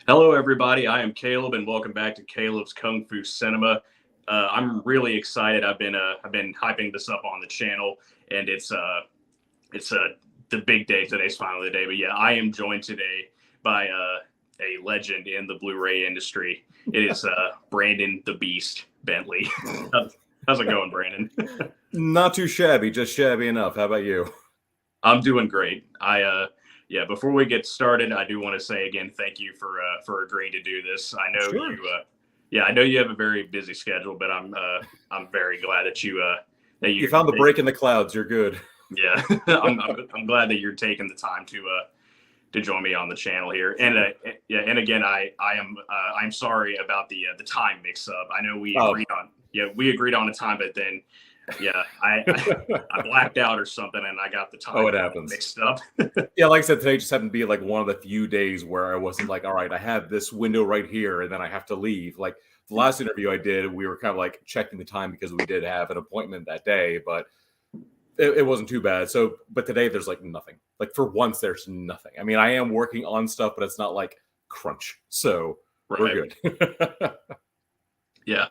Hello, everybody. I am Caleb, and welcome back to Caleb's Kung Fu Cinema. I'm really excited. I've been hyping this up on the channel, and it's the big day. Today's finally the day. But yeah, I am joined today by a legend in the Blu-ray industry. It is Brandon the Beast Bentley. How's it going, Brandon? Not too shabby, just shabby enough. How about you? I'm doing great. Yeah, before we get started, I do want to say again, thank you for agreeing to do this. I know Sure. I know you have a very busy schedule, but I'm very glad that You found the break in the clouds. You're good. Yeah, I'm glad that you're taking the time to join me on the channel here. And yeah, and again, I'm sorry about the time mix up. I know we agreed on a time, but then yeah, I blacked out or something, and I got the time mixed up. Yeah, like I said, today just happened to be like one of the few days where I wasn't like, all right, I have this window right here, and then I have to leave. Like the last interview I did, we were kind of like checking the time because we did have an appointment that day, but it wasn't too bad. So, but today there's like nothing. Like for once, there's nothing. I mean, I am working on stuff, but it's not like crunch. So we're good. Yeah.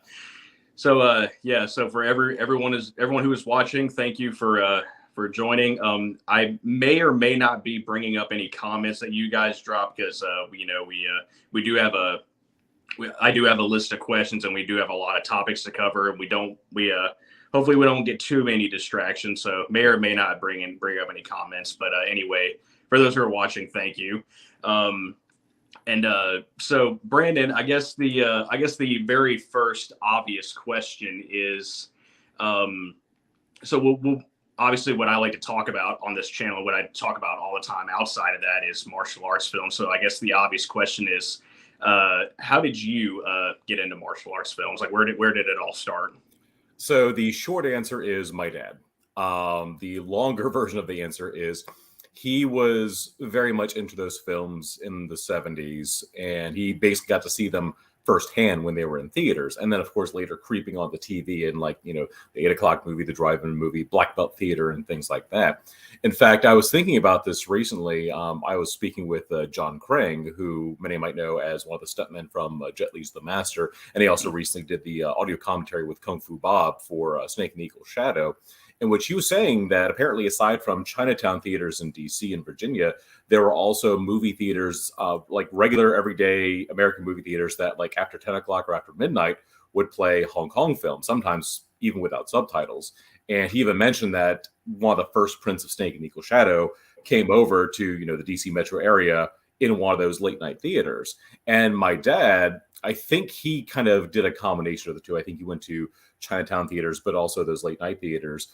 So so for everyone who is watching, thank you for joining. I may or may not be bringing up any comments that you guys drop because we do have I do have a list of questions, and we do have a lot of topics to cover, and hopefully we don't get too many distractions. So may or may not bring up any comments, but anyway, for those who are watching, thank you. So Brandon, I guess the very first obvious question is, so we'll obviously what I like to talk about on this channel, what I talk about all the time outside of that is martial arts films. So I guess the obvious question is, how did you get into martial arts films? Like where did it all start? So the short answer is my dad. The longer version of the answer is he was very much into those films in the 70s, and he basically got to see them firsthand when they were in theaters. And then, of course, later creeping on the TV in like, the 8 o'clock movie, the drive-in movie, Black Belt Theater, and things like that. In fact, I was thinking about this recently. I was speaking with John Krang, who many might know as one of the stuntmen from Jet Li's The Master. And he also recently did the audio commentary with Kung Fu Bob for Snake and Eagle Shadow, in which he was saying that apparently aside from Chinatown theaters in DC and Virginia, there were also movie theaters, like regular everyday American movie theaters that like after 10 o'clock or after midnight would play Hong Kong films, sometimes even without subtitles. And he even mentioned that one of the first prints of Snake and Eagle Shadow came over to, the DC metro area in one of those late night theaters. And my dad, I think he kind of did a combination of the two. I think he went to Chinatown theaters, but also those late night theaters,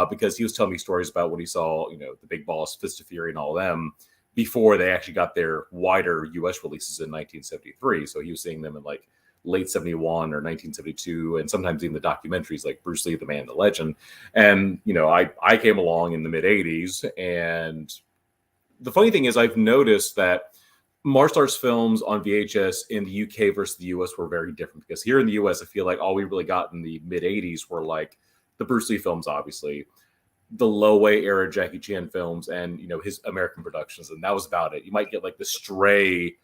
because he was telling me stories about what he saw, the Big Boss, Fist of Fury, and all of them before they actually got their wider U.S. releases in 1973. So he was seeing them in like late 71 or 1972, and sometimes even the documentaries like Bruce Lee, the Man, the Legend. And, I came along in the mid 80s. And the funny thing is I've noticed that martial arts films on VHS in the UK versus the US were very different, because here in the US, I feel like all we really got in the mid 80s were like the Bruce Lee films, obviously, the Low-Way era Jackie Chan films, and, his American productions. And that was about it. You might get like the stray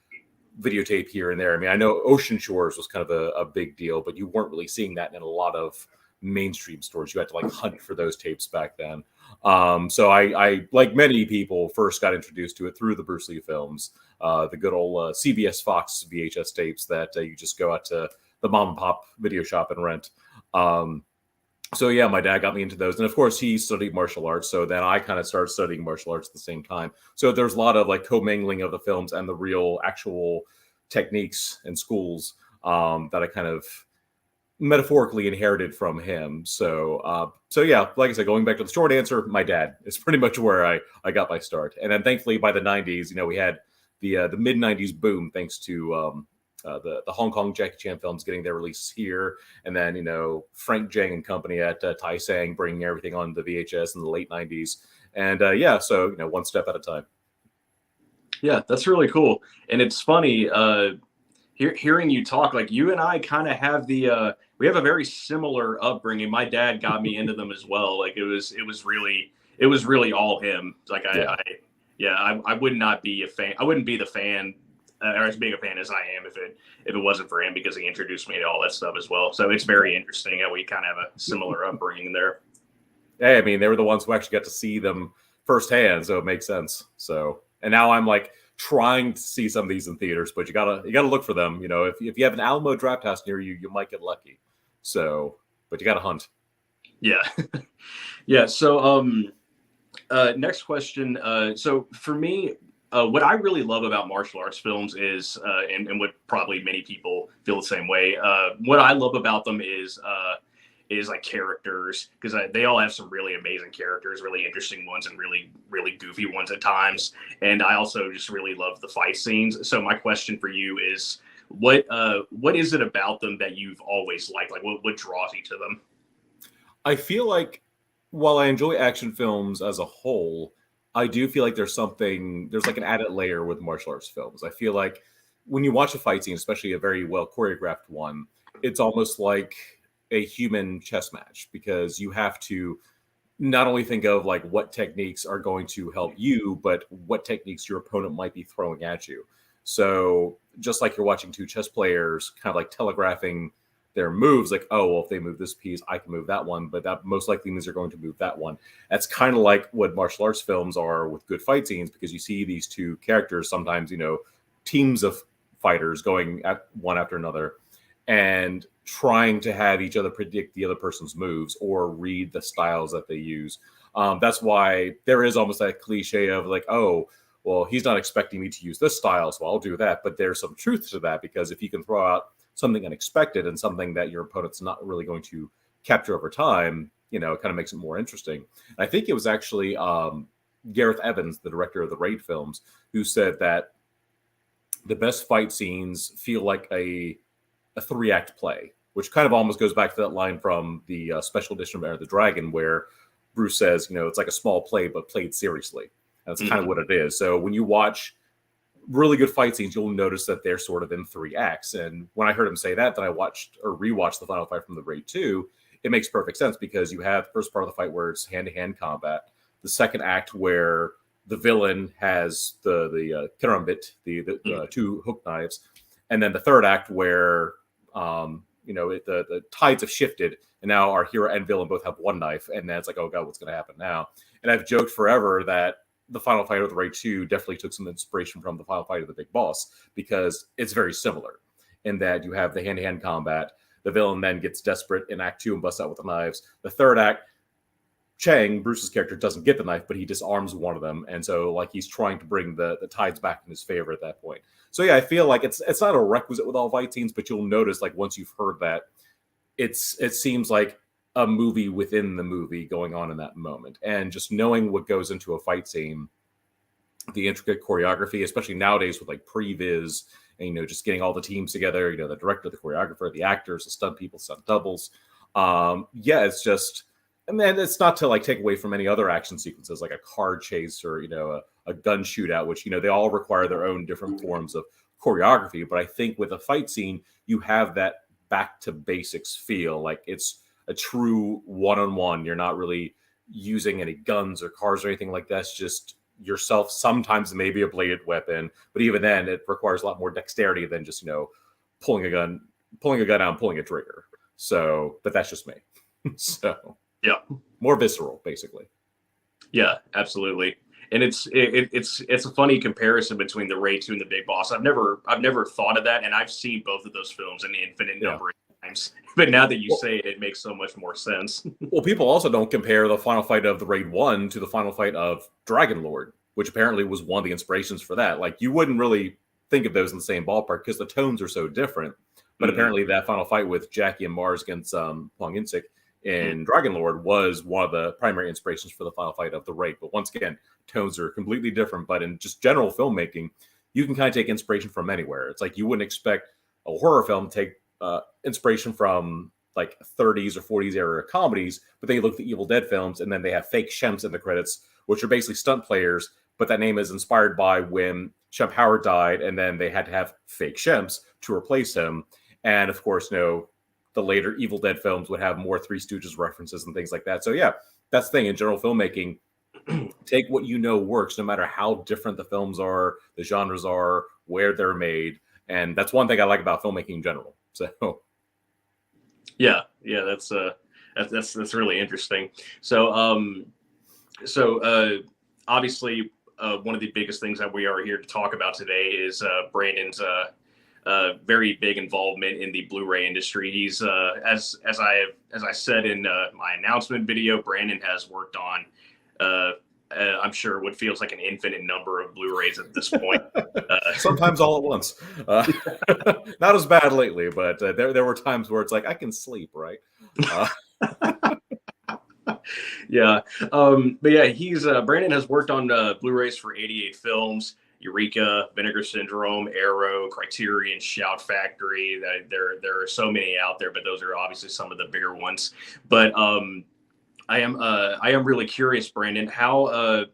videotape here and there. I mean, I know Ocean Shores was kind of a big deal, but you weren't really seeing that in a lot of mainstream stores. You had to like hunt for those tapes back then. So I, like many people, first got introduced to it through the Bruce Lee films, the good old CBS Fox VHS tapes that you just go out to the mom and pop video shop and rent. So yeah, my dad got me into those. And of course, he studied martial arts. So then I kind of started studying martial arts at the same time. So there's a lot of like commingling of the films and the real actual techniques and schools that I kind of metaphorically inherited from him. So yeah, like I said, going back to the short answer, my dad is pretty much where I got my start. And then thankfully by the 90s, we had the mid 90s boom, thanks to the Hong Kong Jackie Chan films getting their releases here. And then, Frank Zhang and company at Tai Sang bringing everything on the VHS in the late 90s. And yeah, so, one step at a time. Yeah, that's really cool. And it's funny, hearing you talk, like you and I kind of have we have a very similar upbringing. My dad got me into them as well. Like it was really all him. Like I would not be a fan. I wouldn't be the fan or as big a fan as I am if it wasn't for him, because he introduced me to all that stuff as well. So it's very interesting how we kind of have a similar upbringing there. Hey, I mean, they were the ones who actually got to see them firsthand, so it makes sense. So, and now I'm like trying to see some of these in theaters, but you gotta look for them. You know, if you have an Alamo Draft House near you, you might get lucky. So, but you gotta hunt. Yeah, yeah. So, next question. So for me, what I really love about martial arts films is, and what probably many people feel the same way. What I love about them is like characters, because they all have some really amazing characters, really interesting ones, and really, really goofy ones at times. And I also just really love the fight scenes. So my question for you is, what is it about them that you've always liked? Like what draws you to them? I feel like while I enjoy action films as a whole, I do feel like there's like an added layer with martial arts films. I feel like when you watch a fight scene, especially a very well choreographed one, it's almost like a human chess match, because you have to not only think of like what techniques are going to help you, but what techniques your opponent might be throwing at you. So just like you're watching two chess players kind of like telegraphing their moves, like, oh, well, if they move this piece, I can move that one, but that most likely means they're going to move that one. That's kind of like what martial arts films are with good fight scenes, because you see these two characters, sometimes, teams of fighters going at one after another and trying to have each other predict the other person's moves or read the styles that they use. That's why there is almost that cliche of like, oh, well, he's not expecting me to use this style, so I'll do that. But there's some truth to that, because if you can throw out something unexpected and something that your opponent's not really going to capture over time, it kind of makes it more interesting. And I think it was actually Gareth Evans, the director of the Raid films, who said that the best fight scenes feel like a 3-act play, which kind of almost goes back to that line from the special edition of Enter the Dragon, where Bruce says, it's like a small play, but played seriously. And that's kind of what it is. So when you watch really good fight scenes, you'll notice that they're sort of in 3 acts. And when I heard him say that, then I watched or rewatched the final fight from the Raid 2. It makes perfect sense, because you have the first part of the fight where it's hand-to-hand combat. The second act where the villain has the karambit, the 2 hook knives. And then the third act where the tides have shifted, and now our hero and villain both have 1 knife, and then it's like, oh god, what's going to happen now? And I've joked forever that the final fight of the Raid 2 definitely took some inspiration from the final fight of the Big Boss, because it's very similar in that you have the hand-to-hand combat. The villain then gets desperate in Act 2 and busts out with the knives. The third act, Chang, Bruce's character, doesn't get the knife, but he disarms one of them. And so like he's trying to bring the tides back in his favor at that point. So yeah, I feel like it's not a requisite with all fight scenes, but you'll notice like once you've heard that, it seems like a movie within the movie going on in that moment. And just knowing what goes into a fight scene, the intricate choreography, especially nowadays with like previs and just getting all the teams together, the director, the choreographer, the actors, the stunt people, stunt doubles. It's just, and then it's not to like take away from any other action sequences like a car chase or a gun shootout, which they all require their own different forms of choreography. But I think with a fight scene, you have that back to basics feel, like it's a true one-on-one. You're not really using any guns or cars or anything like that. It's just yourself, sometimes maybe a bladed weapon, but even then it requires a lot more dexterity than just pulling a gun out and pulling a trigger. So, but that's just me. So yeah, more visceral basically. Yeah, absolutely. And it's a funny comparison between the Raid 2 and the Big Boss. I've never thought of that, and I've seen both of those films an infinite number of times. But now that you say it, it makes so much more sense. Well, people also don't compare the final fight of the Raid 1 to the final fight of Dragon Lord, which apparently was one of the inspirations for that. Like, you wouldn't really think of those in the same ballpark because the tones are so different. But apparently that final fight with Jackie and Mars against Pong Insik in Dragon Lord was one of the primary inspirations for the final fight of the Raid. But once again, tones are completely different. But in just general filmmaking, you can kind of take inspiration from anywhere. It's like you wouldn't expect a horror film to take inspiration from like 30s or 40s era comedies, but then you look at the Evil Dead films and then they have fake Shemps in the credits, which are basically stunt players, but that name is inspired by when Shemp Howard died, and then they had to have fake Shemps to replace him. And of course, the later Evil Dead films would have more Three Stooges references and things like that. So yeah, that's the thing in general filmmaking. take what you know works, no matter how different the films are, the genres are, where they're made. And that's one thing I like about filmmaking in general. So Yeah, yeah, that's really interesting. So obviously, one of the biggest things that we are here to talk about today is Brandon's very big involvement in the Blu-ray industry. He's as I said in my announcement video, Brandon has worked on I'm sure what feels like an infinite number of Blu-rays at this point. sometimes all at once. Not as bad lately, but there were times where it's like I can sleep, right? Yeah, but yeah, he's Brandon has worked on Blu-rays for 88 films. Eureka, Vinegar Syndrome, Arrow, Criterion, Shout Factory. There are so many out there, but those are obviously some of the bigger ones. But I am really curious, Brandon. How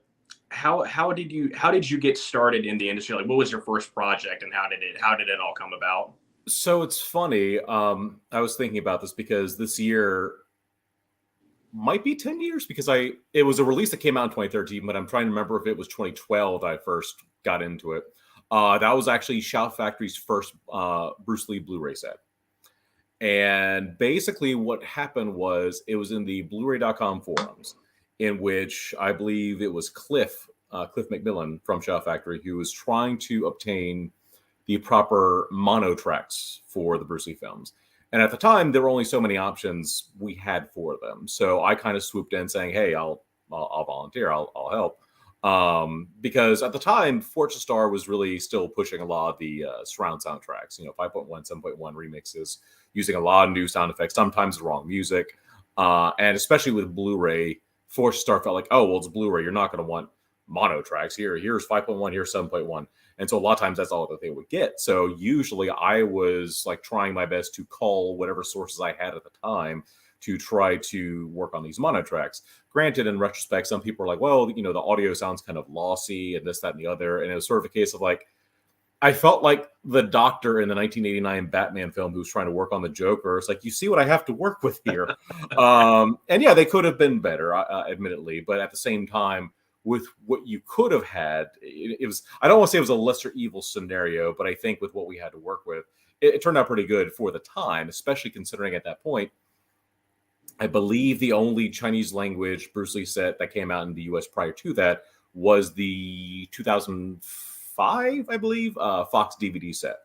did you get started in the industry? Like, what was your first project, and how did it all come about? So it's funny. I was thinking about this because this year might be 10 years because it was a release that came out in 2013, but I'm trying to remember if it was 2012 that I first got into it. That was actually Shout Factory's first Bruce Lee Blu-ray set. And basically what happened was it was in the Blu-ray.com forums, in which I believe it was Cliff McMillan from Shout Factory, who was trying to obtain the proper mono tracks for the Bruce Lee films. And at the time, there were only so many options we had for them. So I kind of swooped in saying, hey, I'll volunteer. I'll help. Because at the time, Fortune Star was really still pushing a lot of the surround soundtracks, 5.1, 7.1 remixes, using a lot of new sound effects, sometimes the wrong music. And especially with Blu-ray, Fortune Star felt like, oh, well, it's Blu-ray. You're not going to want mono tracks. Here's 5.1, here's 7.1. And so a lot of times that's all that they would get. So usually I was like trying my best to call whatever sources I had at the time to try to work on these mono tracks. Granted, in retrospect, some people are like, well, the audio sounds kind of lossy and this, that, and the other. And it was sort of a case of like, I felt like the doctor in the 1989 Batman film who was trying to work on the Joker. It's like, you see what I have to work with here. And yeah, they could have been better, admittedly. But at the same time, with what you could have had, it was, I don't want to say it was a lesser evil scenario, but I think with what we had to work with, it turned out pretty good for the time, especially considering at that point, I believe the only Chinese language Bruce Lee set that came out in the US prior to that was the 2005, I believe, Fox DVD set.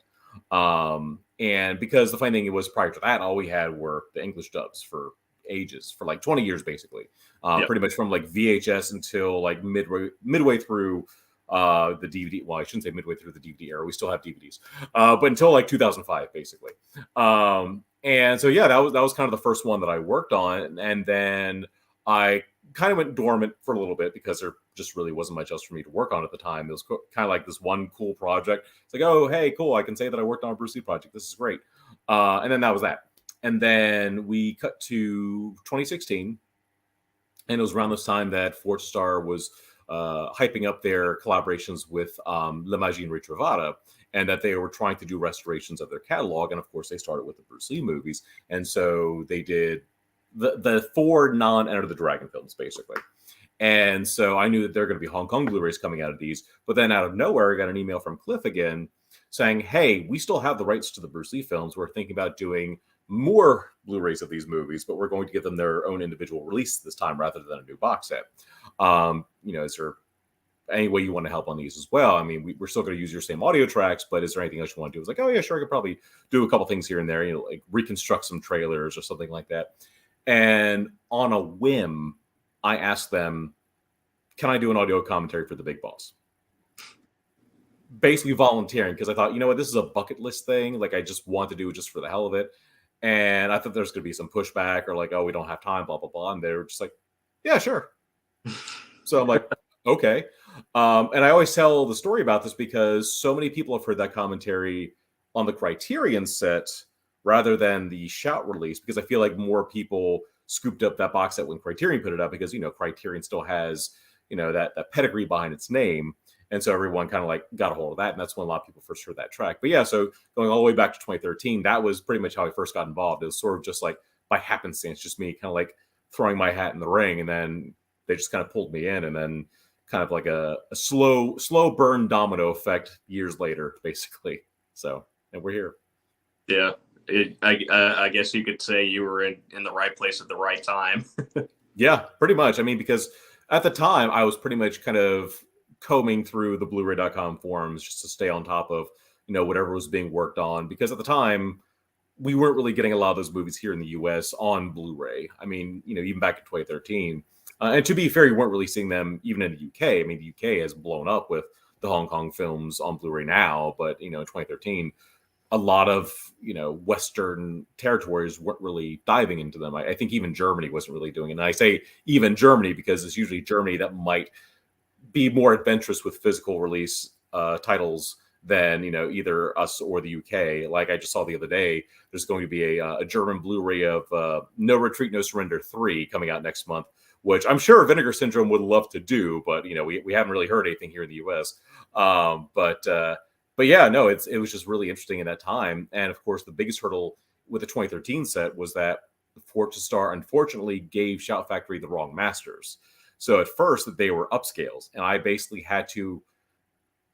And because the funny thing was prior to that, all we had were the English dubs for ages, for like 20 years, basically. Yep. Pretty much from like VHS until like midway through the DVD. Well, I shouldn't say midway through the DVD era. We still have DVDs, but until like 2005, basically. And so yeah, that was kind of the first one that I worked on, and then I kind of went dormant for a little bit because there just really wasn't much else for me to work on at the time. It was kind of like this one cool project. It's like, oh, hey, cool, I can say that I worked on a Bruce Lee project. This is great. And then that was that. And then we cut to 2016. And it was around this time that Fortune Star was hyping up their collaborations with L'Imagine Ritrovata, and that they were trying to do restorations of their catalog. And of course, they started with the Bruce Lee movies. And so they did the 4 non-Enter the Dragon films, basically. And so I knew that there are going to be Hong Kong Blu-rays coming out of these. But then out of nowhere, I got an email from Cliff again saying, hey, we still have the rights to the Bruce Lee films. We're thinking about doing more Blu-rays of these movies, but we're going to give them their own individual release this time rather than a new box set. Is there any way you want to help on these as well? I mean, we're still going to use your same audio tracks, but is there anything else you want to do? It's like, oh yeah, sure. I could probably do a couple things here and there, like reconstruct some trailers or something like that. And on a whim, I asked them, can I do an audio commentary for The Big Boss? Basically volunteering, because I thought, you know what, this is a bucket list thing. Like, I just want to do it just for the hell of it. And I thought there's going to be some pushback or like, oh, we don't have time, blah, blah, blah. And they were just like, yeah, sure. So I'm like, okay. And I always tell the story about this because so many people have heard that commentary on the Criterion set rather than the Shout release, because I feel like more people scooped up that box set when Criterion put it up because, Criterion still has, that pedigree behind its name. And so everyone kind of like got a hold of that. And that's when a lot of people first heard that track. But yeah, so going all the way back to 2013, that was pretty much how I first got involved. It was sort of just like by happenstance, just me kind of like throwing my hat in the ring. And then they just kind of pulled me in, and then kind of like a slow burn domino effect years later, basically. So, and we're here. Yeah. I guess you could say you were in the right place at the right time. Yeah, pretty much. I mean, because at the time I was pretty much kind of combing through the Blu-ray.com forums just to stay on top of, whatever was being worked on. Because at the time, we weren't really getting a lot of those movies here in the US on Blu-ray. I mean, even back in 2013. And to be fair, you weren't really seeing them even in the UK. I mean, the UK has blown up with the Hong Kong films on Blu-ray now, but, in 2013, a lot of, Western territories weren't really diving into them. I think even Germany wasn't really doing it. And I say even Germany because it's usually Germany that might be more adventurous with physical release titles than, either us or the UK. Like I just saw the other day, there's going to be a German Blu-ray of No Retreat, No Surrender 3 coming out next month, which I'm sure Vinegar Syndrome would love to do, but, we haven't really heard anything here in the US. But yeah, no, it was just really interesting in that time. And of course, the biggest hurdle with the 2013 set was that Fortune Star unfortunately gave Shout Factory the wrong masters. So at first that they were upscales, and I basically had to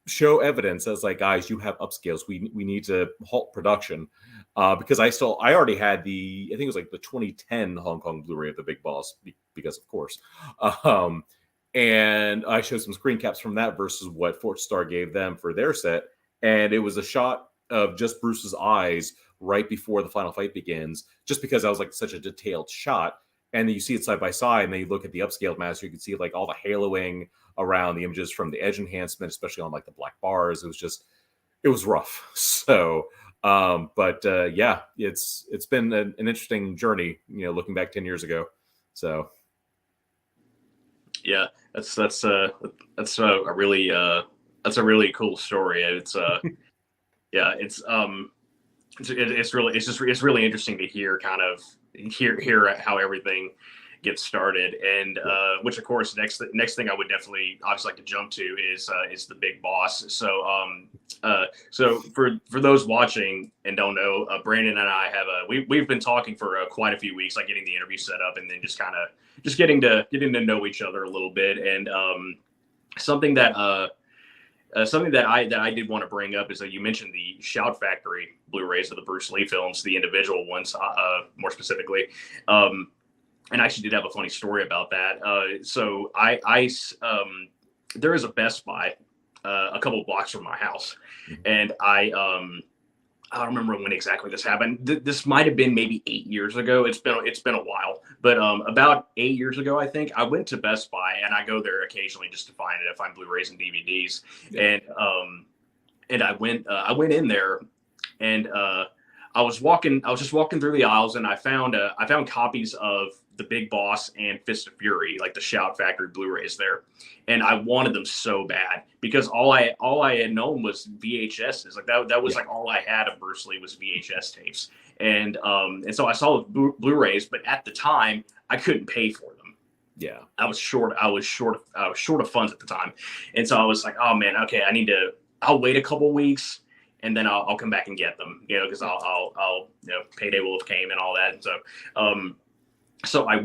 show evidence as like, guys, you have upscales. We need to halt production because I already had I think it was like the 2010 Hong Kong Blu-ray of The Big Boss because of course. And I showed some screen caps from that versus what Fortune Star gave them for their set. And it was a shot of just Bruce's eyes right before the final fight begins, just because that was like such a detailed shot. And then you see it side by side, and then you look at the upscaled master, you can see like all the haloing around the images from the edge enhancement, especially on like the black bars. It was rough. So, yeah, it's been an interesting journey, looking back 10 years ago. So, yeah, that's a really cool story. It's yeah, it's really interesting to hear hear how everything gets started, and which of course next thing I would definitely obviously like to jump to is The Big Boss. So for those watching and don't know, Brandon and I have we've been talking for quite a few weeks, like getting the interview set up and then just getting to know each other a little bit, and something that I did want to bring up is that you mentioned the Shout Factory Blu-rays of the Bruce Lee films, the individual ones, more specifically. And I actually did have a funny story about that. So there is a Best Buy a couple of blocks from my house, and I don't remember when exactly this happened. This might have been maybe 8 years ago. It's been a while, but about 8 years ago, I think I went to Best Buy, and I go there occasionally just to find Blu-rays and DVDs. Yeah. And I went in there, and I was just walking through the aisles, and I found copies of The Big Boss and Fist of Fury, like the Shout Factory Blu-rays there, and I wanted them so bad because all I had known was VHSs. Like that was like all I had of Bruce Lee was VHS tapes, and so I saw the Blu-rays, but at the time I couldn't pay for them. Yeah, I was short of funds at the time, and so I was like, oh man, okay, I'll wait a couple weeks. And then I'll come back and get them, because I'll payday will have came and all that. And so I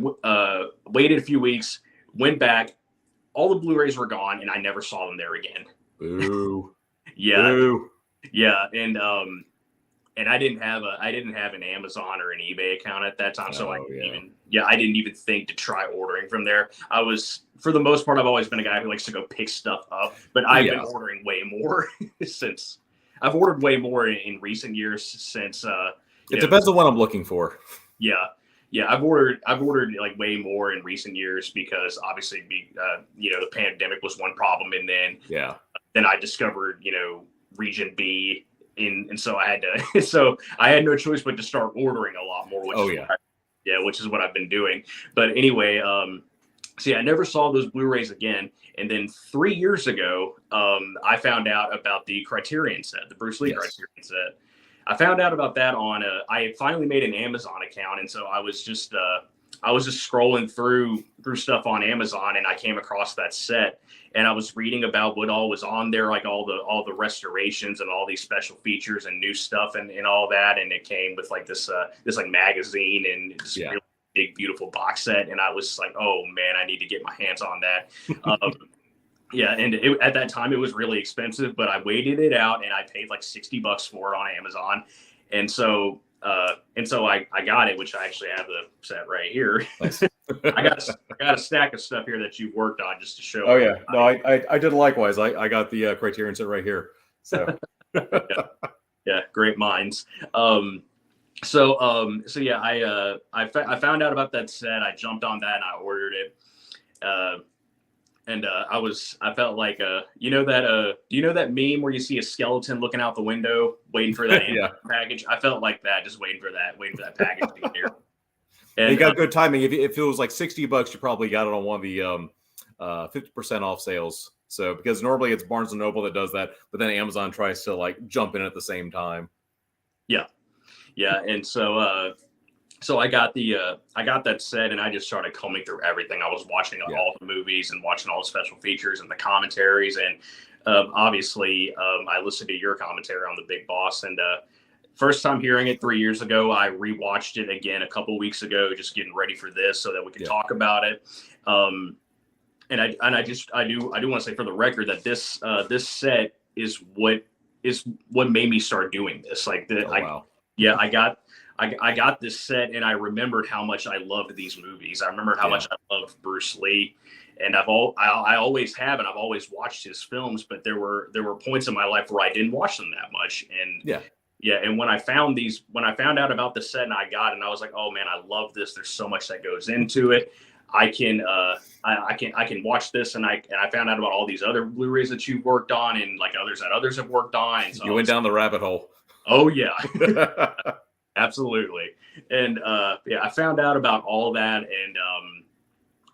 waited a few weeks, went back, all the Blu-rays were gone, and I never saw them there again. Ooh. Yeah. Ooh. Yeah. And I didn't have an Amazon or an eBay account at that time. So I didn't even think to try ordering from there. For the most part, I've always been a guy who likes to go pick stuff up, but I've been ordering way more since. I've ordered way more in recent years since. It depends on what I'm looking for. Yeah. I've ordered like way more in recent years because obviously, the pandemic was one problem, and then I discovered Region B, and so I had no choice but to start ordering a lot more. Which is what I've been doing. But anyway, I never saw those Blu-rays again. And then 3 years ago, I found out about the Criterion set, the Bruce Lee Criterion set. I found out about that I had finally made an Amazon account. And so I was just scrolling through stuff on Amazon, and I came across that set, and I was reading about what all was on there, like all the restorations and all these special features and new stuff and all that. And it came with like this like magazine and big beautiful box set, and I was like, oh man, I need to get my hands on that. Yeah, and at that time it was really expensive, but I waited it out and I paid like $60 for it on Amazon, and so I got it, which I actually have the set right here. Nice. I got a stack of stuff here that you've worked on just to show. Oh yeah, no, I did likewise. I got the Criterion set right here. So yeah, great minds. So yeah, I found out about that set. I jumped on that and I ordered it. I felt like do you know that meme where you see a skeleton looking out the window waiting for that package? I felt like that, just waiting for that package to get here. And you got good timing. If it was like $60, you probably got it on one of the 50% off sales. So because normally it's Barnes and Noble that does that, but then Amazon tries to like jump in at the same time. Yeah, and so I got that set, and I just started combing through everything. I was watching all the movies and watching all the special features and the commentaries, and obviously I listened to your commentary on The Big Boss. And first time hearing it 3 years ago, I rewatched it again a couple weeks ago, just getting ready for this so that we could talk about it. And I do want to say for the record that this set is what made me start doing this. Like wow. I got this set, and I remembered how much I loved these movies. I remembered how much I loved Bruce Lee, and I always have, and I've always watched his films. But there were points in my life where I didn't watch them that much. And and when I found out about the set and I got it, and I was like, oh man, I love this. There's so much that goes into it. I can watch this, and I found out about all these other Blu-rays that you've worked on, and like others have worked on. And so you went down the rabbit hole. Oh yeah. Absolutely. And I found out about all that,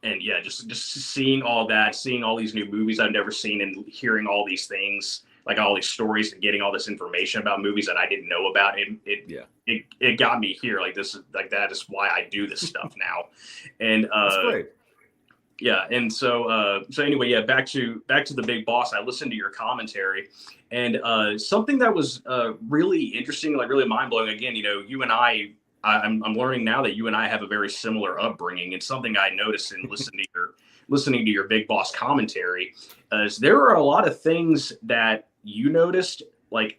and just seeing all that, seeing all these new movies I've never seen, and hearing all these things, like all these stories, and getting all this information about movies that I didn't know about. It got me here. Like this is like, that is why I do this stuff now. And that's great. Yeah, and so anyway, back to The Big Boss. I listened to your commentary, and something that was really interesting, like really mind blowing. Again, you and I'm learning now that you and I have a very similar upbringing, and something I noticed in listening to your Big Boss commentary is there are a lot of things that you noticed. Like,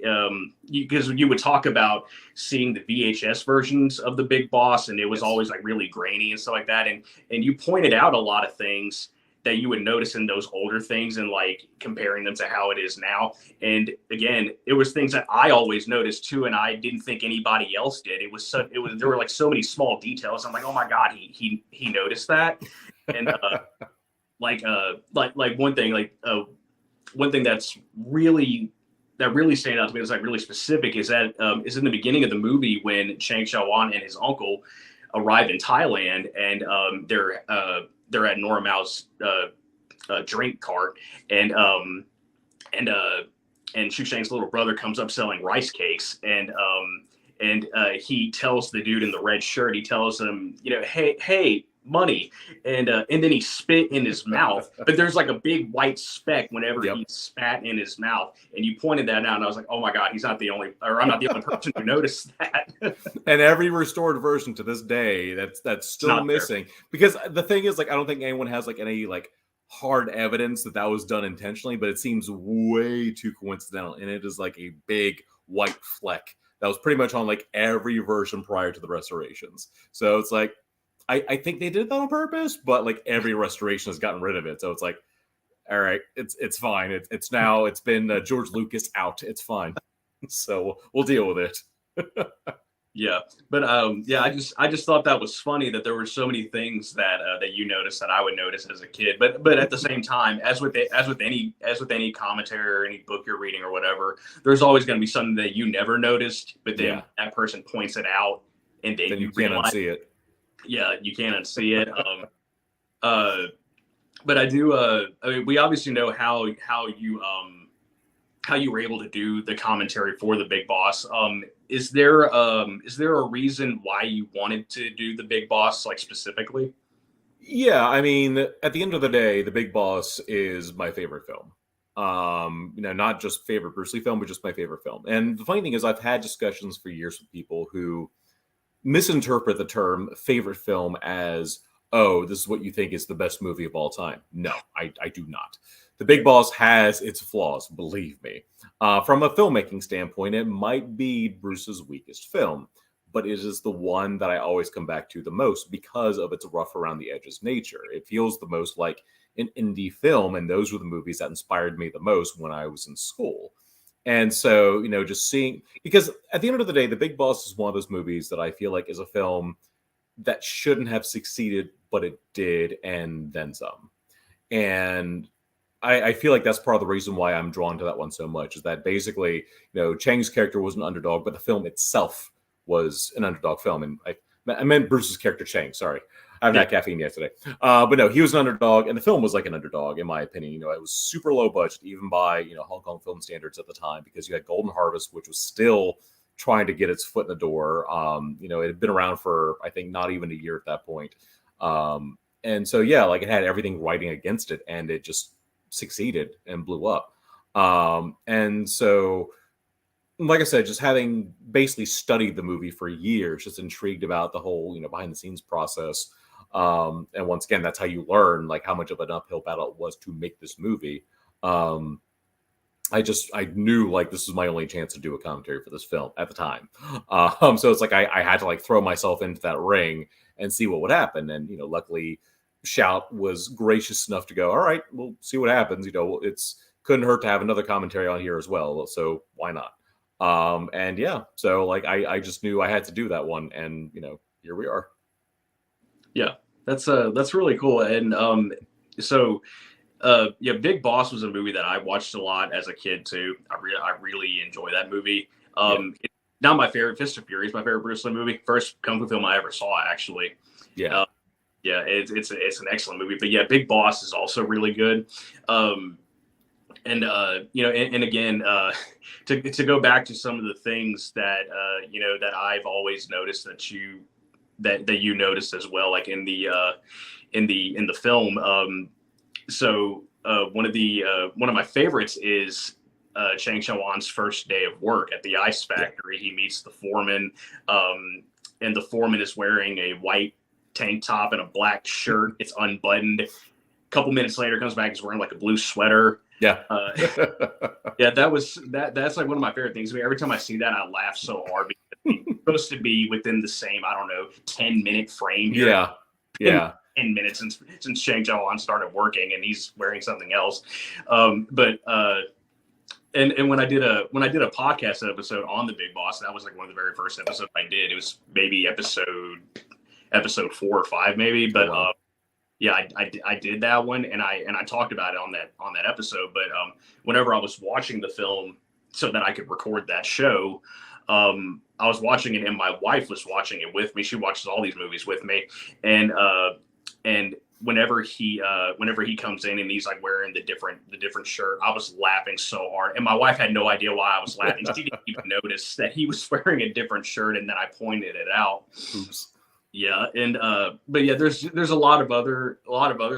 because you would talk about seeing the VHS versions of The Big Boss, and it was always like really grainy and stuff like that. And you pointed out a lot of things that you would notice in those older things, and like comparing them to how it is now. And again, it was things that I always noticed too, and I didn't think anybody else did. There were like so many small details. I'm like, oh my God, he noticed that. And one thing that's really standing out to me, is like really specific, is that is in the beginning of the movie when Chang Xiaowan and his uncle arrive in Thailand, and they're at Nora Mao's drink cart, and Shu Shang's little brother comes up selling rice cakes, and he tells the dude in the red shirt, he tells him, hey, money, and then he spit in his mouth, but there's like a big white speck whenever he spat in his mouth, and you pointed that out, and I was like, oh my God, I'm not the only person who noticed that. And every restored version to this day, that's still missing there. Because the thing is, like, I don't think anyone has like any like hard evidence that was done intentionally, but it seems way too coincidental, and it is like a big white fleck that was pretty much on like every version prior to the restorations. So it's like, I think they did that on purpose, but like every restoration has gotten rid of it. So it's like, all right, it's fine. It's been George Lucas out. It's fine. So we'll deal with it. Yeah, but I just thought that was funny that there were so many things that you noticed that I would notice as a kid. But at the same time, as with any commentary or any book you're reading or whatever, there's always going to be something that you never noticed, but then that person points it out, and then you can't unsee it. Yeah, you can't unsee it. But I do. I mean, we obviously know how you were able to do the commentary for The Big Boss. Is there a reason why you wanted to do The Big Boss, like specifically? Yeah, I mean, at the end of the day, The Big Boss is my favorite film. Not just favorite Bruce Lee film, but just my favorite film. And the funny thing is, I've had discussions for years with people who misinterpret the term favorite film as, oh, this is what you think is the best movie of all time. No, I do not. The Big Boss has its flaws, believe me. From a filmmaking standpoint, it might be Bruce's weakest film, but it is the one that I always come back to the most because of its rough around the edges nature. It feels the most like an indie film, and those were the movies that inspired me the most when I was in school. And so, just seeing, because at the end of the day, The Big Boss is one of those movies that I feel like is a film that shouldn't have succeeded, but it did, and then some. And I feel like that's part of the reason why I'm drawn to that one so much, is that basically, Chang's character was an underdog, but the film itself was an underdog film. And I meant Bruce's character, Chang, sorry. I haven't had caffeine yet today. But no, he was an underdog, and the film was like an underdog, in my opinion. It was super low budget, even by, Hong Kong film standards at the time, because you had Golden Harvest, which was still trying to get its foot in the door. It had been around for, I think, not even a year at that point. And so, yeah, like it had everything writing against it, and it just succeeded and blew up. And so, like I said, just having basically studied the movie for years, just intrigued about the whole, behind the scenes process. And once again, that's how you learn like how much of an uphill battle it was to make this movie. I knew like this was my only chance to do a commentary for this film at the time. So it's like I had to like throw myself into that ring and see what would happen. And luckily, Shout was gracious enough to go, all right, we'll see what happens. It's couldn't hurt to have another commentary on here as well. So why not? And yeah, so like I just knew I had to do that one, and here we are. Yeah, that's really cool. And Big Boss was a movie that I watched a lot as a kid too. I really enjoy that movie. It's not my favorite. Fist of Fury is my favorite Bruce Lee movie. First kung fu film I ever saw, actually. Yeah. It's an excellent movie. But yeah, Big Boss is also really good. And again, to go back to some of the things that that I've always noticed that you noticed as well, like in the film. One of my favorites is Chang Chao-wan's first day of work at the ice factory. He meets the foreman, and the foreman is wearing a white tank top and a black shirt. It's unbuttoned. A couple minutes later, comes back, he's wearing like a blue sweater. Yeah. That's like one of my favorite things. I mean, every time I see that, I laugh so hard because it's supposed to be within the same, 10-minute frame here. Yeah. 10 minutes since Chang Chao-wan started working, and he's wearing something else. And when I did a podcast episode on the Big Boss, that was like one of the very first episodes I did. It was maybe episode 4 or 5, maybe. But I did that one, and I talked about it on that episode. But whenever I was watching the film so that I could record that show, I was watching it, and my wife was watching it with me. She watches all these movies with me, and whenever he comes in and he's like wearing the different shirt, I was laughing so hard, and my wife had no idea why I was laughing. She didn't even notice that he was wearing a different shirt, and then I pointed it out. Oops. Yeah, and but yeah, there's a lot of other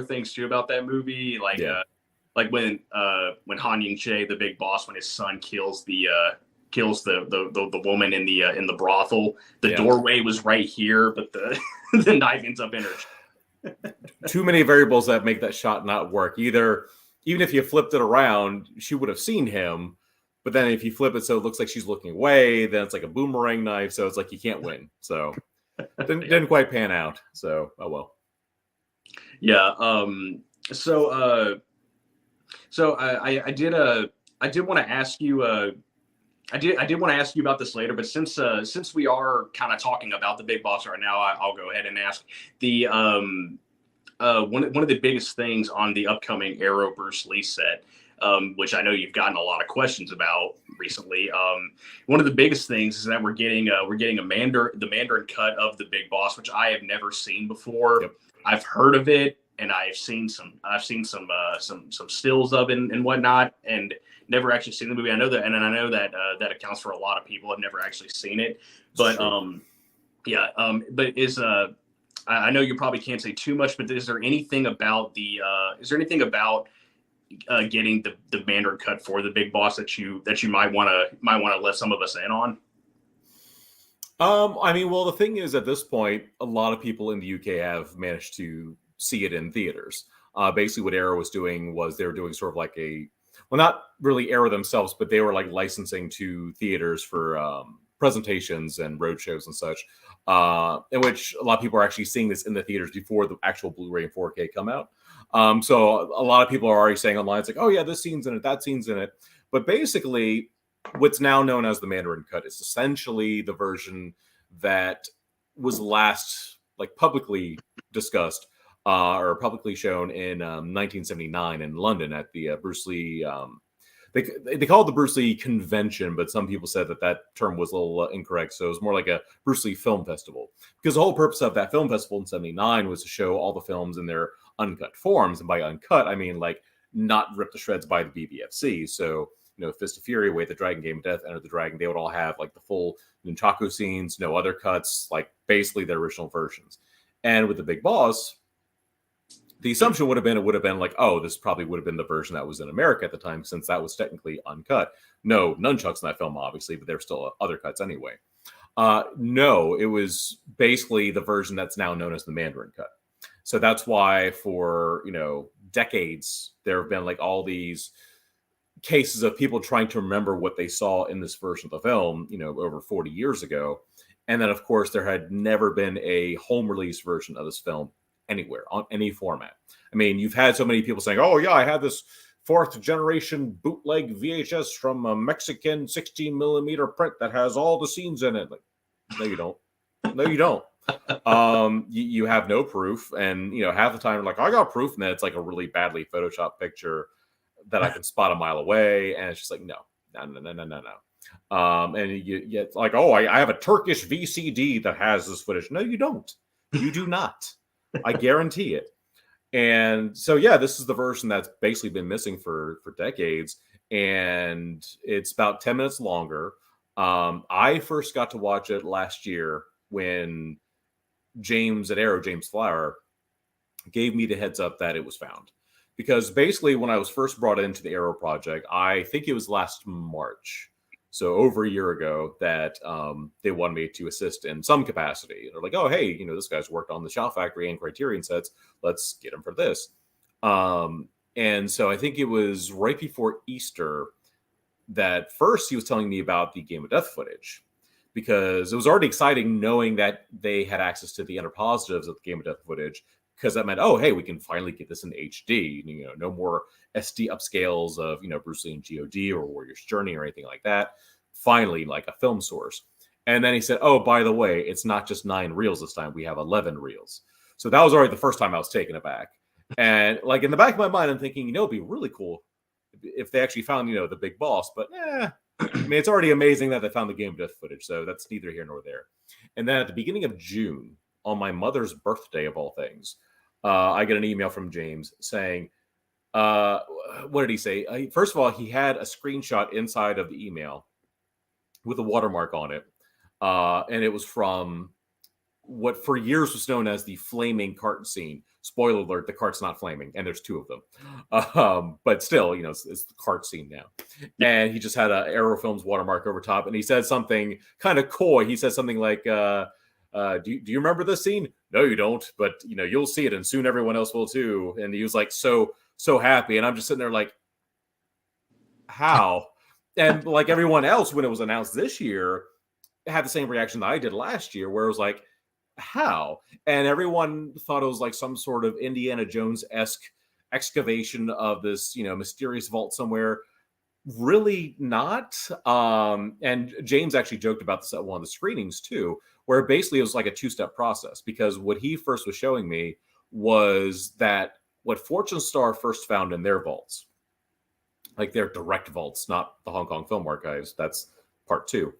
things too about that movie, like when Han Ying-che, the Big Boss, when his son kills the woman in the brothel. The doorway was right here, but the knife ends up in her. Too many variables that make that shot not work. Even if you flipped it around, she would have seen him. But then if you flip it so it looks like she's looking away, then it's like a boomerang knife. So it's like you can't win. So didn't quite pan out. So oh well. Yeah. So I did want to ask you. I did want to ask you about this later, but since we are kind of talking about the Big Boss right now, I'll go ahead and ask the one of the biggest things on the upcoming Arrow Bruce Lee set, which I know you've gotten a lot of questions about recently. One of the biggest things is that we're getting the Mandarin cut of the Big Boss, which I have never seen before. Yep. I've heard of it, and I've seen some stills of it and whatnot, and never actually seen the movie. I know that, and I know that that accounts for a lot of people have never actually seen it. But but I know you probably can't say too much, but is there anything about getting the Mandarin cut for the Big Boss that you might want to let some of us in on? I mean, well, the thing is, at this point, a lot of people in the UK have managed to see it in theaters. Basically, what Arrow was doing was they were doing sort of like well, not really Arrow themselves, but they were like licensing to theaters for presentations and road shows and such, in which a lot of people are actually seeing this in the theaters before the actual Blu-ray and 4K come out. So a lot of people are already saying online, it's like, oh yeah, this scene's in it, that scene's in it. But basically, what's now known as the Mandarin cut is essentially the version that was last like publicly discussed or publicly shown in 1979 in London at the Bruce Lee. They call it the Bruce Lee convention, but some people said that that term was a little incorrect. So it was more like a Bruce Lee film festival, because the whole purpose of that film festival in '79 was to show all the films in their uncut forms. And by uncut, I mean like not ripped to shreds by the BBFC. So, you know, Fist of Fury, Way of the Dragon, Game of Death, Enter the Dragon, they would all have like the full nunchaku scenes, no other cuts, like basically their original versions. And with The Big Boss, the assumption would have been like, oh, this probably would have been the version that was in America at the time, since that was technically uncut. No nunchucks in that film, obviously, but there's still other cuts anyway. No, it was basically the version that's now known as the Mandarin cut. So that's why for, you know, decades, there have been like all these cases of people trying to remember what they saw in this version of the film, you know, over 40 years ago. And then, of course, there had never been a home release version of this film anywhere on any format. I mean, you've had so many people saying, oh yeah, I had this 4th generation bootleg VHS from a Mexican 16 millimeter print that has all the scenes in it. Like, no, you don't. No, you don't. You have no proof. And, you know, half the time, like, I got proof. And then it's like a really badly Photoshopped picture that I can spot a mile away. And it's just like, no. And it's like, oh, I have a Turkish VCD that has this footage. No, you don't. You do not. I guarantee it. And so, yeah, this is the version that's basically been missing for decades. And it's about 10 minutes longer. I first got to watch it last year when James at Arrow, James Flower, gave me the heads up that it was found. Because basically, when I was first brought into the Arrow project, I think it was last March, so over a year ago, that they wanted me to assist in some capacity. They're like, oh, hey, you know, this guy's worked on the Shout Factory and Criterion sets. Let's get him for this. And so I think it was right before Easter that first he was telling me about the Game of Death footage, because it was already exciting knowing that they had access to the inner positives of the Game of Death footage, because that meant, oh, hey, we can finally get this in HD. You know, no more SD upscales of, you know, Bruce Lee and God or Warrior's Journey or anything like that. Finally, like a film source. And then he said, oh, by the way, it's not just 9 reels this time. We have 11 reels. So that was already the first time I was taken aback. And like in the back of my mind, I'm thinking, you know, it'd be really cool if they actually found, you know, the Big Boss. But I mean, it's already amazing that they found the Game of Death footage. So that's neither here nor there. And then at the beginning of June, on my mother's birthday of all things, I get an email from James saying, what did he say? First of all, he had a screenshot inside of the email with a watermark on it. And it was from what for years was known as the flaming cart scene. Spoiler alert, the cart's not flaming, and there's 2 of them. But still, you know, it's the cart scene now. And he just had a Arrow Films watermark over top, and he said something kind of coy. He said something like, do you remember this scene? No, you don't, but you know, you'll see it, and soon everyone else will too. And he was like so happy, and I'm just sitting there like, how? And like everyone else, when it was announced this year, had the same reaction that I did last year, where it was like, how? And everyone thought it was like some sort of Indiana Jones-esque excavation of this, you know, mysterious vault somewhere. Really not. And James actually joked about this at one of the screenings too, where basically it was like a 2-step process, because what he first was showing me was that what Fortune Star first found in their vaults, like their direct vaults, not the Hong Kong Film Archives, that's part 2,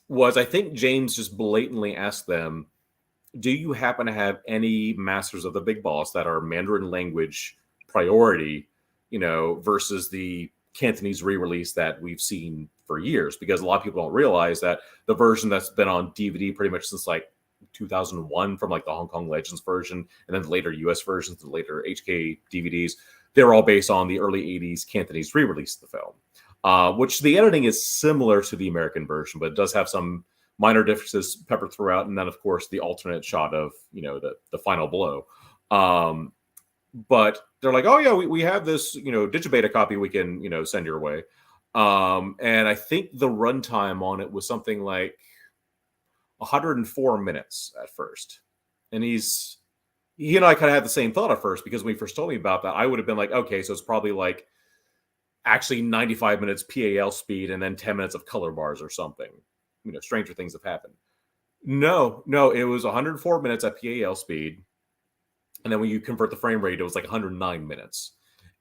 was I think James just blatantly asked them, do you happen to have any masters of the Big Boss that are Mandarin language priority, you know, versus the Cantonese re-release that we've seen for years? Because a lot of people don't realize that the version that's been on DVD pretty much since like 2001, from like the Hong Kong Legends version, and then the later US versions, the later HK DVDs, they're all based on the early 80s Cantonese re-release of the film, which the editing is similar to the American version, but it does have some minor differences peppered throughout, and then of course the alternate shot of the final blow. But they're like, oh yeah, we have this digibeta copy we can send your way. And I think the runtime on it was something like 104 minutes at first. And he and I kind of had the same thought at first, because when he first told me about that, I would have been like, okay, so it's probably like actually 95 minutes PAL speed and then 10 minutes of color bars or something. Stranger things have happened. No, it was 104 minutes at PAL speed. And then when you convert the frame rate, it was like 109 minutes.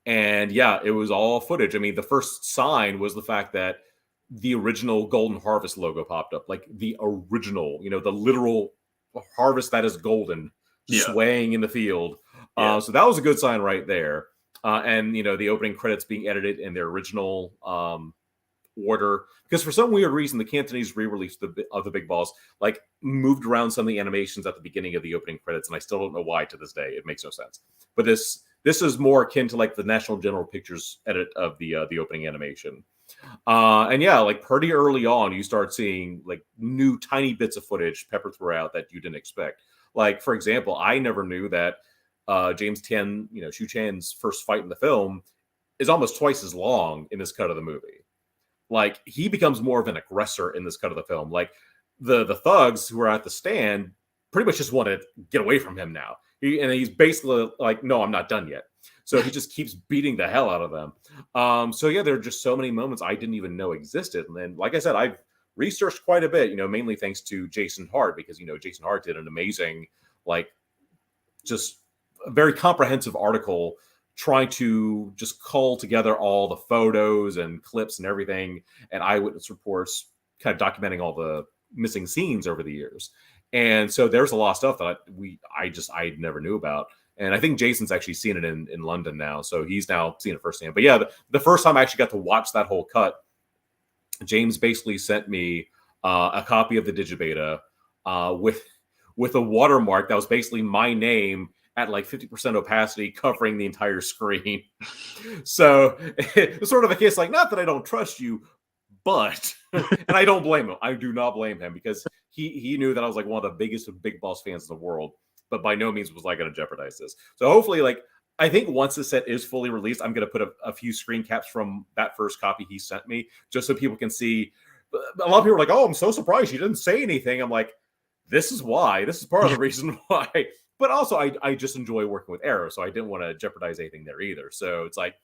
And yeah, it was all footage. I mean, the first sign was the fact that the original Golden Harvest logo popped up, like the original, the literal harvest that is golden, swaying in the field. So that was a good sign right there. And the opening credits being edited in their original order, because for some weird reason the Cantonese re-release of the Big Balls like moved around some of the animations at the beginning of the opening credits, and I still don't know why to this day. It makes no sense. But this is more akin to like the National General Pictures edit of the opening animation. And yeah, like pretty early on, you start seeing like new tiny bits of footage peppered throughout that you didn't expect. Like, for example, I never knew that James Tien, Shu Chan's first fight in the film is almost twice as long in this cut of the movie. Like, he becomes more of an aggressor in this cut of the film. Like, the thugs who are at the stand pretty much just want to get away from him now. He's basically like, no, I'm not done yet. So he just keeps beating the hell out of them. So yeah, there are just so many moments I didn't even know existed. And then, like I said, I've researched quite a bit, mainly thanks to Jason Hart, because, Jason Hart did an amazing, like, just a very comprehensive article trying to just cull together all the photos and clips and everything and eyewitness reports, kind of documenting all the missing scenes over the years. And so there's a lot of stuff that I never knew about. And I think Jason's actually seen it in London now. So he's now seen it firsthand. But yeah, the first time I actually got to watch that whole cut, James basically sent me a copy of the digibeta with a watermark that was basically my name at like 50% opacity covering the entire screen. So it was sort of a case like, not that I don't trust you, but, and I don't blame him. I do not blame him, because he knew that I was like one of the biggest Big Boss fans in the world, but by no means was I going to jeopardize this. So hopefully, like, I think once the set is fully released, I'm going to put a few screen caps from that first copy he sent me, just so people can see. A lot of people are like, oh, I'm so surprised you didn't say anything. I'm like, this is why. This is part of the reason why. But also, I just enjoy working with Arrow, so I didn't want to jeopardize anything there either. So it's like,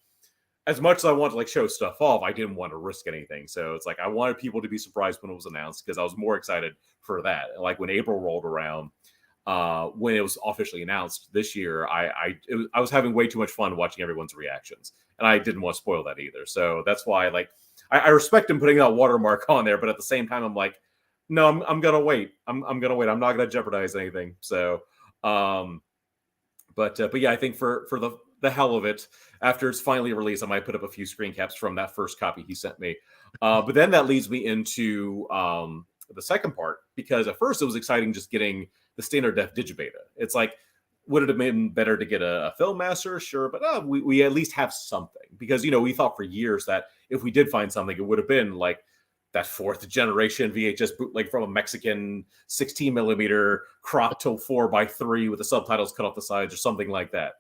as much as I want to like show stuff off, I didn't want to risk anything. So it's like I wanted people to be surprised when it was announced, because I was more excited for that. Like when April rolled around, when it was officially announced this year, I was having way too much fun watching everyone's reactions, and I didn't want to spoil that either. So that's why, like, I respect him putting that watermark on there, but at the same time, I'm like, no, I'm gonna wait. I'm gonna wait. I'm not gonna jeopardize anything. So, but yeah, I think for the hell of it, after it's finally released, I might put up a few screen caps from that first copy he sent me. But then that leads me into the second part, because at first it was exciting just getting the standard def digibeta. It's like, would it have been better to get a film master? Sure, but we at least have something, because we thought for years that if we did find something, it would have been like that fourth generation VHS bootleg from a Mexican 16 millimeter cropped to 4:3 with the subtitles cut off the sides or something like that.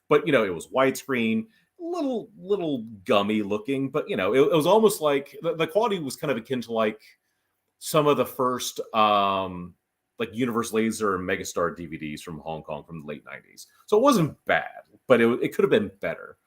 But it was widescreen, little gummy looking, but it was almost like the quality was kind of akin to like some of the first like Universal Laser and Megastar DVDs from Hong Kong from the late 90s. So it wasn't bad, but it could have been better.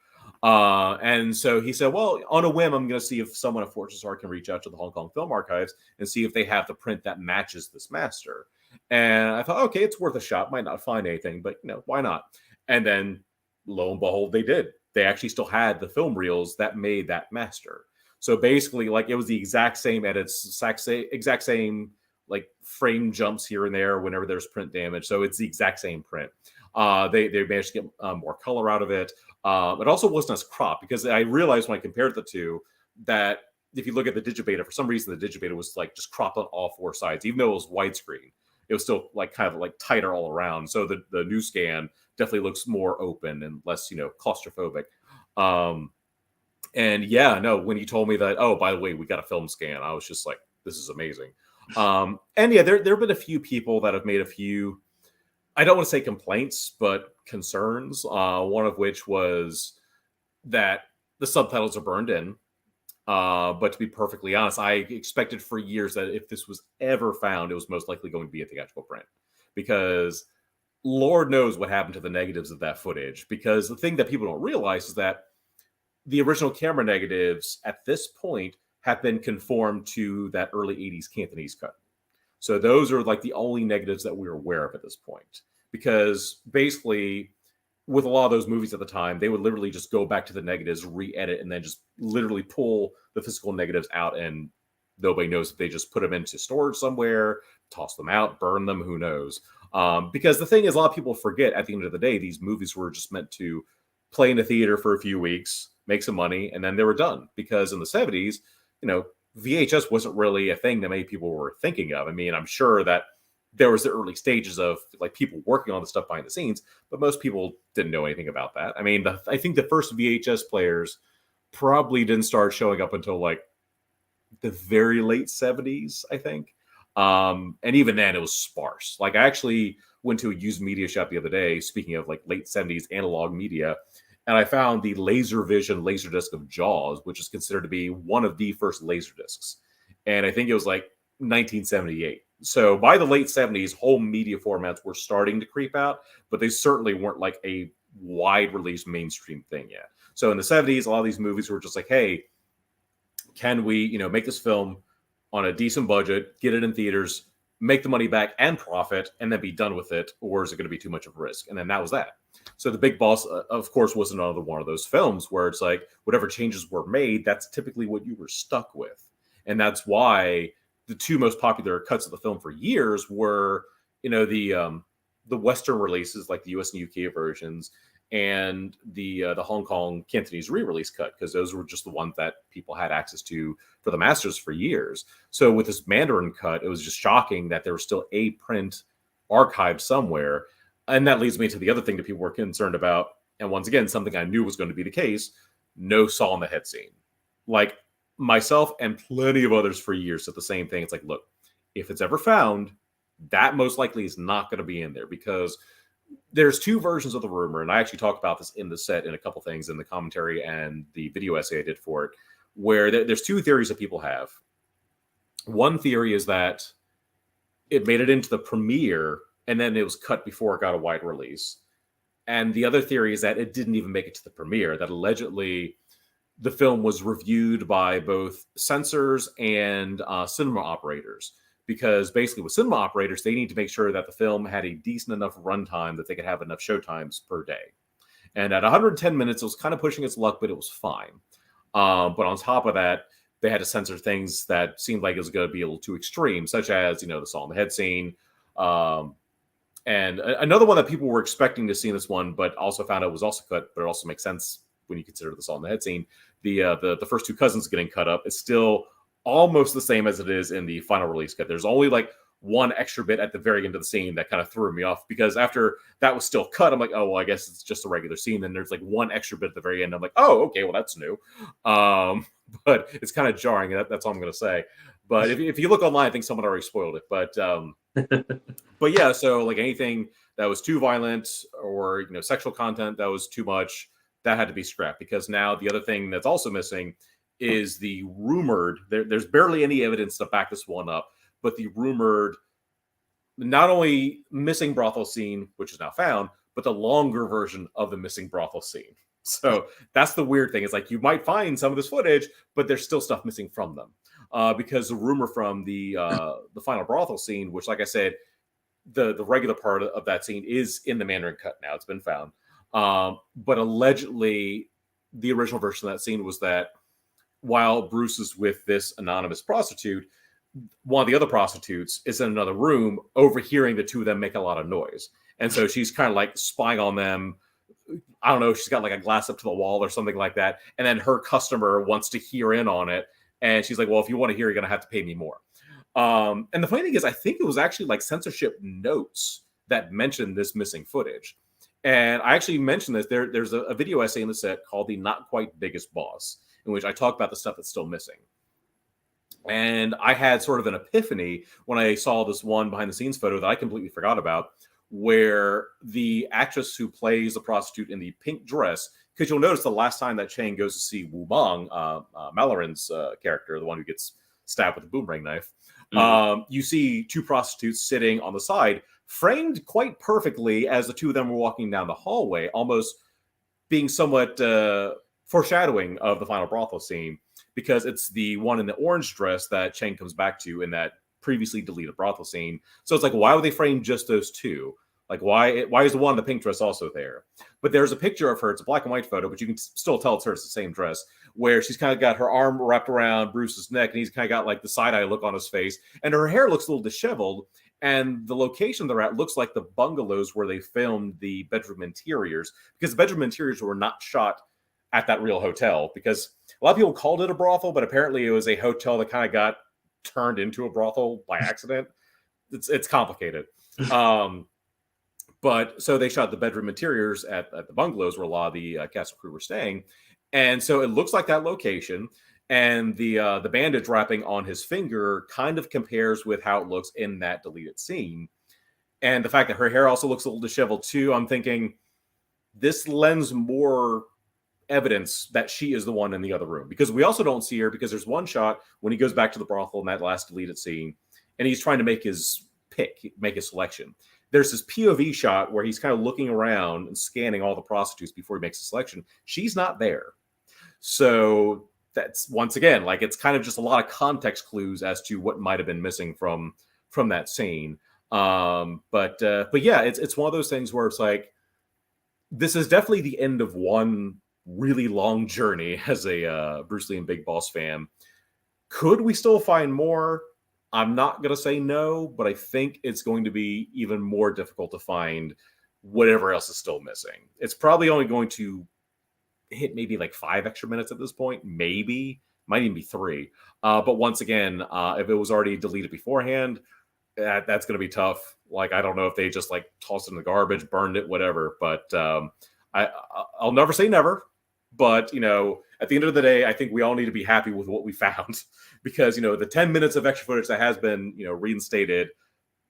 And so he said, well, on a whim, I'm going to see if someone at Fortress Art can reach out to the Hong Kong Film Archives and see if they have the print that matches this master. And I thought, okay, it's worth a shot. Might not find anything, but why not? And then lo and behold, they did. They actually still had the film reels that made that master. So basically, like, it was the exact same edits, exact same like frame jumps here and there whenever there's print damage. So it's the exact same print. They managed to get more color out of it. It also wasn't as cropped, because I realized when I compared the two that if you look at the digibeta, for some reason the digibeta was like just cropped on all four sides, even though it was widescreen. It was still like kind of like tighter all around. So the new scan definitely looks more open and less, claustrophobic. And yeah, no, when he told me that, oh, by the way, we got a film scan, I was just like, this is amazing. And yeah, there have been a few people that have made a few, I don't want to say complaints, but concerns. One of which was that the subtitles are burned in. But to be perfectly honest, I expected for years that if this was ever found, it was most likely going to be a theatrical print, because Lord knows what happened to the negatives of that footage. Because the thing that people don't realize is that the original camera negatives at this point have been conformed to that early 80s Cantonese cut. So those are like the only negatives that we're aware of at this point. Because basically, with a lot of those movies at the time, they would literally just go back to the negatives, re-edit, and then just literally pull the physical negatives out, and nobody knows if they just put them into storage somewhere, toss them out, burn them, who knows. Because the thing is, a lot of people forget at the end of the day, these movies were just meant to play in the theater for a few weeks, make some money, and then they were done. Because in the 70s, VHS wasn't really a thing that many people were thinking of. I mean, I'm sure that there was the early stages of like people working on the stuff behind the scenes, but most people didn't know anything about that. I mean, I think the first VHS players probably didn't start showing up until like the very late 70s, I think. And even then it was sparse. Like, I actually went to a used media shop the other day, speaking of like late 70s analog media, and I found the LaserVision Laserdisc of Jaws, which is considered to be one of the first Laserdiscs. And I think it was like 1978. So by the late 70s, home media formats were starting to creep out, but they certainly weren't like a wide release mainstream thing yet. So in the 70s, a lot of these movies were just like, hey, can we, make this film on a decent budget, get it in theaters, make the money back and profit, and then be done with it? Or is it going to be too much of a risk? And then that was that. So The Big Boss, of course, was another one of those films where it's like whatever changes were made, that's typically what you were stuck with. And that's why the two most popular cuts of the film for years were, the Western releases, like the US and UK versions, and the Hong Kong Cantonese re-release cut, because those were just the ones that people had access to for the masters for years. So with this Mandarin cut, it was just shocking that there was still a print archived somewhere. And that leads me to the other thing that people were concerned about. And once again, something I knew was going to be the case: no saw in the head scene. Like, myself and plenty of others for years said the same thing. It's like, look, if it's ever found, that most likely is not going to be in there, because there's two versions of the rumor. And I actually talked about this in the set in a couple things in the commentary and the video essay I did for it, where there's two theories that people have. One theory is that it made it into the premiere and then it was cut before it got a wide release. And the other theory is that it didn't even make it to the premiere, that allegedly the film was reviewed by both censors and cinema operators, because basically with cinema operators, they need to make sure that the film had a decent enough runtime that they could have enough showtimes per day. And at 110 minutes, it was kind of pushing its luck, but it was fine. But on top of that, they had to censor things that seemed like it was going to be a little too extreme, such as, the saw in the head scene. And another one that people were expecting to see in this one, but also found out was also cut, but it also makes sense when you consider the saw in the head scene. The first two cousins getting cut up is still almost the same as it is in the final release cut. There's only like one extra bit at the very end of the scene that kind of threw me off, because after that was still cut, I'm like, oh, well, I guess it's just a regular scene. Then there's like one extra bit at the very end. I'm like, oh, okay, well, that's new. But it's kind of jarring. That's all I'm going to say. But if you look online, I think someone already spoiled it. But yeah, so like anything that was too violent or sexual content that was too much, that had to be scrapped, because now the other thing that's also missing is the rumored, there's barely any evidence to back this one up, but the rumored not only missing brothel scene, which is now found, but the longer version of the missing brothel scene. So that's the weird thing. It's like you might find some of this footage, but there's still stuff missing from them. Because the rumor from the final brothel scene, which, like I said, the regular part of that scene is in the Mandarin cut now. It's been found. But allegedly, the original version of that scene was that while Bruce is with this anonymous prostitute, one of the other prostitutes is in another room overhearing the two of them make a lot of noise. And so she's kind of like spying on them. I don't know, she's got like a glass up to the wall or something like that. And then her customer wants to hear in on it. And she's like, well, if you want to hear, you're going to have to pay me more. And the funny thing is, I think it was actually like censorship notes that mentioned this missing footage. And I actually mentioned this. There's a video essay in the set called The Not Quite Biggest Boss, in which I talk about the stuff that's still missing. And I had sort of an epiphany when I saw this one behind the scenes photo that I completely forgot about, where the actress who plays the prostitute in the pink dress, because you'll notice the last time that Chang goes to see Wu Bang, Mandarin's character, the one who gets stabbed with a boomerang knife, you see two prostitutes sitting on the side, framed quite perfectly as the two of them were walking down the hallway, almost being somewhat foreshadowing of the final brothel scene, because it's the one in the orange dress that Chang comes back to in that previously deleted brothel scene. So it's like, why would they frame just those two? Like, why is the one in the pink dress also there? But there's a picture of her. It's a black and white photo, but you can still tell it's her. It's the same dress, where she's kind of got her arm wrapped around Bruce's neck, and he's kind of got like the side-eye look on his face, and her hair looks a little disheveled. And the location they're at looks like the bungalows where they filmed the bedroom interiors, because the bedroom interiors were not shot at that real hotel, because a lot of people called it a brothel, but apparently it was a hotel that kind of got turned into a brothel by accident. It's complicated. But so they shot the bedroom interiors at the bungalows where a lot of the cast and crew were staying. And so it looks like that location. And the bandage wrapping on his finger kind of compares with how it looks in that deleted scene. And the fact that her hair also looks a little disheveled too, I'm thinking this lends more evidence that she is the one in the other room, because we also don't see her, because there's one shot when he goes back to the brothel in that last deleted scene and he's trying to make his selection. There's this POV shot where he's kind of looking around and scanning all the prostitutes before he makes a selection. She's not there. So that's, once again, like, it's kind of just a lot of context clues as to what might have been missing from that scene. But yeah, it's one of those things where it's like, this is definitely the end of one really long journey as a Bruce Lee and Big Boss fan. Could we still find more? I'm not going to say no, but I think it's going to be even more difficult to find whatever else is still missing. It's probably only going to hit maybe like 5 extra minutes at this point, maybe. Might even be 3. But once again, if it was already deleted beforehand, that's going to be tough. Like, I don't know if they just like tossed it in the garbage, burned it, whatever. But I'll never say never. But, you know, at the end of the day, I think we all need to be happy with what we found, because, you know, the 10 minutes of extra footage that has been, you know, reinstated,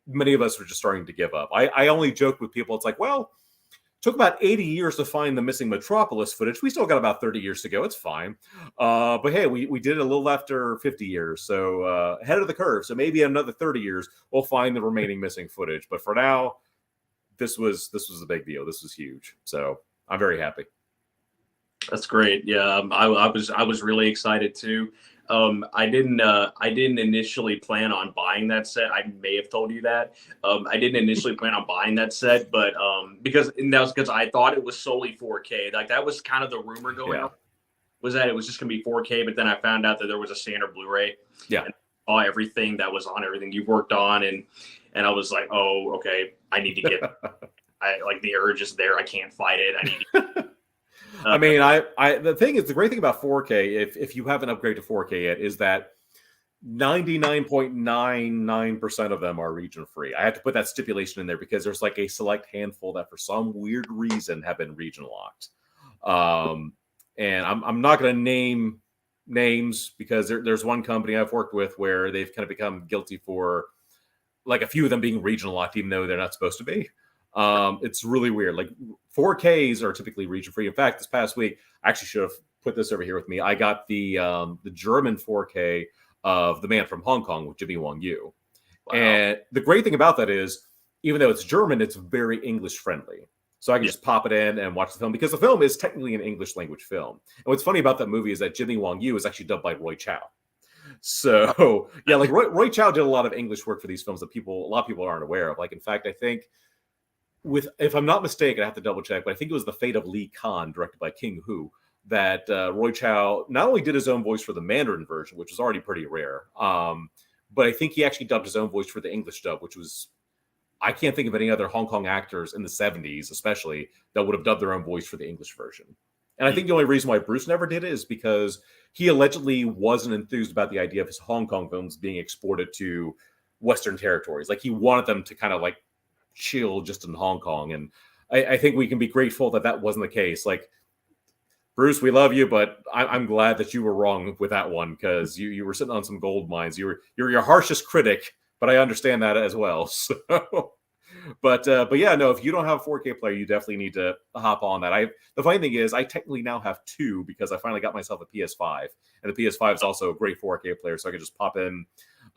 many of us were just starting to give up. I only joke with people. It's like, well, it took about 80 years to find the missing Metropolis footage. We still got about 30 years to go. It's fine. But hey, we did it a little after 50 years. So ahead of the curve. So maybe in another 30 years, we'll find the remaining missing footage. But for now, this was a big deal. This was huge. So I'm very happy. That's great. Yeah, I was really excited too. I didn't initially plan on buying that set. I may have told you that. I didn't initially plan on buying that set, but because I thought it was solely 4K. Like, that was kind of the rumor going on, was that it was just gonna be 4K. But then I found out that there was a standard Blu-ray. Yeah, and I saw everything that was on, everything you've worked on, and I was like, oh, okay, I need to get. I like, the urge is there. I can't fight it. I need to. I mean, the great thing about 4K, if you haven't upgraded to 4K yet, is that 99.99% of them are region free. I have to put that stipulation in there because there's like a select handful that for some weird reason have been region locked. And I'm not going to name names, because there's one company I've worked with where they've kind of become guilty for like a few of them being region locked, even though they're not supposed to be. It's really weird. Like, 4Ks are typically region free. In fact, this past week, I actually should have put this over here with me. I got the German 4K of The Man from Hong Kong with Jimmy Wong Yu. Wow. And the great thing about that is, even though it's German, it's very English friendly. So I can just pop it in and watch the film, because the film is technically an English language film. And what's funny about that movie is that Jimmy Wong Yu is actually dubbed by Roy Chow. So yeah, like Roy Chow did a lot of English work for these films that a lot of people aren't aware of. Like, in fact, I think, if I'm not mistaken, I have to double check, but I think it was The Fate of Li Khan, directed by King Hu, that Roy Chow not only did his own voice for the Mandarin version, which was already pretty rare, but I think he actually dubbed his own voice for the English dub, which was, I can't think of any other Hong Kong actors in the 70s, especially, that would have dubbed their own voice for the English version. And I think the only reason why Bruce never did it is because he allegedly wasn't enthused about the idea of his Hong Kong films being exported to Western territories. Like, he wanted them to kind of like chill just in Hong Kong. And I think we can be grateful that wasn't the case. Like, Bruce, we love you, but I'm glad that you were wrong with that one, because you were sitting on some gold mines. You're your harshest critic, but I understand that as well. So, but yeah, no, if you don't have a 4K player, you definitely need to hop on that. The funny thing is, I technically now have two, because I finally got myself a PS5, and the PS5 is also a great 4K player, so I can just pop in.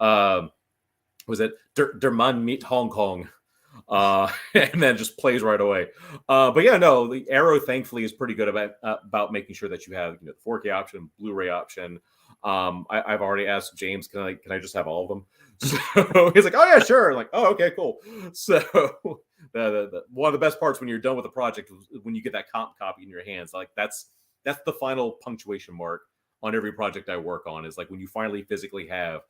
Was it Der Mann meet Hong Kong? And then just plays right away. But yeah, no, the Arrow thankfully is pretty good about making sure that you have, you know, the 4K option, Blu-ray option. I've already asked James, can I just have all of them? So he's like, oh yeah, sure. I'm like, oh, okay, cool. So one of the best parts when you're done with the project is when you get that comp copy in your hands. Like that's the final punctuation mark on every project I work on, is like when you finally physically have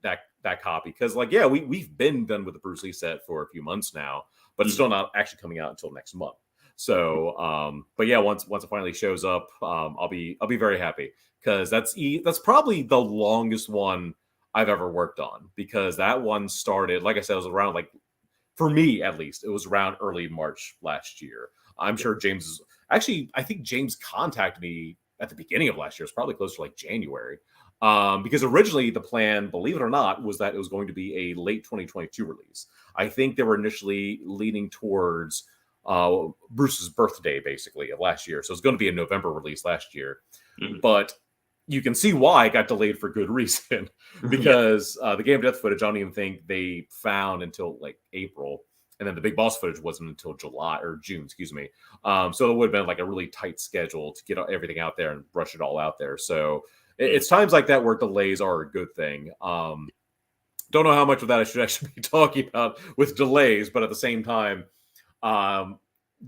that copy. Because like, yeah, we've been done with the Bruce Lee set for a few months now, but it's still not actually coming out until next month. So but yeah, once it finally shows up, I'll be very happy, because that's probably the longest one I've ever worked on, because that one started, like I said, it was around, like, for me at least, it was around early March last year. I'm sure James is actually, I think James contacted me at the beginning of last year. It's probably closer to like January. Because originally the plan, believe it or not, was that it was going to be a late 2022 release. I think they were initially leaning towards Bruce's birthday, basically, of last year. So it's going to be a November release last year. Mm-hmm. But you can see why it got delayed for good reason, because the Game of Death footage, I don't even think they found until like April. And then the Big Boss footage wasn't until June, excuse me. So it would have been like a really tight schedule to get everything out there and rush it all out there. So it's times like that where delays are a good thing. Don't know how much of that I should actually be talking about with delays, but at the same time,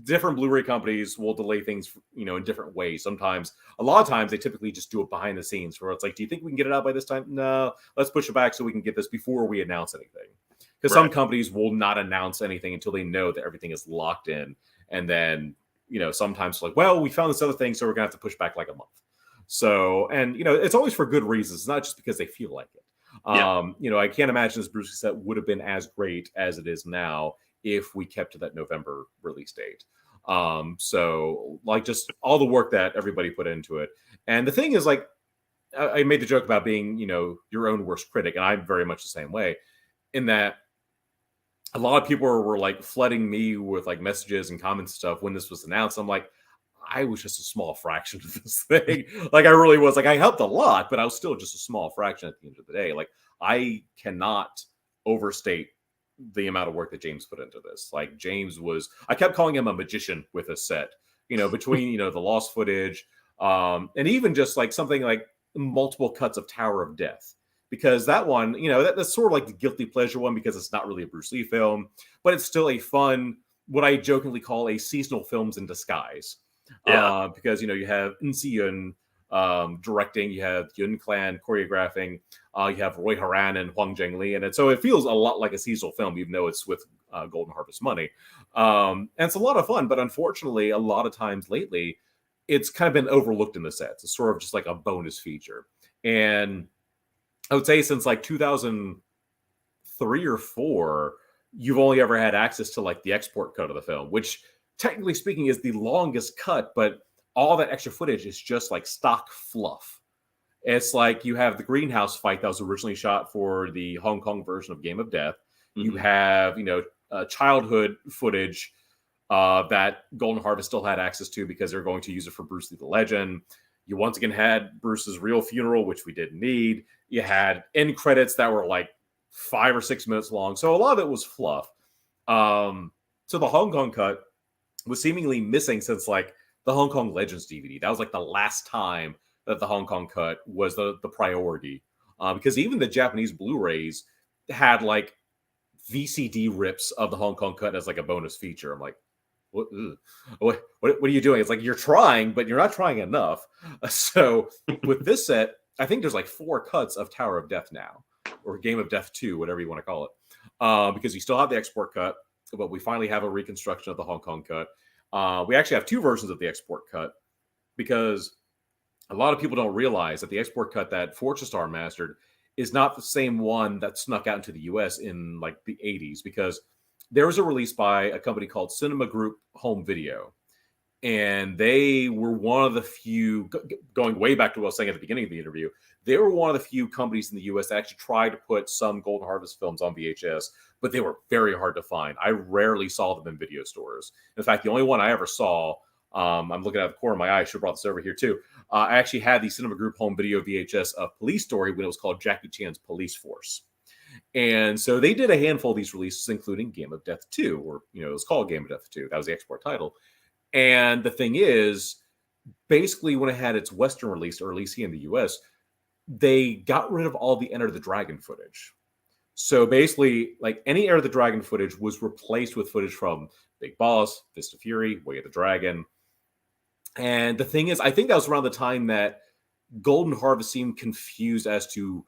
different Blu-ray companies will delay things, you know, in different ways. A lot of times, they typically just do it behind the scenes, where it's like, do you think we can get it out by this time? No, let's push it back so we can get this before we announce anything. Because some companies will not announce anything until they know that everything is locked in. And then, you know, sometimes like, well, we found this other thing, so we're going to have to push back like a month. So, and, you know, it's always for good reasons. It's not just because they feel like it. You know, I can't imagine this Bruce Lee set would have been as great as it is now if we kept to that November release date. So, like, just all the work that everybody put into it. And the thing is, like, I made the joke about being, you know, your own worst critic. And I'm very much the same way, in that a lot of people were like flooding me with like messages and comments and stuff when this was announced. I'm like, I was just a small fraction of this thing. Like, I really was. Like, I helped a lot, but I was still just a small fraction at the end of the day. Like, I cannot overstate the amount of work that James put into this. Like, I kept calling him a magician with a set, you know, between, you know, the lost footage, and even just like something like multiple cuts of Tower of Death. Because that one, you know, that's sort of like the guilty pleasure one, because it's not really a Bruce Lee film, but it's still a fun, what I jokingly call a seasonal films in disguise. Yeah. Because, you know, you have Yun directing, you have Yun Clan choreographing, you have Roy Haran and Huang Zhengli in it. So it feels a lot like a seasonal film, even though it's with Golden Harvest money. And it's a lot of fun, but unfortunately, a lot of times lately, it's kind of been overlooked in the sets. It's sort of just like a bonus feature. And I would say since like 2003 or 4, you've only ever had access to like the export cut of the film, which technically speaking is the longest cut, but all that extra footage is just like stock fluff. It's like you have the greenhouse fight that was originally shot for the Hong Kong version of Game of Death. Mm-hmm. You have, you know, childhood footage that Golden Harvest still had access to because they're going to use it for Bruce Lee the Legend. You once again had Bruce's real funeral, which we didn't need. You had end credits that were like 5 or 6 minutes long. So a lot of it was fluff. So the Hong Kong cut was seemingly missing since like the Hong Kong Legends DVD. That was like the last time that the Hong Kong cut was the priority. Because even the Japanese Blu-rays had like VCD rips of the Hong Kong cut as like a bonus feature. I'm like, what are you doing? It's like, you're trying, but you're not trying enough. So with this set, I think there's like 4 cuts of Tower of Death now, or Game of Death 2, whatever you want to call it. Because you still have the export cut, but we finally have a reconstruction of the Hong Kong cut. We actually have 2 versions of the export cut, because a lot of people don't realize that the export cut that Fortune Star mastered is not the same one that snuck out into the US in like the 80s, because there was a release by a company called Cinema Group Home Video. And they were one of the few, going way back to what I was saying at the beginning of the interview, they were one of the few companies in the US that actually tried to put some Golden Harvest films on VHS, but they were very hard to find. I rarely saw them in video stores. In fact, the only one I ever saw, I'm looking at the corner of my eye, I should have brought this over here too. I actually had the Cinema Group home video VHS of Police Story when it was called Jackie Chan's Police Force. And so they did a handful of these releases, including Game of Death 2, or, it was called Game of Death 2. That was the export title. And the thing is, basically, when it had its Western release, or at least here in the US, they got rid of all the Enter the Dragon footage. So basically, like any Enter the Dragon footage was replaced with footage from Big Boss, Fist of Fury, Way of the Dragon. And the thing is, I think that was around the time that Golden Harvest seemed confused as to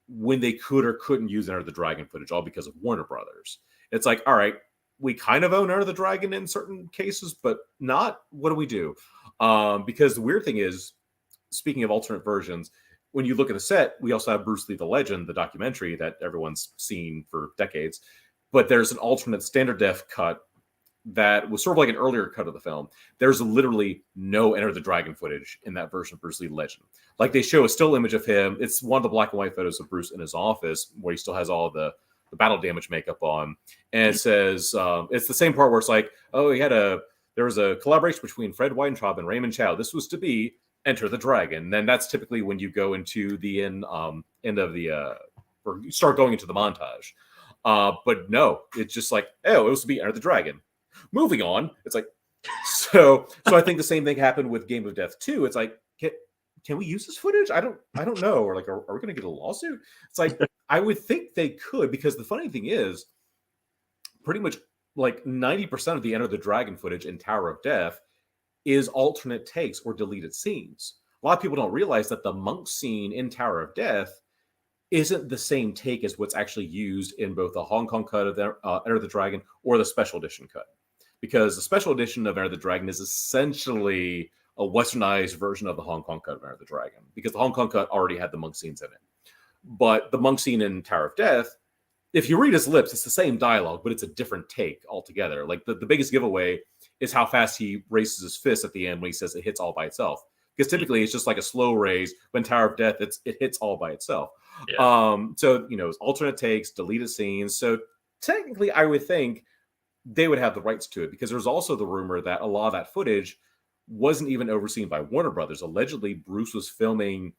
when they could or couldn't use Enter the Dragon footage, all because of Warner Brothers. It's like, all right, we kind of own Enter the Dragon in certain cases, but not. What do we do? Because the weird thing is, speaking of alternate versions, when you look at the set, we also have Bruce Lee the Legend, the documentary that everyone's seen for decades. But there's an alternate standard def cut that was sort of like an earlier cut of the film. There's literally no Enter the Dragon footage in that version of Bruce Lee the Legend. Like, they show a still image of him. It's one of the black and white photos of Bruce in his office where he still has all the battle damage makeup on, and it says it's the same part where it's like, oh, there was a collaboration between Fred Weintraub and Raymond Chow. This was to be Enter the Dragon. Then that's typically when you go into the end of the or you start going into the montage. But no, it's just like, oh, it was to be Enter the Dragon. Moving on. It's like, so I think the same thing happened with Game of Death 2. It's like, can we use this footage? I don't know. Or like, are we going to get a lawsuit? It's like, I would think they could, because the funny thing is, pretty much like 90% of the Enter the Dragon footage in Tower of Death is alternate takes or deleted scenes. A lot of people don't realize that the monk scene in Tower of Death isn't the same take as what's actually used in both the Hong Kong cut of Enter the Dragon or the special edition cut. Because the special edition of Enter the Dragon is essentially a westernized version of the Hong Kong cut of Enter the Dragon, because the Hong Kong cut already had the monk scenes in it. But the monk scene in Tower of Death, if you read his lips, it's the same dialogue, but it's a different take altogether. Like, the biggest giveaway is how fast he raises his fist at the end when he says it hits all by itself. Because typically it's just like a slow raise. When Tower of Death, it hits all by itself. Yeah. So, it's alternate takes, deleted scenes. So technically, I would think they would have the rights to it, because there's also the rumor that a lot of that footage wasn't even overseen by Warner Brothers. Allegedly, Bruce was filming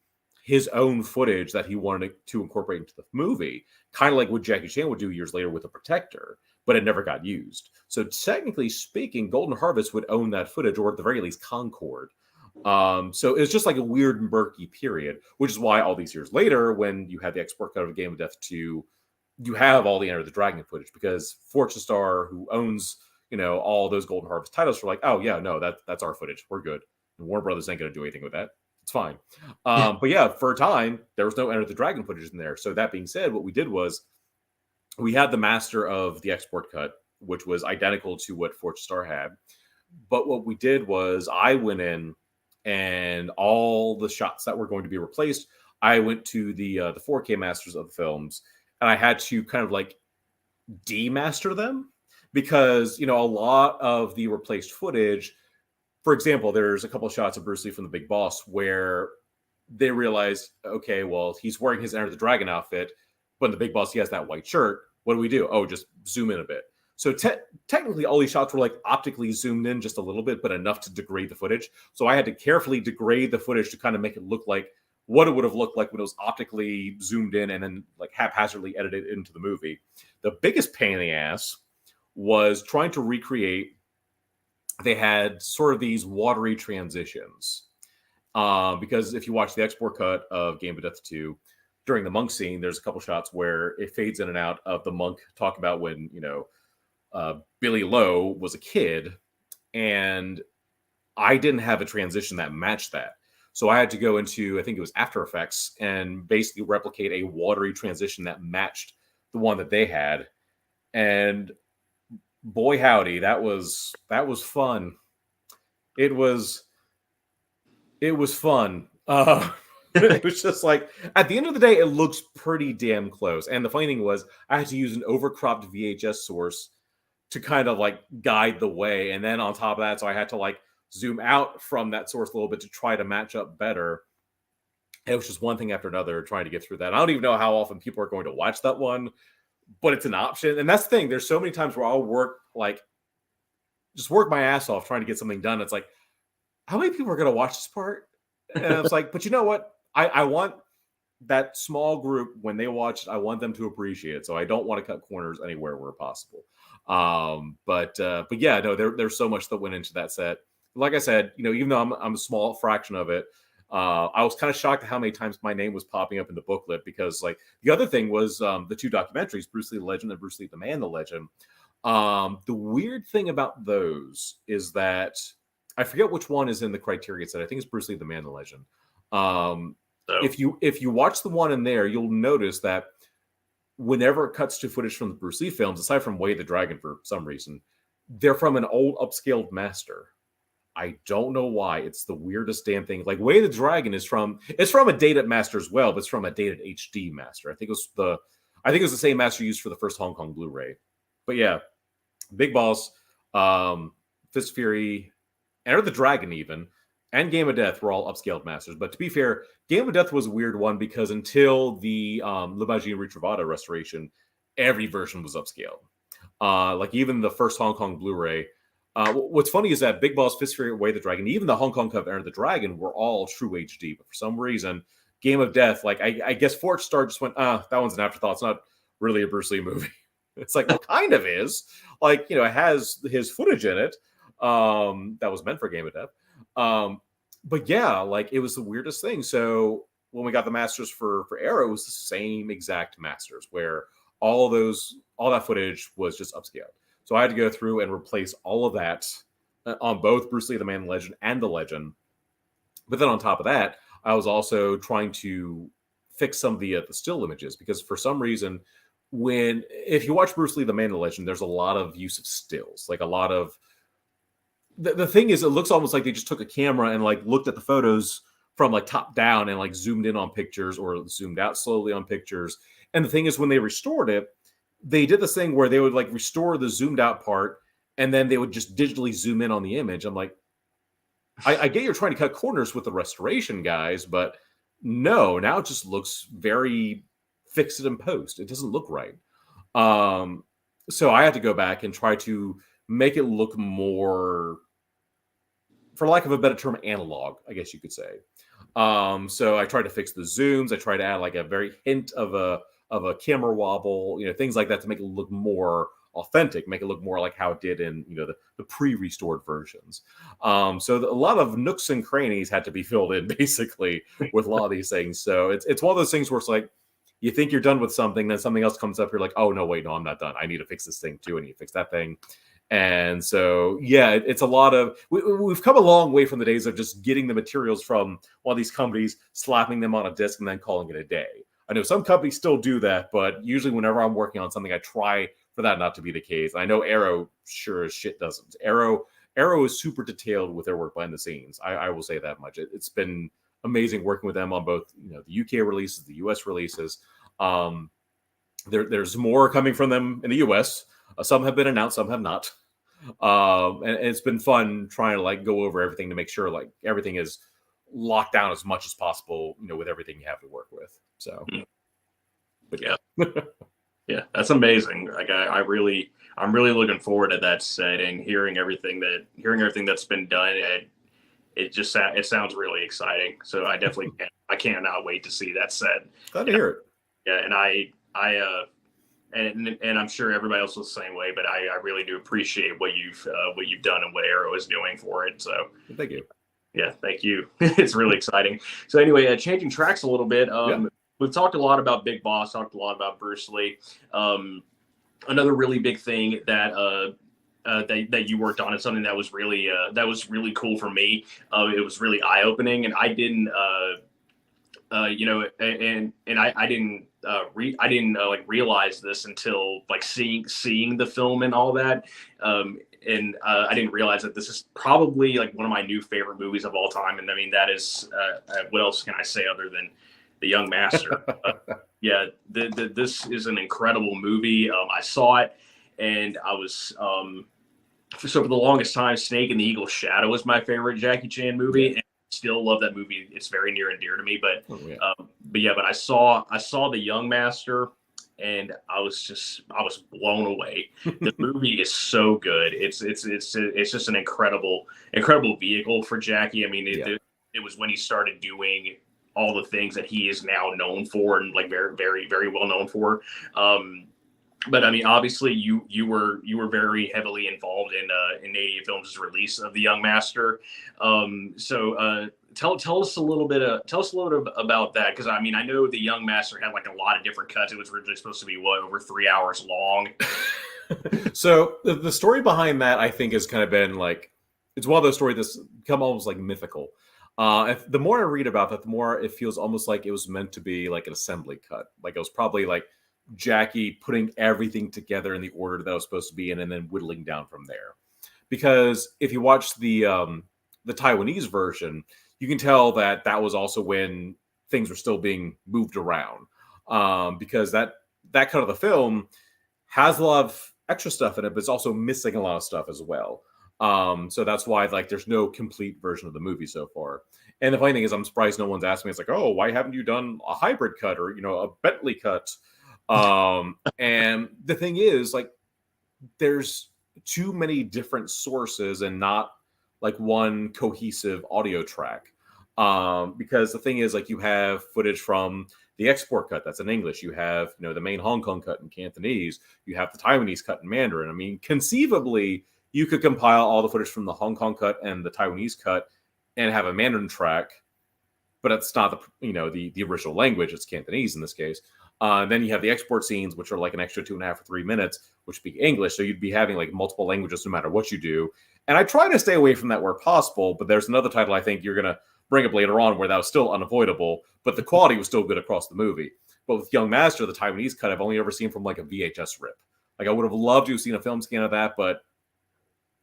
his own footage that he wanted to incorporate into the movie, kind of like what Jackie Chan would do years later with The Protector, but it never got used. So technically speaking, Golden Harvest would own that footage, or at the very least Concord. So it's just like a weird, murky period, which is why all these years later, when you have the export cut of Game of Death 2, you have all the Enter the Dragon footage, because Fortune Star, who owns, all those Golden Harvest titles, were like, oh yeah, no, that's our footage. We're good. And Warner Brothers ain't going to do anything with that. It's fine. But yeah, for a time, there was no Enter the Dragon footage in there. So that being said, what we did was we had the master of the export cut, which was identical to what Fortune Star had. But what we did was I went in, and all the shots that were going to be replaced, I went to the 4K masters of the films, and I had to kind of like demaster them, because, a lot of the replaced footage, for example, there's a couple of shots of Bruce Lee from The Big Boss where they realized, okay, well, he's wearing his Enter the Dragon outfit, but in The Big Boss, he has that white shirt. What do we do? Oh, just zoom in a bit. So technically, all these shots were like optically zoomed in just a little bit, but enough to degrade the footage. So I had to carefully degrade the footage to kind of make it look like what it would have looked like when it was optically zoomed in and then like haphazardly edited into the movie. The biggest pain in the ass was trying to recreate. They had sort of these watery transitions. Because if you watch the export cut of Game of Death 2, during the monk scene, there's a couple shots where it fades in and out of the monk talking about when, Billy Lowe was a kid, and I didn't have a transition that matched that. So I had to go into, I think it was After Effects, and basically replicate a watery transition that matched the one that they had. And boy, howdy, that was fun. It was fun. It was just like, at the end of the day, it looks pretty damn close. And the funny thing was, I had to use an overcropped VHS source to kind of like guide the way. And then on top of that, so I had to like zoom out from that source a little bit to try to match up better. And it was just one thing after another trying to get through that. I don't even know how often people are going to watch that one, but it's an option. And that's the thing. There's so many times where I'll work my ass off trying to get something done. It's like, how many people are going to watch this part? And it's like, but you know what? I want that small group, when they watch it, I want them to appreciate it. So I don't want to cut corners anywhere where possible. But yeah, no, there's so much that went into that set. Like I said, even though I'm a small fraction of it, I was kind of shocked at how many times my name was popping up in the booklet, because like the other thing was the two documentaries, Bruce Lee the Legend and Bruce Lee the Man the Legend. The weird thing about those is that I forget which one is in the Criterion set. I think it's Bruce Lee the Man the Legend. If you watch the one in there, you'll notice that whenever it cuts to footage from the Bruce Lee films, aside from Way the Dragon for some reason, they're from an old upscaled master. I don't know why. It's the weirdest damn thing. Like Way the Dragon it's from a dated master as well, but it's from a dated HD master. I think it was the same master used for the first Hong Kong Blu-ray. But yeah, Big Boss, Fist of Fury, Enter the Dragon even, and Game of Death were all upscaled masters. But to be fair, Game of Death was a weird one because until the Le Magie and Retrovato restoration, every version was upscaled. Like even the first Hong Kong Blu-ray. What's funny is that Big Boss, Fist of Fury, Way the Dragon, even the Hong Kong cover Enter the Dragon were all true HD. But for some reason, Game of Death, like I guess Fort Star just went, that one's an afterthought. It's not really a Bruce Lee movie. It's like, well, kind of is. Like, it has his footage in it that was meant for Game of Death. But yeah, like it was the weirdest thing. So when we got the masters for Arrow, it was the same exact masters where all that footage was just upscaled. So I had to go through and replace all of that on both Bruce Lee the Man Legend and the Legend. But then on top of that, I was also trying to fix some of the still images, because for some reason, if you watch Bruce Lee the Man the Legend, there's a lot of use of stills, like a lot of. The thing is, it looks almost like they just took a camera and like looked at the photos from like top down and like zoomed in on pictures or zoomed out slowly on pictures. And the thing is, when they restored it, they did this thing where they would like restore the zoomed out part and then they would just digitally zoom in on the image. I'm like, I get you're trying to cut corners with the restoration guys, but no, now it just looks very fix it in post. It doesn't look right. So I had to go back and try to make it look more, for lack of a better term, analog, I guess you could say. So I tried to fix the zooms. I tried to add like a very hint of a camera wobble, things like that to make it look more authentic, make it look more like how it did in, the pre-restored versions. So a lot of nooks and crannies had to be filled in basically with a lot of these things. So it's one of those things where it's like, you think you're done with something, then something else comes up. You're like, oh no, wait, no, I'm not done. I need to fix this thing too. I need to fix that thing. And so, yeah, it's a lot of, we've come a long way from the days of just getting the materials from one of these companies, slapping them on a disc and then calling it a day. I know some companies still do that, but usually whenever I'm working on something, I try for that not to be the case. I know Arrow sure as shit doesn't. Arrow is super detailed with their work behind the scenes. I will say that much. It's been amazing working with them on both, the UK releases, the US releases. There's more coming from them in the US. Some have been announced, some have not. And it's been fun trying to like go over everything to make sure like everything is locked down as much as possible, with everything you have to work with. So, but yeah, yeah, that's amazing. Like I'm really looking forward to that setting, hearing everything that's been done. It sounds really exciting. So I definitely I cannot wait to see that set. Glad to hear it. Yeah, and I'm sure everybody else was the same way, but I really do appreciate what you've done and what Arrow is doing for it. So thank you. Yeah, thank you. It's really exciting. So anyway, changing tracks a little bit. We've talked a lot about Big Boss, talked a lot about Bruce Lee. Another really big thing that you worked on, and something that was really cool for me. It was really eye opening, and I didn't. I didn't realize this until like seeing the film and all that. I didn't realize that this is probably like one of my new favorite movies of all time. And I mean, that is what else can I say other than The Young Master? Yeah, this is an incredible movie. I saw it, and I was so for the longest time, Snake and the Eagle's Shadow was my favorite Jackie Chan movie. Yeah. And I still love that movie. It's very near and dear to me. But Oh, yeah. but I saw The Young Master, and I was blown away. The movie is so good. It's just an incredible vehicle for Jackie. I mean, it was when he started doing all the things that he is now known for, and like very very very well known for. But I mean, obviously, you were very heavily involved in 88 Films' release of The Young Master. So tell us a little bit about that, because I mean, I know The Young Master had like a lot of different cuts. It was originally supposed to be over 3 hours long. So the story behind that, I think, has kind of been like, it's one of those stories that's become almost like mythical. The more I read about that, the more it feels almost like it was meant to be like an assembly cut. Like it was probably like Jackie putting everything together in the order that it was supposed to be in, and then whittling down from there. Because if you watch the Taiwanese version, you can tell that was also when things were still being moved around. Because that cut of the film has a lot of extra stuff in it, but it's also missing a lot of stuff as well. So that's why like there's no complete version of the movie so far. And the funny thing is, I'm surprised no one's asked me. It's like, oh, why haven't you done a hybrid cut or a Bentley cut? And the thing is, like, there's too many different sources and not like one cohesive audio track. Because the thing is, like, you have footage from the export cut that's in English. You have, the main Hong Kong cut in Cantonese. You have the Taiwanese cut in Mandarin. I mean, conceivably, you could compile all the footage from the Hong Kong cut and the Taiwanese cut and have a Mandarin track, but it's not the original language. It's Cantonese in this case. Then you have the export scenes, which are like an extra 2.5 or 3 minutes, which speak English. So you'd be having like multiple languages no matter what you do. And I try to stay away from that where possible, but there's another title I think you're going to bring up later on where that was still unavoidable, but the quality was still good across the movie. But with Young Master, the Taiwanese cut, I've only ever seen from like a VHS rip. Like I would have loved to have seen a film scan of that, but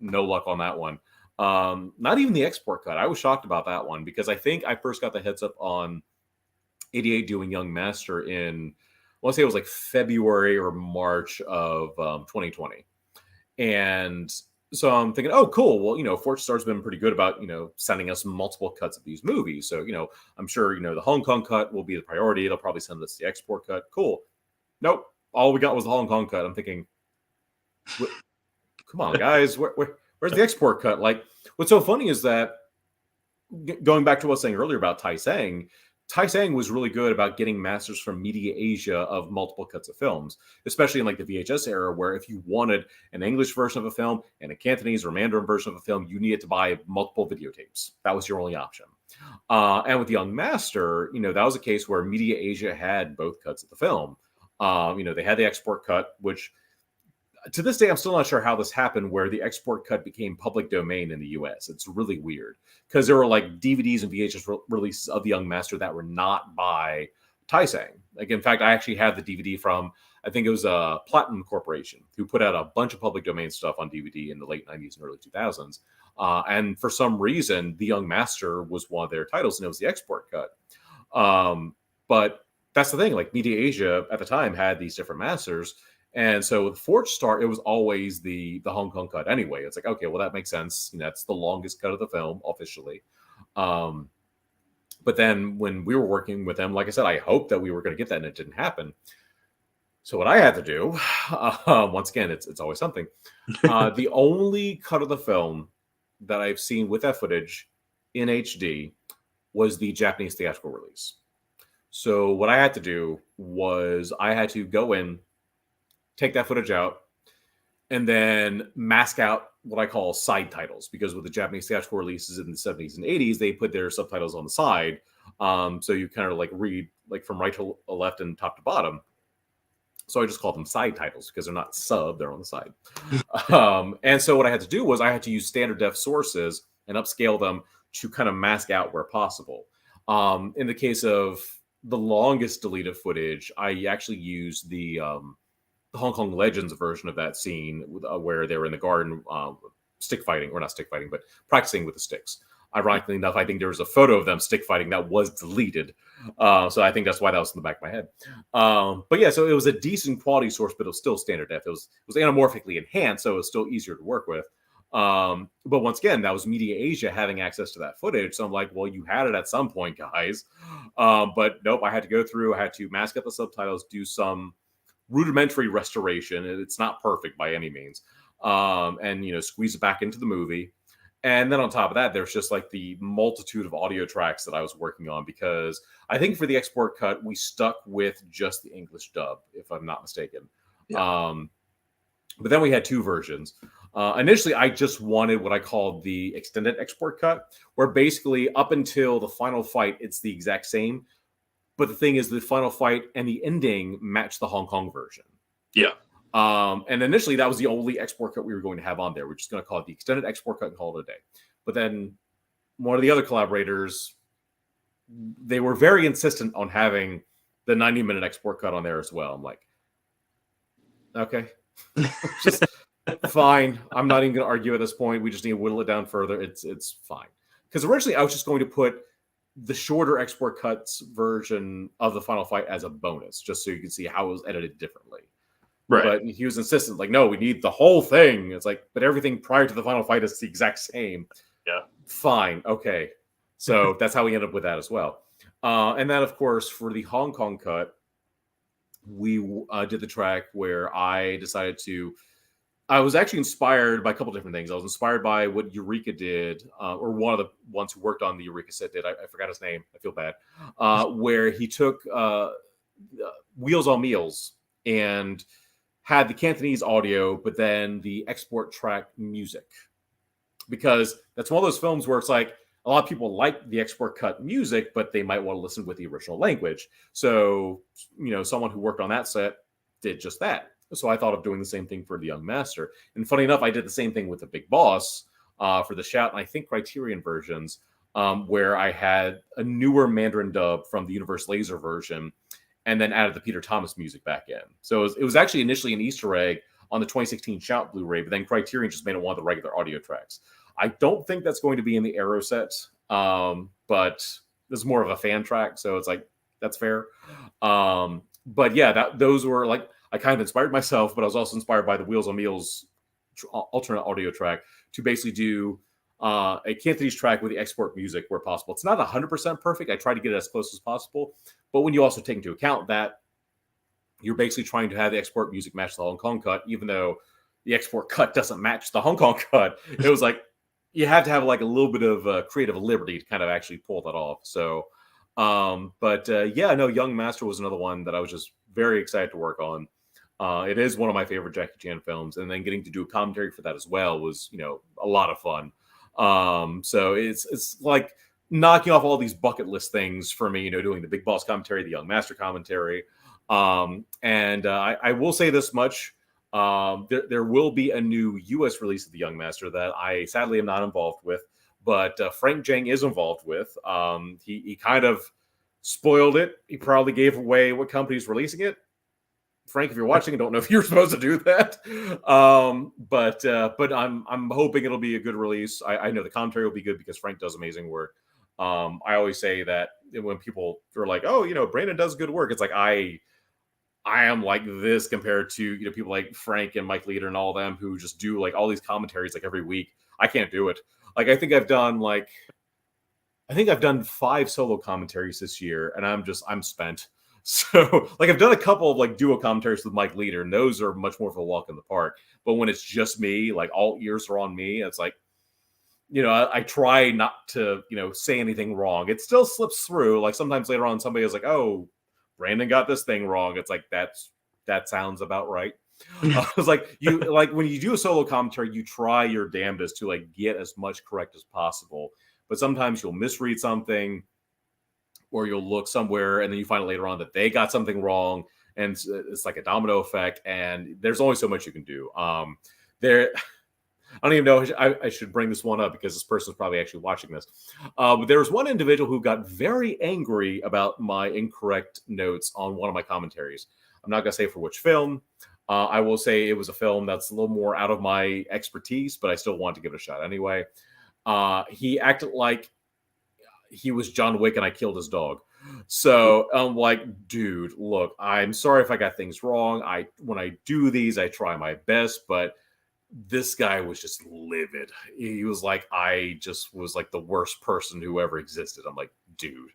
no luck on that one. Not even the export cut. I was shocked about that one because I think I first got the heads up on 88 doing Young Master in, I want to say it was like February or March of 2020. And so I'm thinking, oh, cool. Well, Fortune Star's been pretty good about, sending us multiple cuts of these movies. So, I'm sure, the Hong Kong cut will be the priority. They'll probably send us the export cut. Cool. Nope. All we got was the Hong Kong cut. I'm thinking, come on, guys. Where's the export cut? Like, what's so funny is that, going back to what I was saying earlier about Tai Sang was really good about getting masters from Media Asia of multiple cuts of films, especially in like the VHS era, where if you wanted an English version of a film and a Cantonese or Mandarin version of a film, you needed to buy multiple videotapes. That was your only option. And with Young Master, that was a case where Media Asia had both cuts of the film. They had the export cut, which to this day, I'm still not sure how this happened, where the export cut became public domain in the US. It's really weird because there were like DVDs and VHS releases of The Young Master that were not by Tai Sang. Like, in fact, I actually have the DVD from, I think it was Platinum Corporation, who put out a bunch of public domain stuff on DVD in the late 90s and early 2000s. And for some reason, The Young Master was one of their titles, and it was the export cut. But that's the thing, like Media Asia at the time had these different masters. And so with Forge Star, it was always the Hong Kong cut anyway. It's like, okay, well, that makes sense. That's the longest cut of the film officially. But then when we were working with them, like I said, I hoped that we were going to get that, and it didn't happen. So what I had to do, once again, it's always something. The only cut of the film that I've seen with that footage in HD was the Japanese theatrical release. So what I had to do was I had to go in, take that footage out, and then mask out what I call side titles, because with the Japanese theatrical releases in the 70s and 80s, they put their subtitles on the side. So you kind of like read like from right to left and top to bottom. So I just call them side titles because they're not sub, they're on the side. And so what I had to do was I had to use standard def sources and upscale them to kind of mask out where possible. In the case of the longest deleted footage, I actually used the Hong Kong Legends version of that scene where they were in the garden stick fighting, or not stick fighting, but practicing with the sticks. Ironically enough, I think there was a photo of them stick fighting that was deleted. So I think that's why that was in the back of my head. But yeah, so it was a decent quality source, but it was still standard def. It was anamorphically enhanced, so it was still easier to work with. But once again, that was Media Asia having access to that footage. So I'm like, well, you had it at some point, guys. But nope, I had to go through, I had to mask up the subtitles, do some rudimentary restoration. It's not perfect by any means. And, squeeze it back into the movie. And then on top of that, there's just like the multitude of audio tracks that I was working on, because I think for the export cut, we stuck with just the English dub, if I'm not mistaken. Yeah. But then we had two versions. Initially, I just wanted what I called the extended export cut, where basically up until the final fight, it's the exact same. But the thing is, the final fight and the ending match the Hong Kong version. Yeah. And initially, that was the only export cut we were going to have on there. We're just going to call it the extended export cut and call it a day. But then one of the other collaborators, they were very insistent on having the 90-minute export cut on there as well. I'm like, okay. Just fine. I'm not even going to argue at this point. We just need to whittle it down further. It's fine. Because originally I was just going to put the shorter export cuts version of the final fight as a bonus, just so you can see how it was edited differently. Right. But he was insistent, like, no, we need the whole thing. It's like, but everything prior to the final fight is the exact same. Yeah. Fine. Okay. So that's how we ended up with that as well. And then, of course, for the Hong Kong cut, we did the track where I decided to, I was actually inspired by a couple different things. I was inspired by what Eureka did, or one of the ones who worked on the Eureka set did. I forgot his name. I feel bad. Where he took Wheels on Meals and had the Cantonese audio, but then the export track music. Because that's one of those films where it's like, a lot of people like the export cut music, but they might want to listen with the original language. So, someone who worked on that set did just that. So I thought of doing the same thing for The Young Master. And funny enough, I did the same thing with The Big Boss for the Shout, and I think Criterion versions, where I had a newer Mandarin dub from the Universal Laser version, and then added the Peter Thomas music back in. So it was actually initially an Easter egg on the 2016 Shout Blu-ray, but then Criterion just made it one of the regular audio tracks. I don't think that's going to be in the Arrow set, but this is more of a fan track, so it's like, that's fair. But yeah, those were like, I kind of inspired myself, but I was also inspired by the Wheels on Meals alternate audio track to basically do a Cantonese track with the export music where possible. It's not 100% perfect. I try to get it as close as possible, but when you also take into account that you're basically trying to have the export music match the Hong Kong cut, even though the export cut doesn't match the Hong Kong cut, it was like, you have to have like a little bit of creative liberty to kind of actually pull that off. So, Young Master was another one that I was just very excited to work on. It is one of my favorite Jackie Chan films, and then getting to do a commentary for that as well was, a lot of fun. So it's like knocking off all these bucket list things for me, doing the Big Boss commentary, the Young Master commentary. I will say this much. There will be a new U.S. release of the Young Master that I sadly am not involved with, but Frank Zhang is involved with. He kind of spoiled it. He probably gave away what company's releasing it. Frank, if you're watching, I don't know if you're supposed to do that. But I'm hoping it'll be a good release. I know the commentary will be good because Frank does amazing work. I always say that when people are like, oh, Brandon does good work, it's like I am like this compared to people like Frank and Mike Leader and all them who just do like all these commentaries like every week. I can't do it. Like I think I've done 5 solo commentaries this year, and I'm spent. So like I've done a couple of like duo commentaries with Mike Leader, and those are much more of a walk in the park. But when it's just me, like all ears are on me, it's like, I try not to, say anything wrong. It still slips through. Like sometimes later on, somebody is like, oh, Brandon got this thing wrong. It's like, that sounds about right. It's like when you do a solo commentary, you try your damnedest to like get as much correct as possible. But sometimes you'll misread something, or you'll look somewhere and then you find out later on that they got something wrong, and it's like a domino effect. And there's only so much you can do. I don't even know. I should bring this one up because this person's probably actually watching this. But there was one individual who got very angry about my incorrect notes on one of my commentaries. I'm not going to say for which film. I will say it was a film that's a little more out of my expertise, but I still want to give it a shot anyway. He acted like he was John Wick and I killed his dog. So I'm like, dude, look, I'm sorry if I got things wrong. When I do these, I try my best, but this guy was just livid. He was like, I just was like the worst person who ever existed. I'm like, dude.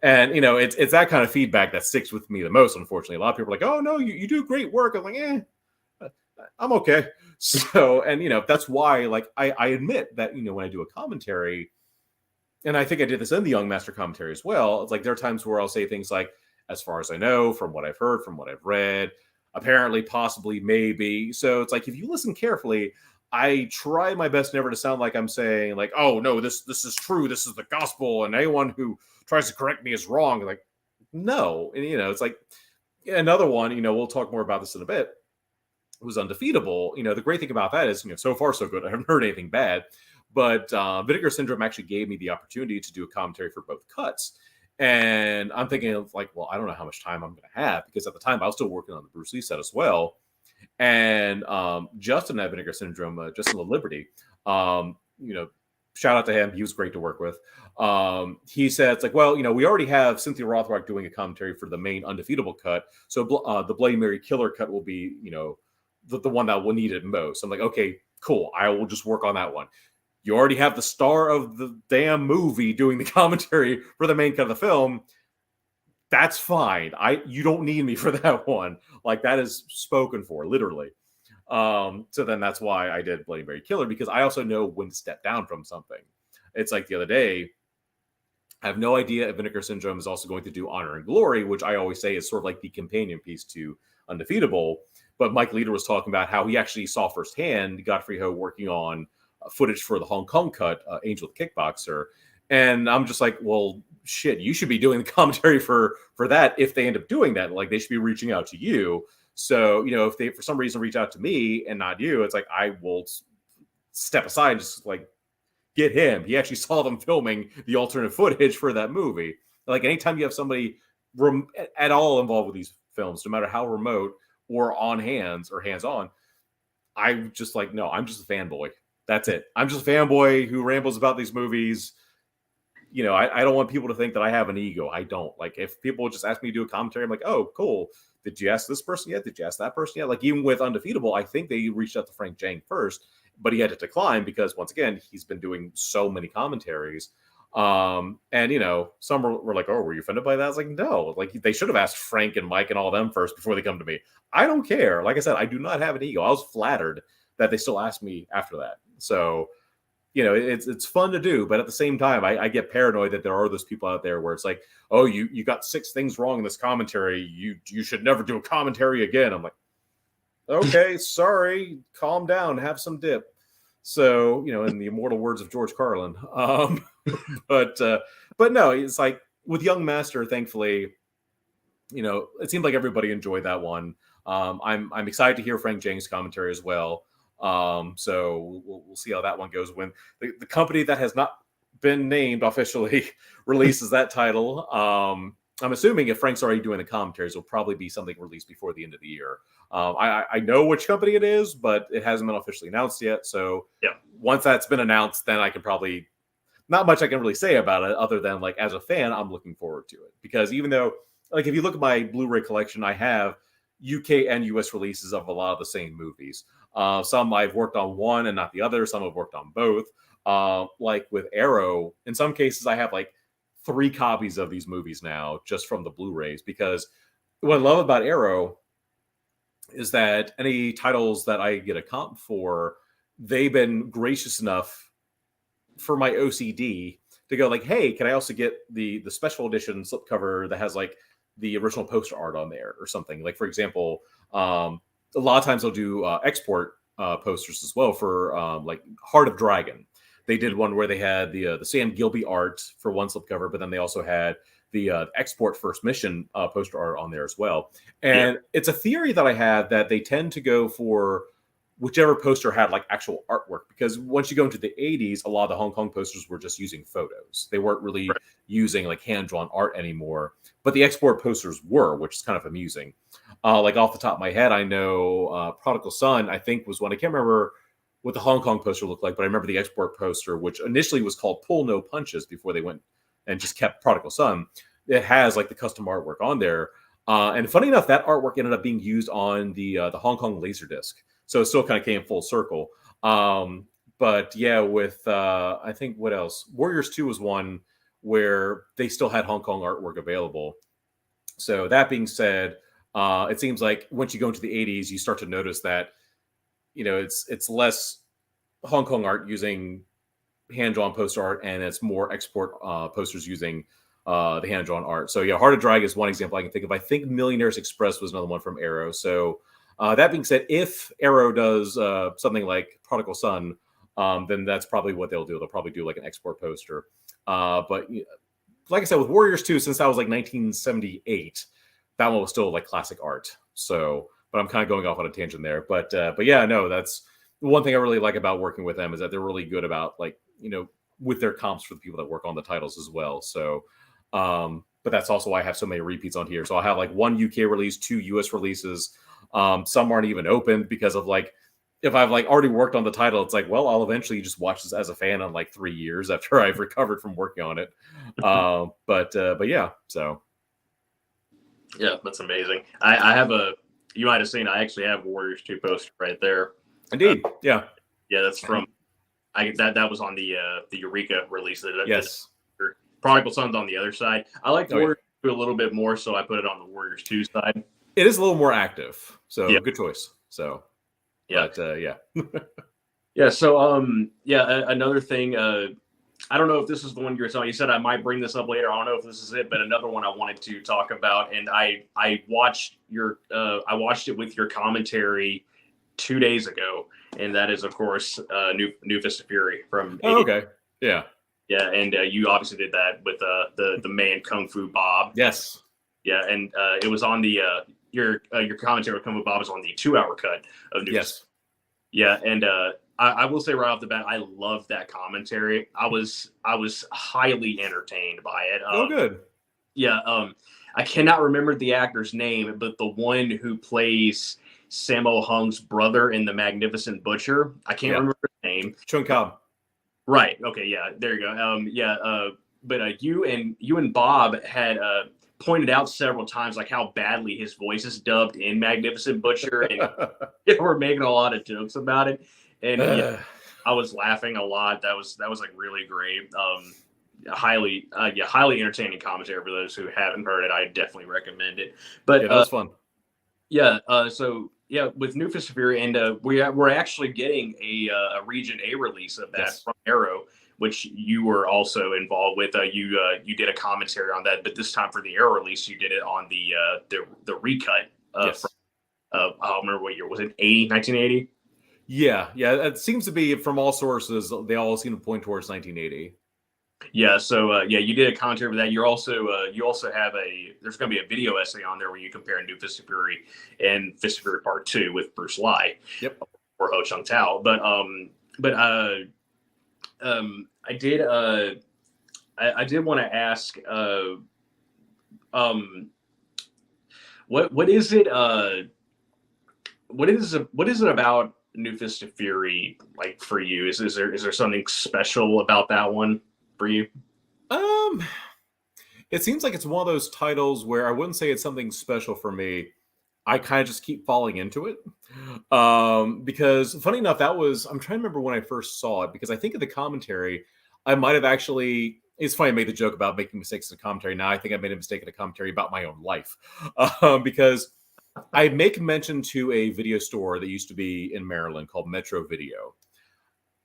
And, you know, it's that kind of feedback that sticks with me the most, unfortunately. A lot of people are like, oh, no, you do great work. I'm like, I'm okay. So, and, you know, that's why, like, I admit that, you know, when I do a commentary, and I think I did this in the Young Master commentary as well, it's like there are times where I'll say things like, as far as I know, from what I've heard, from what I've read, apparently, possibly, maybe. So it's like, if you listen carefully, I try my best never to sound like I'm saying like, oh no, this is true, this is the gospel, and anyone who tries to correct me is wrong. Like, no. And you know, it's like another one, you know, we'll talk more about this in a bit, was Undefeatable. You know, the great thing about that is, you know, so far so good. I haven't heard anything bad. But Vinegar Syndrome actually gave me the opportunity to do a commentary for both cuts. And I'm thinking of like, well, I don't know how much time I'm going to have, because at the time I was still working on the Bruce Lee set as well. And Justin at Vinegar Syndrome, Justin Liberty, you know, shout out to him. He was great to work with. He said, it's like, well, you know, we already have Cynthia Rothrock doing a commentary for the main Undefeatable cut. So the Bloody Mary Killer cut will be, you know, the one that will need it most. I'm like, okay, cool. I will just work on that one. You already have the star of the damn movie doing the commentary for the main cut of the film. That's fine. You don't need me for that one. Like, that is spoken for, literally. So then that's why I did Bloody Mary Killer, because I also know when to step down from something. It's like the other day, I have no idea if Vinegar Syndrome is also going to do Honor and Glory, which I always say is sort of like the companion piece to Undefeatable. But Mike Leader was talking about how he actually saw firsthand Godfrey Ho working on footage for the Hong Kong cut, Angel the Kickboxer. And I'm just like, well, shit, you should be doing the commentary for that if they end up doing that. Like, they should be reaching out to you. So, you know, if they for some reason reach out to me and not you, it's like I will step aside and just like get him. He actually saw them filming the alternate footage for that movie. Like, anytime you have somebody at all involved with these films, no matter how remote or on hands or hands-on, I'm just like, no, I'm just a fanboy. That's it. I'm just a fanboy who rambles about these movies. You know, I don't want people to think that I have an ego. I don't. Like, if people just ask me to do a commentary, I'm like, oh, cool. Did you ask this person yet? Did you ask that person yet? Like, even with Undefeatable, I think they reached out to Frank Jang first, but he had to decline because, once again, he's been doing so many commentaries. And, you know, some were like, oh, were you offended by that? I was like, no. Like, they should have asked Frank and Mike and all them first before they come to me. I don't care. Like I said, I do not have an ego. I was flattered that they still asked me after that. So, you know, it's fun to do, but at the same time, I get paranoid that there are those people out there where it's like, oh, you got 6 things wrong in this commentary. You should never do a commentary again. I'm like, okay, sorry, calm down, have some dip. So, you know, in the immortal words of George Carlin. But no, it's like with Young Master, thankfully, you know, it seemed like everybody enjoyed that one. I'm excited to hear Frank Jang's commentary as well. So we'll see how that one goes when the company that has not been named officially releases that title. I'm assuming if Frank's already doing the commentaries, it'll probably be something released before the end of the year. I know which company it is, but it hasn't been officially announced yet. So yeah, once that's been announced, then I can probably, not much I can really say about it other than, like, as a fan, I'm looking forward to it. Because even though, like, if you look at my Blu-ray collection, I have UK and US releases of a lot of the same movies. Some I've worked on one and not the other. Some I've worked on both. Like with Arrow, in some cases, I have like 3 copies of these movies now just from the Blu-rays. Because what I love about Arrow is that any titles that I get a comp for, they've been gracious enough for my OCD to go like, hey, can I also get the special edition slipcover that has like the original poster art on there or something? Like, for example, a lot of times they'll do export posters as well for like Heart of Dragon. They did one where they had the Sam Gilby art for one slipcover, but then they also had the export First Mission poster art on there as well. And it's a theory that I have that they tend to go for whichever poster had like actual artwork, because once you go into the 80s, a lot of the Hong Kong posters were just using photos. They weren't really using like hand-drawn art anymore, but the export posters were, which is kind of amusing. Like off the top of my head, I know Prodigal Son, I think, was one. I can't remember what the Hong Kong poster looked like, but I remember the export poster, which initially was called Pull No Punches before they went and just kept Prodigal Son. It has like the custom artwork on there. And funny enough, that artwork ended up being used on the Hong Kong Laserdisc. So it still kind of came full circle. But yeah, with I think what else? Warriors 2 was one where they still had Hong Kong artwork available. So that being said, it seems like once you go into the 80s, you start to notice that, it's less Hong Kong art using hand-drawn poster art, and it's more export posters using the hand-drawn art. So yeah, Heart of Dragon is one example I can think of. I think Millionaires Express was another one from Arrow. So that being said, if Arrow does something like Prodigal Son, then that's probably what they'll do. They'll probably do like an export poster. But like I said, with Warriors 2, since that was like 1978, that one was still like classic art. So, but I'm kind of going off on a tangent there. But yeah, no, that's the one thing I really like about working with them, is that they're really good about with their comps for the people that work on the titles as well. So, but that's also why I have so many repeats on here. So I'll have like 1 UK release, 2 US releases. Some aren't even opened because of if I've already worked on the title, it's like, well, I'll eventually just watch this as a fan in 3 years after I've recovered from working on it. But yeah, so. Yeah, that's amazing. I have you might have seen, I actually have Warriors 2 poster right there. Indeed. Yeah. Yeah, that's from, that was on the Eureka release. Yes. Prodigal Son's on the other side. I like Warriors 2 a little bit more, so I put it on the Warriors 2 side. It is a little more active, so yeah. Good choice. So, yeah. But, yeah. Yeah, so, another thing, I don't know if this is the one you're talking. You said I might bring this up later. I don't know if this is it, but another one I wanted to talk about, and I watched it with your commentary 2 days ago, and that is, of course, New Fist of Fury from. Oh, okay. Yeah. Yeah, and you obviously did that with the man Kung Fu Bob. Yes. Yeah, and it was on the your commentary with Kung Fu Bob was on the 2-hour cut of New. Yes. Yeah, and I will say right off the bat, I loved that commentary. I was highly entertained by it. Oh, good. Yeah, I cannot remember the actor's name, but the one who plays Sammo Hung's brother in The Magnificent Butcher, I can't remember his name. Chung Cobb. Right. Okay. Yeah. There you go. But you and Bob had pointed out several times how badly his voice is dubbed in Magnificent Butcher, and we're making a lot of jokes about it. And I was laughing a lot. That was really great. Highly entertaining commentary for those who haven't heard it. I definitely recommend it. But that was fun. Yeah. So yeah, with New Fist of Fury, and we're actually getting a Region A release of that from Arrow, which you were also involved with. You did a commentary on that, but this time for the Arrow release, you did it on the recut. From, I don't remember what year was it? 1980. Yeah. It seems to be from all sources. They all seem to point towards 1980. Yeah. So you did a commentary for that. You also have there's going to be a video essay on there where you compare New Fist of Fury and Fist of Fury Part 2 with Bruce Lai. Yep. Or Ho Chung Tao. But I did want to ask what is it about New Fist of Fury for you? Is there something special about that one for you? It seems like it's one of those titles where I wouldn't say it's something special for me. I kind of just keep falling into it. Because funny enough, I'm trying to remember when I first saw it, because I think of the commentary, I might have actually, it's funny I made the joke about making mistakes in a commentary. Now I think I made a mistake in a commentary about my own life. Because I make mention to a video store that used to be in Maryland called Metro Video.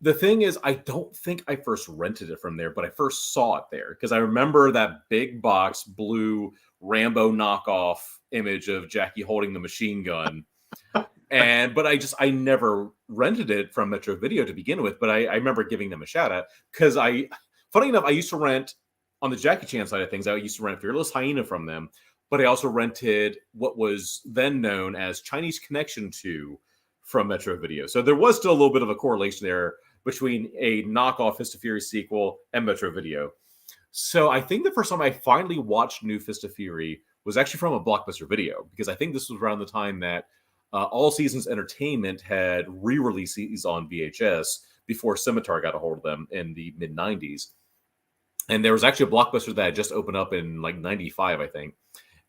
The thing is, I don't think I first rented it from there, but I first saw it there because I remember that big box blue Rambo knockoff image of Jackie holding the machine gun. But I never rented it from Metro Video to begin with, but I remember giving them a shout out because funny enough, I used to rent on the Jackie Chan side of things. I used to rent Fearless Hyena from them, but I also rented what was then known as Chinese Connection 2 from Metro Video. So there was still a little bit of a correlation there between a knockoff Fist of Fury sequel and Metro Video. So I think the first time I finally watched New Fist of Fury was actually from a Blockbuster Video, because I think this was around the time that All Seasons Entertainment had re-released these on VHS before Scimitar got a hold of them in the mid-90s. And there was actually a Blockbuster that had just opened up in 95, I think.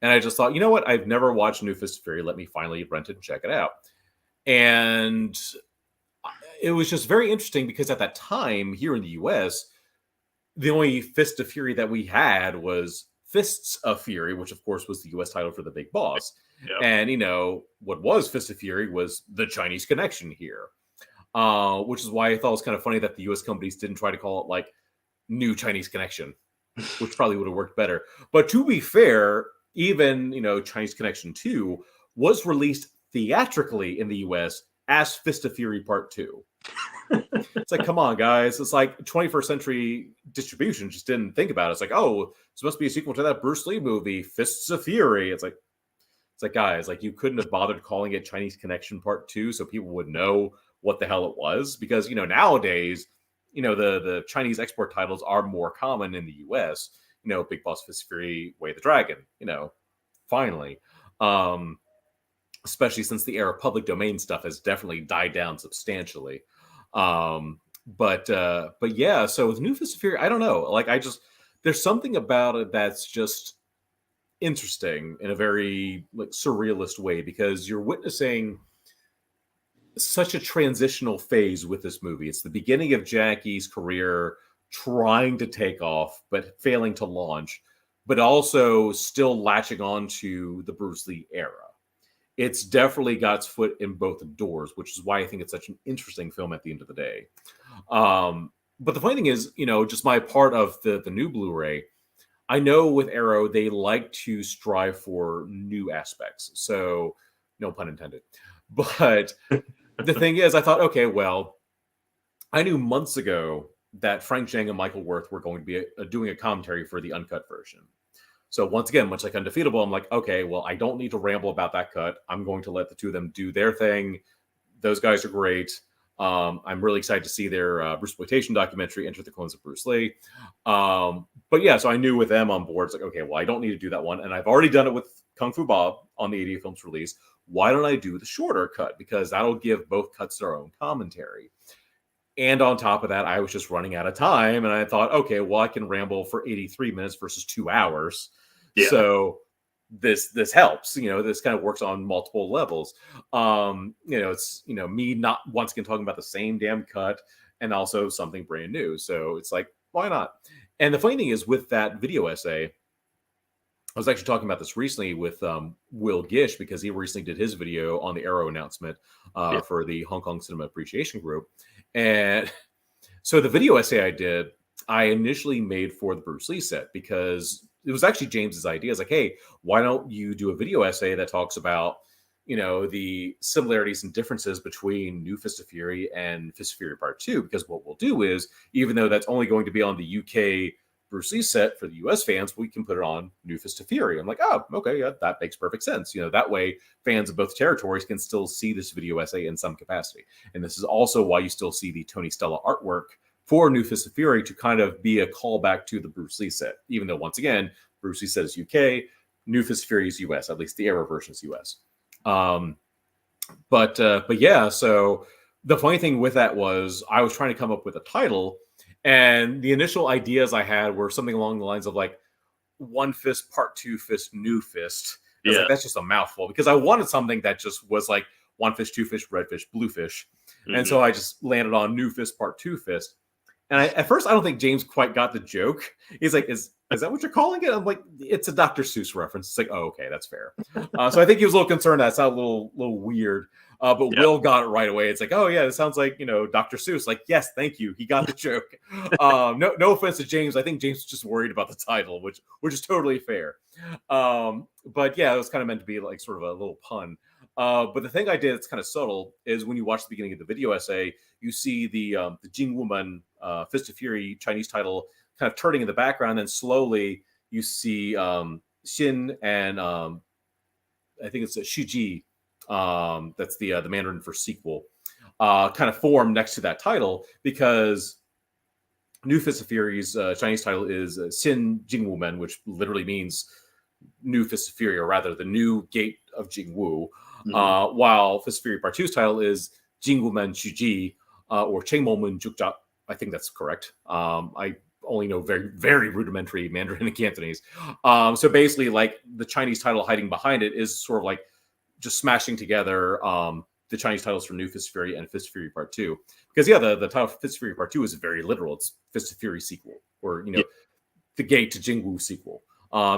And I just thought, you know what? I've never watched New Fist of Fury. Let me finally rent it and check it out. And it was just very interesting because at that time here in the US, the only Fist of Fury that we had was Fists of Fury, which of course was the US title for the big boss. Yep. And, you know, what was Fist of Fury was the Chinese connection here, which is why I thought it was kind of funny that the US companies didn't try to call it like New Chinese Connection, which probably would have worked better. But to be fair, even, you know, Chinese Connection 2 was released theatrically in the US as Fist of Fury Part 2. It's like, come on, guys. It's like 21st century distribution just didn't think about it. It's like, oh, this must be a sequel to that Bruce Lee movie, Fists of Fury. It's like, guys, like, you couldn't have bothered calling it Chinese Connection Part 2 so people would know what the hell it was. Because, you know, nowadays, you know, the Chinese export titles are more common in the US. You know, Big Boss Fist of Fury, Way of the Dragon, you know, finally. Especially since the era of public domain stuff has definitely died down substantially. But yeah, so with New Fist of Fury, I don't know. Like, there's something about it that's just interesting in a very like surrealist way, because you're witnessing such a transitional phase with this movie. It's the beginning of Jackie's career trying to take off, but failing to launch, but also still latching on to the Bruce Lee era. It's definitely got its foot in both doors, which is why I think it's such an interesting film at the end of the day. But the funny thing is, you know, just my part of the new Blu-ray, I know with Arrow, they like to strive for new aspects. So no pun intended. But the thing is, I thought, okay, well, I knew months ago that Frank Zhang and Michael Wirth were going to be doing a commentary for the uncut version. So once again, much like Undefeatable, I'm like, okay, well, I don't need to ramble about that cut. I'm going to let the two of them do their thing. Those guys are great. I'm really excited to see their Bruceploitation documentary, Enter the Clones of Bruce Lee. But yeah, so I knew with them on board, it's like, okay, well, I don't need to do that one. And I've already done it with Kung Fu Bob on the 80 Films release. Why don't I do the shorter cut? Because that'll give both cuts their own commentary. And on top of that, I was just running out of time. And I thought, okay, well, I can ramble for 83 minutes versus 2 hours. Yeah. So this helps, you know, this kind of works on multiple levels. You know, it's, you know, me not once again talking about the same damn cut and also something brand new. So it's like, why not? And the funny thing is with that video essay, I was actually talking about this recently with Will Gish, because he recently did his video on the Arrow announcement for the Hong Kong Cinema Appreciation Group. And so the video essay I did, I initially made for the Bruce Lee set, because it was actually James's idea. I was like, hey, why don't you do a video essay that talks about, you know, the similarities and differences between New Fist of Fury and Fist of Fury Part 2? Because what we'll do is, even though that's only going to be on the UK Bruce Lee set for the US fans, we can put it on New Fist of Fury. I'm like, oh, okay, yeah, that makes perfect sense. You know, that way fans of both territories can still see this video essay in some capacity. And this is also why you still see the Tony Stella artwork for New Fist of Fury, to kind of be a callback to the Bruce Lee set, even though, once again, Bruce Lee set is UK, New Fist of Fury is US, at least the Arrow version is US. But yeah, so the funny thing with that was I was trying to come up with a title, and the initial ideas I had were something along the lines of like One Fist, Part 2 Fist, New Fist. Yeah. Like, that's just a mouthful, because I wanted something that just was like One Fish, Two Fish, Red Fish, Blue Fish. Mm-hmm. And so I just landed on New Fist, Part 2 Fist. And at first, I don't think James quite got the joke. He's like, is that what you're calling it? I'm like, it's a Dr. Seuss reference. It's like, oh, okay, that's fair. So I think he was a little concerned that sounded a little weird. But yeah. Will got it right away. It's like, oh yeah, it sounds like, you know, Dr. Seuss. Like, yes, thank you. He got the joke. No offense to James. I think James was just worried about the title, which is totally fair. But yeah, it was kind of meant to be like sort of a little pun. But the thing I did that's kind of subtle is when you watch the beginning of the video essay, you see the Jing Woman Fist of Fury Chinese title kind of turning in the background, and slowly you see Xin and I think it's Xu Ji. That's the Mandarin for sequel, kind of form next to that title, because New Fist of Fury's Chinese title is Xin Jingwu Men, which literally means New Fist of Fury, or rather the New Gate of Jingwu, while Fist of Fury Part 2's title is Jingwu Men Shuji, or Chengmo Men Jukja. I think that's correct. I only know very, very rudimentary Mandarin and Cantonese. So basically, like, the Chinese title hiding behind it is sort of like just smashing together the Chinese titles for New Fist of Fury and Fist of Fury Part 2. Because, yeah, the title Fist of Fury Part 2 is very literal. It's Fist of Fury sequel, or, the Gate to Jingwu sequel.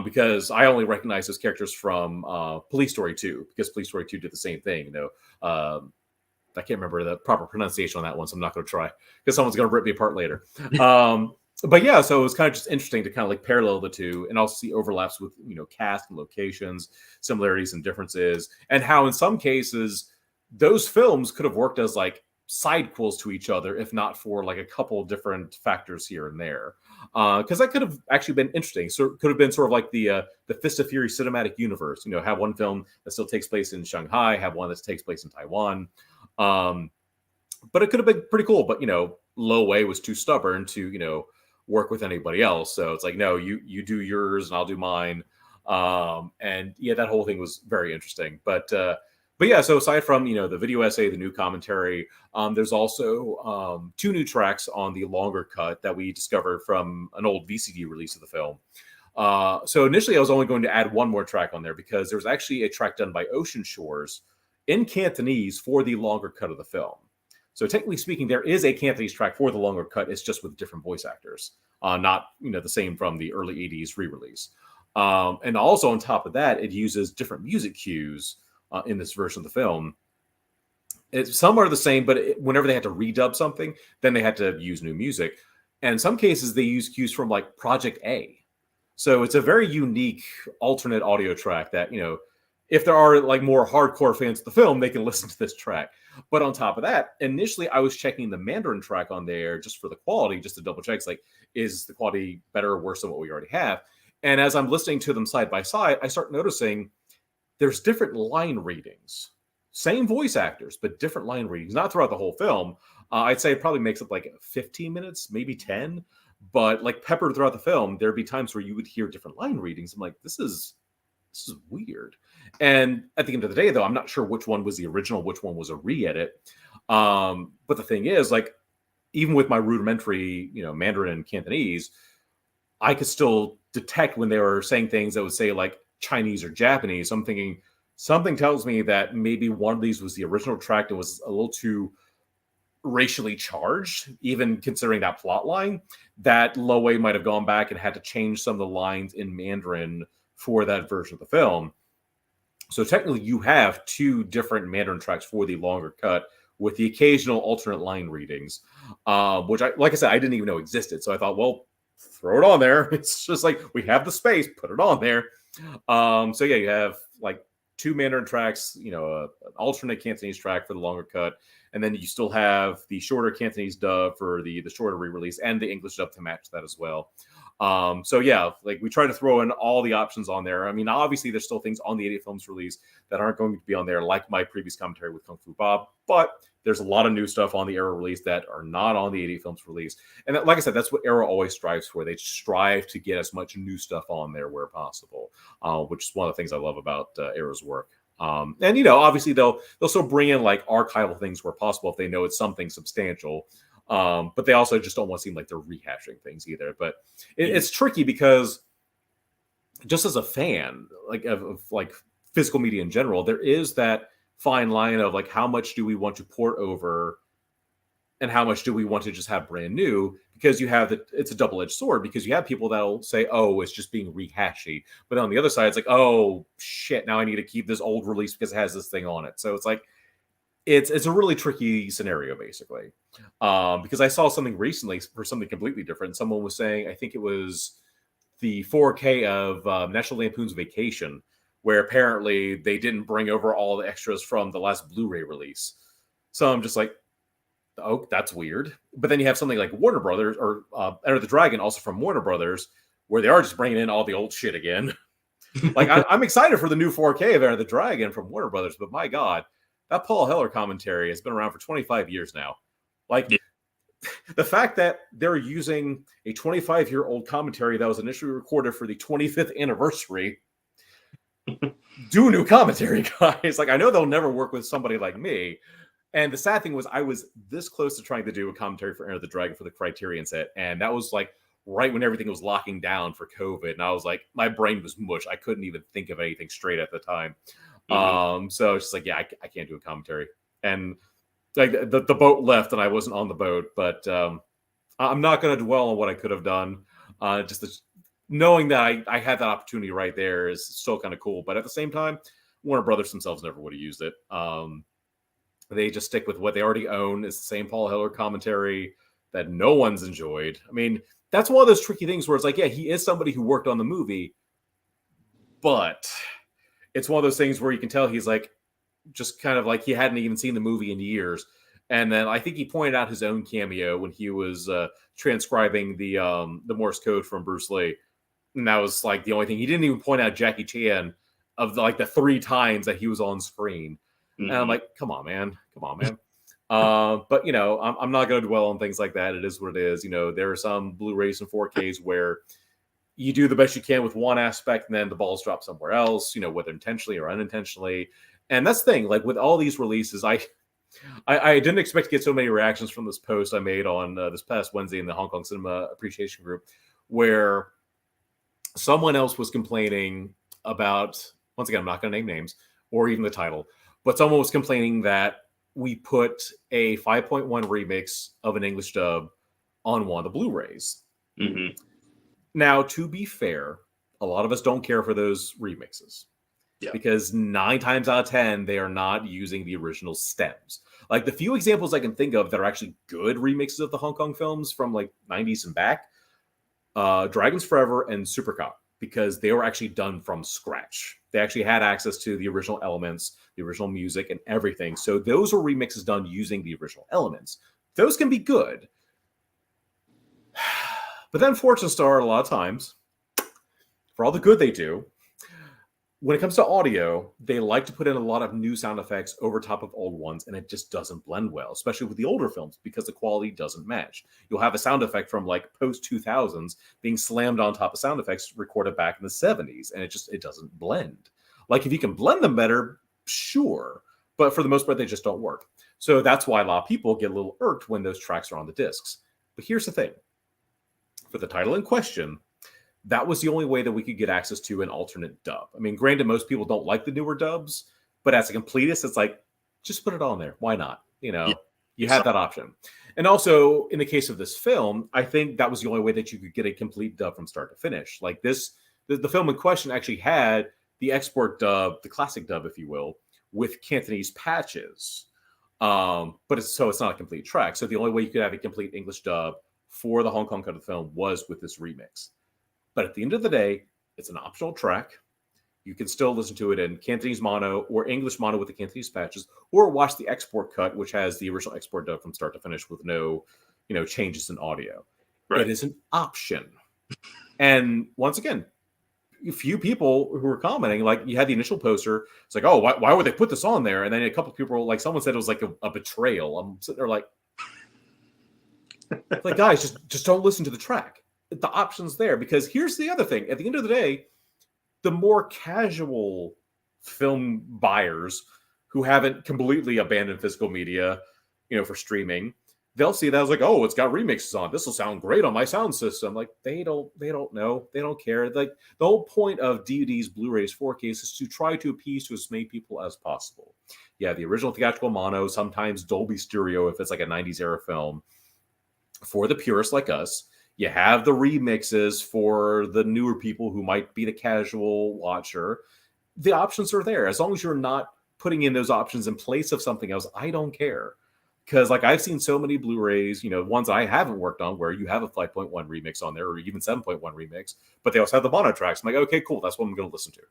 Because I only recognize those characters from Police Story 2, because Police Story 2 did the same thing, I can't remember the proper pronunciation on that one, so I'm not going to try, because someone's going to rip me apart later. But yeah, so it was kind of just interesting to kind of like parallel the two and also see overlaps with, cast and locations, similarities and differences, and how in some cases those films could have worked as like sidequels to each other, if not for like a couple of different factors here and there. Because that could have actually been interesting. So it could have been sort of like the Fist of Fury cinematic universe, have one film that still takes place in Shanghai, have one that takes place in Taiwan. But it could have been pretty cool. But, Lo Wei was too stubborn to, work with anybody else. So it's like, no, you do yours and I'll do mine. And yeah, that whole thing was very interesting. But yeah, so aside from, the video essay, the new commentary, there's also 2 new tracks on the longer cut that we discovered from an old VCD release of the film. So initially I was only going to add 1 more track on there because there was actually a track done by Ocean Shores in Cantonese for the longer cut of the film. So technically speaking, there is a Cantonese track for the longer cut. It's just with different voice actors, not the same from the early 80s re-release. And also on top of that, it uses different music cues in this version of the film. Some are the same, but whenever they had to redub something, then they had to use new music. And in some cases, they use cues from like Project A. So it's a very unique alternate audio track that, if there are like more hardcore fans of the film, they can listen to this track. But on top of that, initially I was checking the Mandarin track on there just for the quality, just to double check. It's like, is the quality better or worse than what we already have? And as I'm listening to them side by side, I start noticing there's different line readings. Same voice actors, but different line readings. Not throughout the whole film. I'd say it probably makes up like 15 minutes, maybe 10. But like peppered throughout the film, there'd be times where you would hear different line readings. I'm like, this is weird. And at the end of the day, though, I'm not sure which one was the original, which one was a re-edit. But the thing is, like, even with my rudimentary, Mandarin and Cantonese, I could still detect when they were saying things that would say like Chinese or Japanese. So I'm thinking something tells me that maybe one of these was the original track and was a little too racially charged, even considering that plot line, that Lo Wei might have gone back and had to change some of the lines in Mandarin for that version of the film. So technically you have 2 different Mandarin tracks for the longer cut with the occasional alternate line readings, which like I said, I didn't even know existed. So I thought, well, throw it on there. It's just like, we have the space, put it on there. So yeah, you have like 2 Mandarin tracks, an alternate Cantonese track for the longer cut. And then you still have the shorter Cantonese dub for the shorter re-release and the English dub to match that as well. So yeah, like we try to throw in all the options on there. I mean, obviously there's still things on the 80 Films release that aren't going to be on there, like my previous commentary with Kung Fu Bob, but there's a lot of new stuff on the Arrow release that are not on the 80 Films release. And that, like I said, that's what Arrow always strives for. They strive to get as much new stuff on there where possible, which is one of the things I love about Arrow's work. And obviously they'll still bring in like archival things where possible if they know it's something substantial. But they also just don't want to seem like they're rehashing things either. But it's tricky because just as a fan, like of like physical media in general, there is that fine line of like, how much do we want to port over and how much do we want to just have brand new? Because you have it's a double-edged sword, because you have people that'll say, oh, it's just being rehashy. But on the other side, it's like, oh shit, now I need to keep this old release because it has this thing on it. So it's like, it's a really tricky scenario, basically. Because I saw something recently for something completely different. Someone was saying, I think it was the 4K of National Lampoon's Vacation, where apparently they didn't bring over all the extras from the last Blu-ray release. So I'm just like, oh, that's weird. But then you have something like Warner Brothers or Enter the Dragon, also from Warner Brothers, where they are just bringing in all the old shit again. Like, I'm excited for the new 4K of Enter the Dragon from Warner Brothers, but my God, that Paul Heller commentary has been around for 25 years now. Like, yeah. The fact that they're using a 25-year-old commentary that was initially recorded for the 25th anniversary, do new commentary, guys. Like, I know they'll never work with somebody like me. And the sad thing was, I was this close to trying to do a commentary for Enter the Dragon for the Criterion set. And that was like right when everything was locking down for COVID. And I was like, my brain was mush. I couldn't even think of anything straight at the time. Mm-hmm. So it's just like, yeah, I can't do a commentary. And like the boat left and I wasn't on the boat, but I'm not going to dwell on what I could have done. Knowing that I had that opportunity right there is still kind of cool. But at the same time, Warner Brothers themselves never would have used it. They just stick with what they already own. It's the same Paul Heller commentary that no one's enjoyed. I mean, that's one of those tricky things where it's like, yeah, he is somebody who worked on the movie, but it's one of those things where you can tell he's like, just kind of like he hadn't even seen the movie in years. And then I think he pointed out his own cameo when he was transcribing the Morse code from Bruce Lee. And that was like the only thing. He didn't even point out Jackie Chan of the 3 times that he was on screen. Mm-hmm. And I'm like, come on, man. But, you know, I'm not going to dwell on things like that. It is what it is. You know, there are some Blu-rays and 4Ks where you do the best you can with one aspect and then the balls drop somewhere else, you know, whether intentionally or unintentionally. And that's the thing. Like with all these releases, I didn't expect to get so many reactions from this post I made on this past Wednesday in the Hong Kong Cinema Appreciation Group, where someone else was complaining about, once again, I'm not going to name names or even the title, but someone was complaining that we put a 5.1 remix of an English dub on one of the Blu-rays. Mm-hmm. Now, to be fair, a lot of us don't care for those remixes. Yeah. Because 9 times out of 10, they are not using the original stems. Like the few examples I can think of that are actually good remixes of the Hong Kong films from like 90s and back, Dragons Forever and Super Cop, because they were actually done from scratch. They actually had access to the original elements, the original music, and everything. So those were remixes done using the original elements. Those can be good. But then Fortune Star, a lot of times, for all the good they do, when it comes to audio, they like to put in a lot of new sound effects over top of old ones, and it just doesn't blend well, especially with the older films, because the quality doesn't match. You'll have a sound effect from like post-2000s being slammed on top of sound effects recorded back in the 70s, and it doesn't blend. Like if you can blend them better, sure, but for the most part, they just don't work. So that's why a lot of people get a little irked when those tracks are on the discs. But here's the thing. For the title in question, that was the only way that we could get access to an alternate dub. I mean, granted, most people don't like the newer dubs, but as a completist, it's like, just put it on there. Why not? You know, yeah. You have that option. And also, in the case of this film, I think that was the only way that you could get a complete dub from start to finish. Like this, the film in question actually had the export dub, the classic dub, if you will, with Cantonese patches. But it's not a complete track. So the only way you could have a complete English dub for the Hong Kong cut of the film was with this remix. But at the end of the day, it's an optional track. You can still listen to it in Cantonese mono or English mono with the Cantonese patches, or watch the export cut, which has the original export dub from start to finish with no, changes in audio. Right. It is an option. And once again, a few people who were commenting, like you had the initial poster, it's like, oh, why would they put this on there? And then a couple of people, like someone said it was like a betrayal. I'm sitting there like guys, just don't listen to the track. The option's there, because here's the other thing. At the end of the day, the more casual film buyers who haven't completely abandoned physical media, for streaming, they'll see that as like, oh, it's got remixes on. This will sound great on my sound system. Like they don't know. They don't care. Like the whole point of DVDs, Blu-rays, 4Ks is to try to appease to as many people as possible. Yeah, the original theatrical mono, sometimes Dolby Stereo if it's like a 90s era film. For the purists like us, you have the remixes for the newer people who might be the casual watcher. The options are there. As long as you're not putting in those options in place of something else, I don't care. Because like I've seen so many Blu-rays, ones I haven't worked on where you have a 5.1 remix on there or even 7.1 remix, but they also have the mono tracks. I'm like, okay, cool. That's what I'm going to listen to.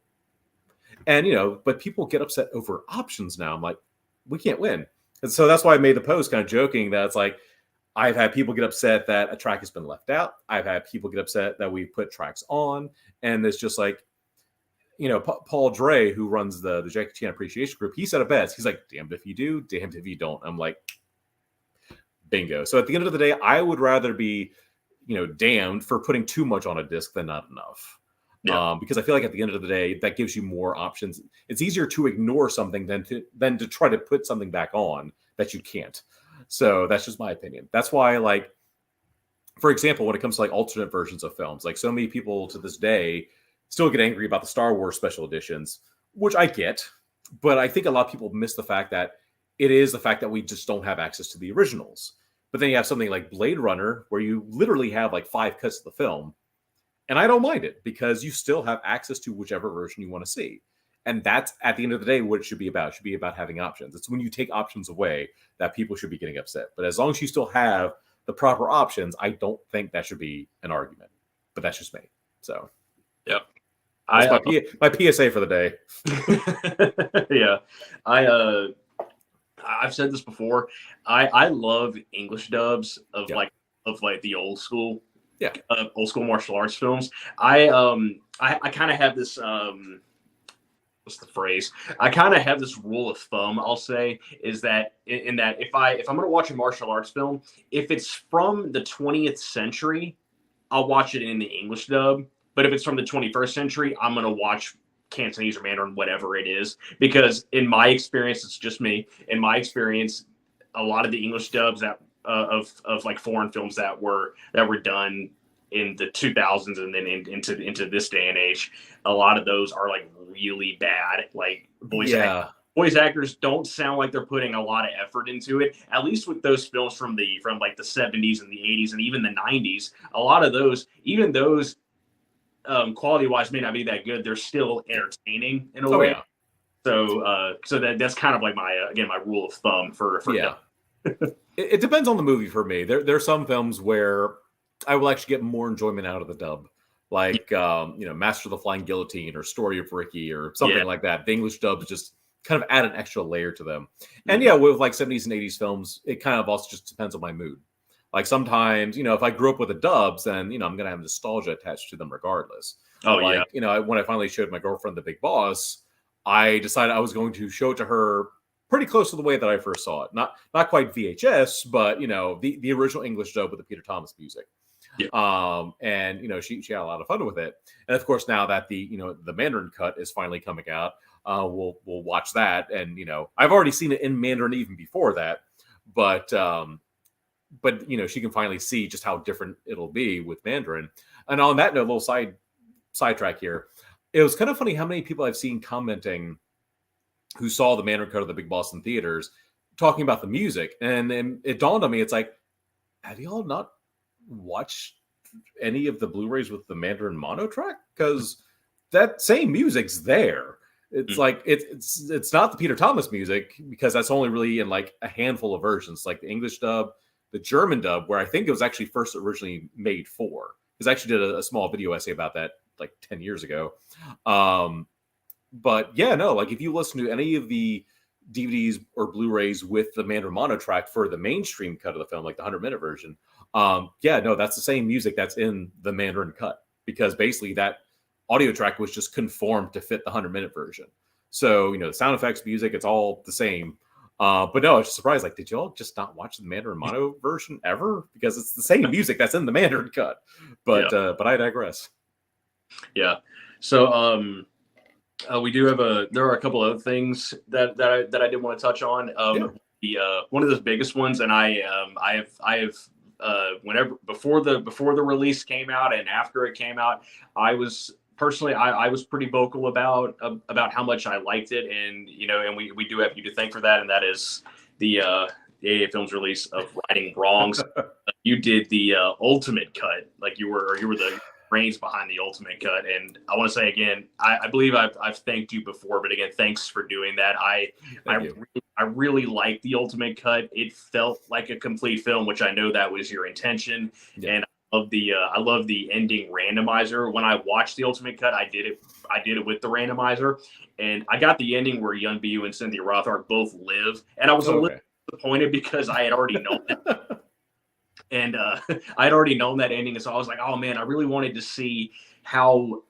And, but people get upset over options now. I'm like, we can't win. And so that's why I made the post kind of joking that it's like, I've had people get upset that a track has been left out. I've had people get upset that we put tracks on. And it's just like, Paul Dre, who runs the Jackie Chan Appreciation Group, he said it best. He's like, damned if you do, damned if you don't. I'm like, bingo. So at the end of the day, I would rather be, damned for putting too much on a disc than not enough. Yeah. Because I feel like at the end of the day, that gives you more options. It's easier to ignore something than to try to put something back on that you can't. So that's just my opinion. That's why, like, for example, when it comes to like alternate versions of films, like so many people to this day still get angry about the Star Wars special editions, which I get. But I think a lot of people miss the fact that it is the fact that we just don't have access to the originals. But then you have something like Blade Runner, where you literally have like 5 cuts of the film. And I don't mind it because you still have access to whichever version you want to see. And that's, at the end of the day, what it should be about. It should be about having options. It's when you take options away that people should be getting upset. But as long as you still have the proper options, I don't think that should be an argument. But that's just me. So, yep. That's my PSA for the day. Yeah. I've said this before. I love English dubs of like the old school martial arts films. I kind of have this what's the phrase? I kind of have this rule of thumb, I'll say, is that in that if I'm going to watch a martial arts film, if it's from the 20th century, I'll watch it in the English dub. But if it's from the 21st century, I'm going to watch Cantonese or Mandarin, whatever it is, because in my experience, it's just me. In my experience, a lot of the English dubs that of like foreign films that were done in the 2000s and then into this day and age, a lot of those are like really bad. Like voice actors don't sound like they're putting a lot of effort into it. At least with those films from like the 70s and the 80s and even the 90s, a lot of those, even those quality wise may not be that good, they're still entertaining in a way. Yeah. So that's kind of like my my rule of thumb for It depends on the movie for me. There are some films where I will actually get more enjoyment out of the dub, like Master of the Flying Guillotine or Story of Ricky or something like that. The English dubs just kind of add an extra layer to them. And with like 70s and 80s films, it kind of also just depends on my mood. Like sometimes, if I grew up with the dubs, then, I'm going to have nostalgia attached to them regardless. When I finally showed my girlfriend The Big Boss, I decided I was going to show it to her pretty close to the way that I first saw it. Not quite VHS, but, the original English dub with the Peter Thomas music. Yeah. And, she had a lot of fun with it. And of course, now that the Mandarin cut is finally coming out, we'll watch that. And, I've already seen it in Mandarin even before that, but she can finally see just how different it'll be with Mandarin. And on that note, a little sidetrack here. It was kind of funny how many people I've seen commenting who saw the Mandarin cut of The Big Boss in theaters talking about the music. And then it dawned on me, it's like, have y'all not watched any of the Blu-rays with the Mandarin mono track? Because that same music's there. It's like it's not the Peter Thomas music, because that's only really in like a handful of versions, like the English dub, the German dub, where I think it was actually first originally made for. Because I actually did a small video essay about that like 10 years ago. But like if you listen to any of the DVDs or Blu-rays with the Mandarin mono track for the mainstream cut of the film, like the 100-minute version, that's the same music that's in the Mandarin cut, because basically that audio track was just conformed to fit the 100-minute version. So, the sound effects, music, it's all the same. But no, I was just surprised. Like, did y'all just not watch the Mandarin mono version ever? Because it's the same music that's in the Mandarin cut. But I digress. Yeah. So we do have there are a couple other things that I did want to touch on. One of the biggest ones, and I have whenever before the release came out and after it came out, I was pretty vocal about how much I liked it, and and we do have you to thank for that, and that is the AA Films release of Righting Wrongs. You did the ultimate cut, like you were the brains behind the ultimate cut, and I want to say again, I believe I've thanked you before, but again, thanks for doing that. I really liked the ultimate cut. It felt like a complete film, which I know that was your intention, and I love the ending randomizer. When I watched the ultimate cut, I did it with the randomizer, and I got the ending where Young Bu and Cynthia Rothrock both live, and I was a little disappointed because I had already known that. And I'd already known that ending, and so I was like, "Oh man, I really wanted to see how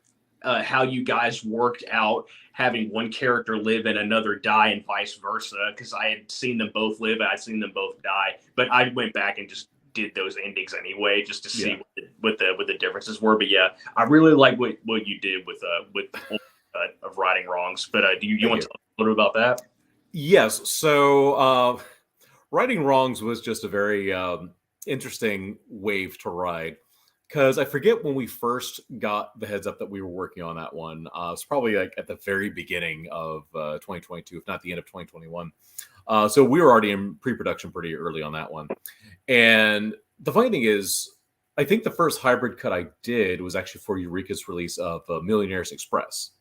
you guys worked out having one character live and another die, and vice versa." Because I had seen them both live, and I'd seen them both die, but I went back and just did those endings anyway, just to see what the differences were. But yeah, I really like what you did with the whole cut of Righting Wrongs. But do you want to talk a little bit about that? Yes. So Righting Wrongs was just a very interesting wave to ride, Because I forget when we first got the heads up that we were working on that one. It's probably like at the very beginning of 2022, if not the end of 2021. So we were already in pre-production pretty early on that one. And the funny thing is, I think the first hybrid cut I did was actually for Eureka's release of Millionaire's Express.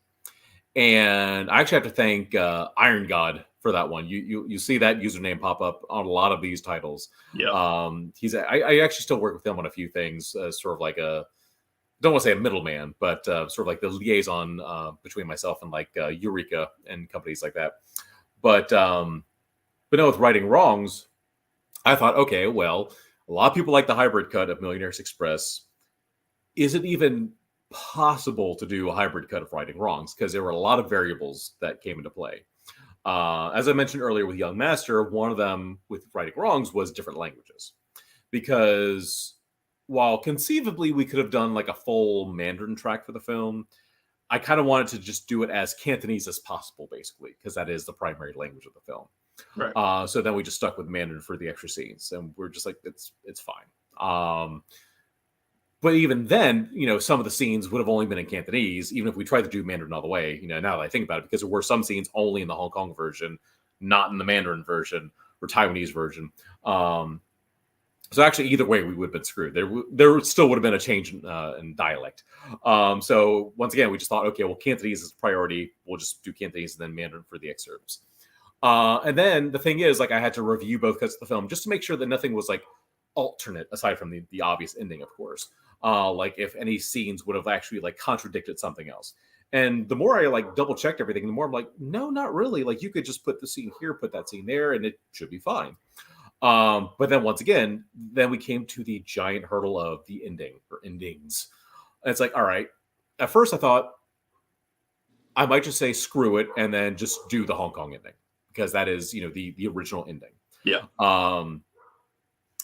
And I actually have to thank Iron God for that one. You see that username pop up on a lot of these titles. Yeah. I actually still work with them on a few things, sort of like don't want to say a middleman, but sort of like the liaison between myself and like Eureka and companies like that. But no, with Righting Wrongs, I thought, okay, well, a lot of people like the hybrid cut of Millionaire's Express. Is it even possible to do a hybrid cut of Righting Wrongs? Because there were a lot of variables that came into play. As I mentioned earlier with Young Master, one of them with Righting Wrongs was different languages. Because while conceivably we could have done like a full Mandarin track for the film, I kind of wanted to just do it as Cantonese as possible, basically, because that is the primary language of the film. Right. So then we just stuck with Mandarin for the extra scenes, and we're just like, it's fine. But even then, some of the scenes would have only been in Cantonese, even if we tried to do Mandarin all the way. Now that I think about it, because there were some scenes only in the Hong Kong version, not in the Mandarin version or Taiwanese version. So actually, either way, we would have been screwed. There still would have been a change in dialect. So once again, we just thought, okay, well, Cantonese is priority. We'll just do Cantonese and then Mandarin for the excerpts. And then the thing is, like, I had to review both cuts of the film just to make sure that nothing was like alternate, aside from the obvious ending, of course. Like if any scenes would have actually like contradicted something else. And the more I like double checked everything, the more I'm like, no, not really. Like you could just put the scene here, put that scene there, and it should be fine. But then once again, then we came to the giant hurdle of the ending or endings. And it's like, all right. At first I thought I might just say screw it and then just do the Hong Kong ending, because that is, the original ending. Yeah.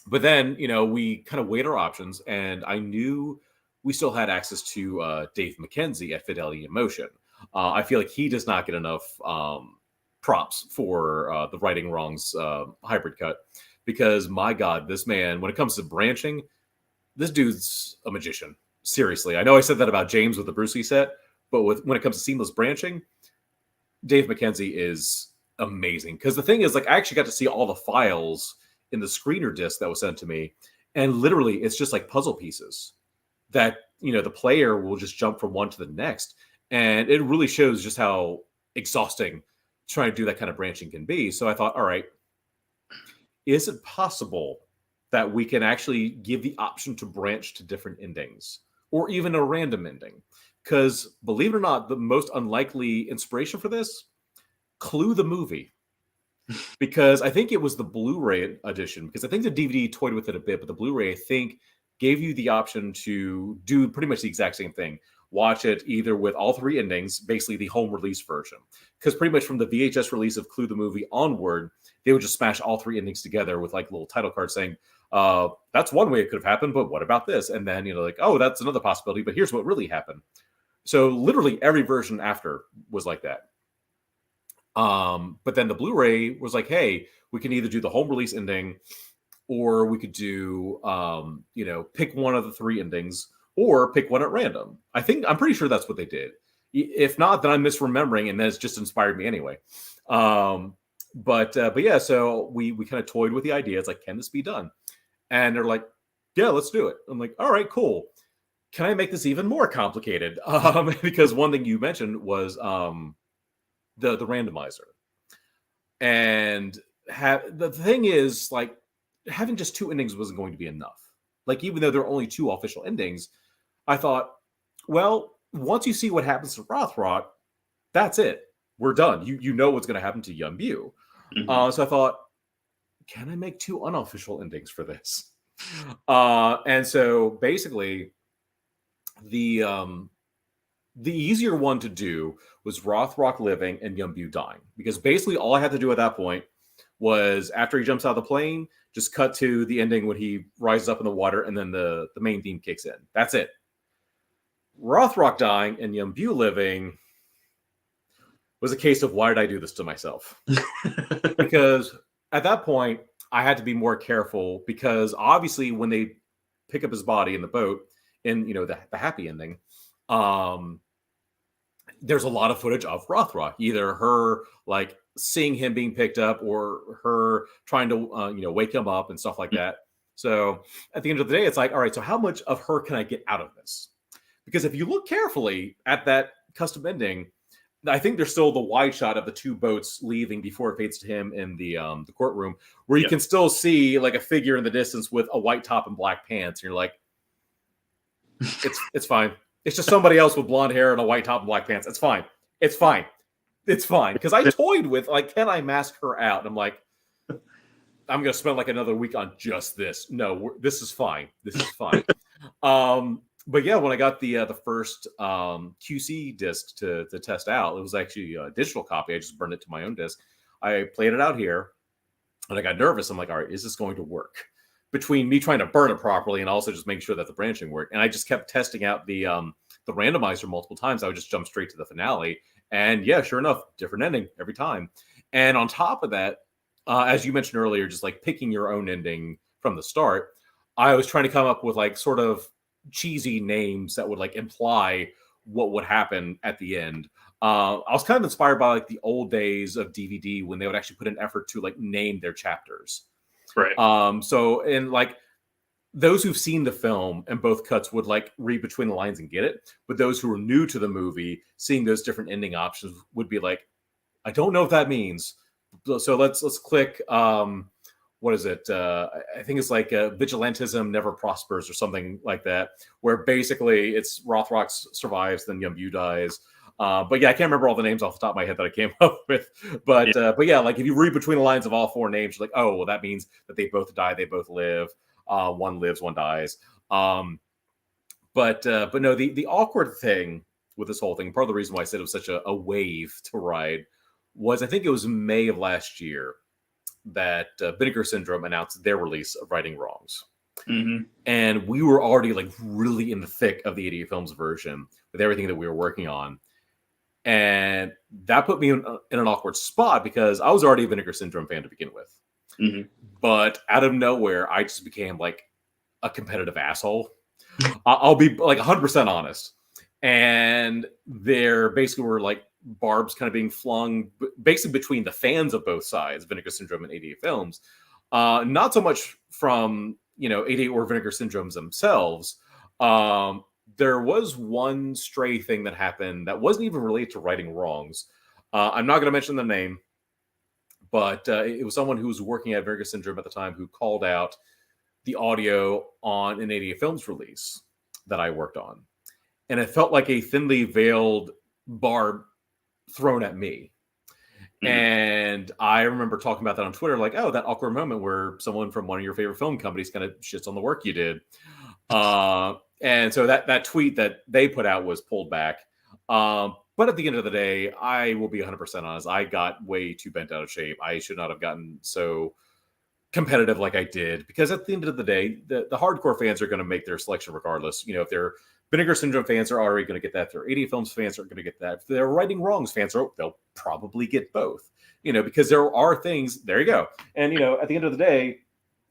But then, we kind of weighed our options, and I knew we still had access to Dave McKenzie at Fidelity in Motion. I feel like he does not get enough props for the Righting Wrongs hybrid cut, because my God, this man, when it comes to branching, this dude's a magician. Seriously. I know I said that about James with the Bruce Lee set, but when it comes to seamless branching, Dave McKenzie is amazing. Because the thing is, like, I actually got to see all the files in the screener disc that was sent to me, and literally it's just like puzzle pieces that the player will just jump from one to the next, and it really shows just how exhausting trying to do that kind of branching can be. So I thought, all right, is it possible that we can actually give the option to branch to different endings, or even a random ending? Because believe it or not, the most unlikely inspiration for this, Clue the movie. Because I think it was the Blu-ray edition, because I think the DVD toyed with it a bit, but the Blu-ray, I think, gave you the option to do pretty much the exact same thing. Watch it either with all three endings, basically the home release version. Because pretty much from the VHS release of Clue the movie onward, they would just smash all three endings together with like little title cards saying, that's one way it could have happened, but what about this? And then, like, oh, that's another possibility, but here's what really happened. So literally every version after was like that. But then the Blu-ray was like, hey, we can either do the home release ending, or we could do, pick one of the three endings, or pick one at random. I'm pretty sure that's what they did. If not, then I'm misremembering, and that's just inspired me anyway. But yeah, so we kind of toyed with the idea. It's like, can this be done? And they're like, yeah, let's do it. I'm like, all right, cool. Can I make this even more complicated? Because one thing you mentioned was the randomizer. And the thing is, like, having just two endings wasn't going to be enough. Like, even though there are only two official endings, I thought, well, once you see what happens to Rothrock, that's it. We're done. You know what's going to happen to Yun Bu. Mm-hmm. So I thought, can I make two unofficial endings for this? And so basically, the easier one to do was Rothrock living and Yun Bu dying, because basically all I had to do at that point was, after he jumps out of the plane, just cut to the ending when he rises up in the water, and then the main theme kicks in. That's it. Rothrock dying and Yun Bu living was a case of, why did I do this to myself? Because at that point, I had to be more careful, because obviously when they pick up his body in the boat, in, you know, the happy ending, there's a lot of footage of Rothra, either her like seeing him being picked up or her trying to, you know, wake him up and stuff like that. So at the end of the day, it's like, all right, so how much of her can I get out of this? Because if you look carefully at that custom ending, I think there's still the wide shot of the two boats leaving before it fades to him in the courtroom, where you can still see like a figure in the distance with a white top and black pants. And you're like, it's fine. It's just somebody else with blonde hair and a white top and black pants. It's fine. It's fine. It's fine. Because I toyed with like, can I mask her out? And I'm like, I'm going to spend like another week on just this. No, this is fine. This is fine. But yeah, when I got the first QC disc to test out, it was actually a digital copy. I just burned it to my own disc. I played it out here, and I got nervous. I'm like, all right, is this going to work? Between me trying to burn it properly and also just making sure that the branching worked. And I just kept testing out the randomizer multiple times. I would just jump straight to the finale. And yeah, sure enough, different ending every time. And on top of that, as you mentioned earlier, just like picking your own ending from the start, I was trying to come up with like sort of cheesy names that would like imply what would happen at the end. I was kind of inspired by like the old days of DVD when they would actually put an effort to like name their chapters. Right. So in like those who've seen the film and both cuts would like read between the lines and get it. But those who are new to the movie, seeing those different ending options would be like, I don't know what that means. So let's click. What is it? I think it's like vigilantism never prospers or something like that, where basically it's Rothrock survives, then Yumbu dies. But yeah, I can't remember all the names off the top of my head that I came up with. But yeah, like if you read between the lines of all four names, you're like, oh, well, that means that they both die, they both live. One lives, one dies. But no, the awkward thing with this whole thing, part of the reason why I said it was such a wave to ride, was I think it was May of last year that Vinegar Syndrome announced their release of Righting Wrongs. Mm-hmm. And we were already like really in the thick of the 88 Films version with everything that we were working on. And that put me in an awkward spot because I was already a Vinegar Syndrome fan to begin with. Mm-hmm. But out of nowhere, I just became like a competitive asshole. I'll be like 100% honest. And there basically were like barbs kind of being flung basically between the fans of both sides, Vinegar Syndrome and 88 Films. Not so much from, 88 or Vinegar Syndromes themselves. There was one stray thing that happened that wasn't even related to Righting Wrongs. I'm not going to mention the name, but it was someone who was working at Vinegar Syndrome at the time who called out the audio on an 88 Films release that I worked on. And it felt like a thinly veiled barb thrown at me. Mm-hmm. And I remember talking about that on Twitter, like, oh, that awkward moment where someone from one of your favorite film companies kind of shits on the work you did. And so that tweet that they put out was pulled back. But at the end of the day, I will be 100% honest. I got way too bent out of shape. I should not have gotten so competitive like I did, because at the end of the day, the hardcore fans are going to make their selection regardless. If they're Vinegar Syndrome fans, are already going to get that. If they're 88 Films fans, are going to get that. If they're Righting Wrongs fans, they'll probably get both. Because there are things. There you go. And at the end of the day,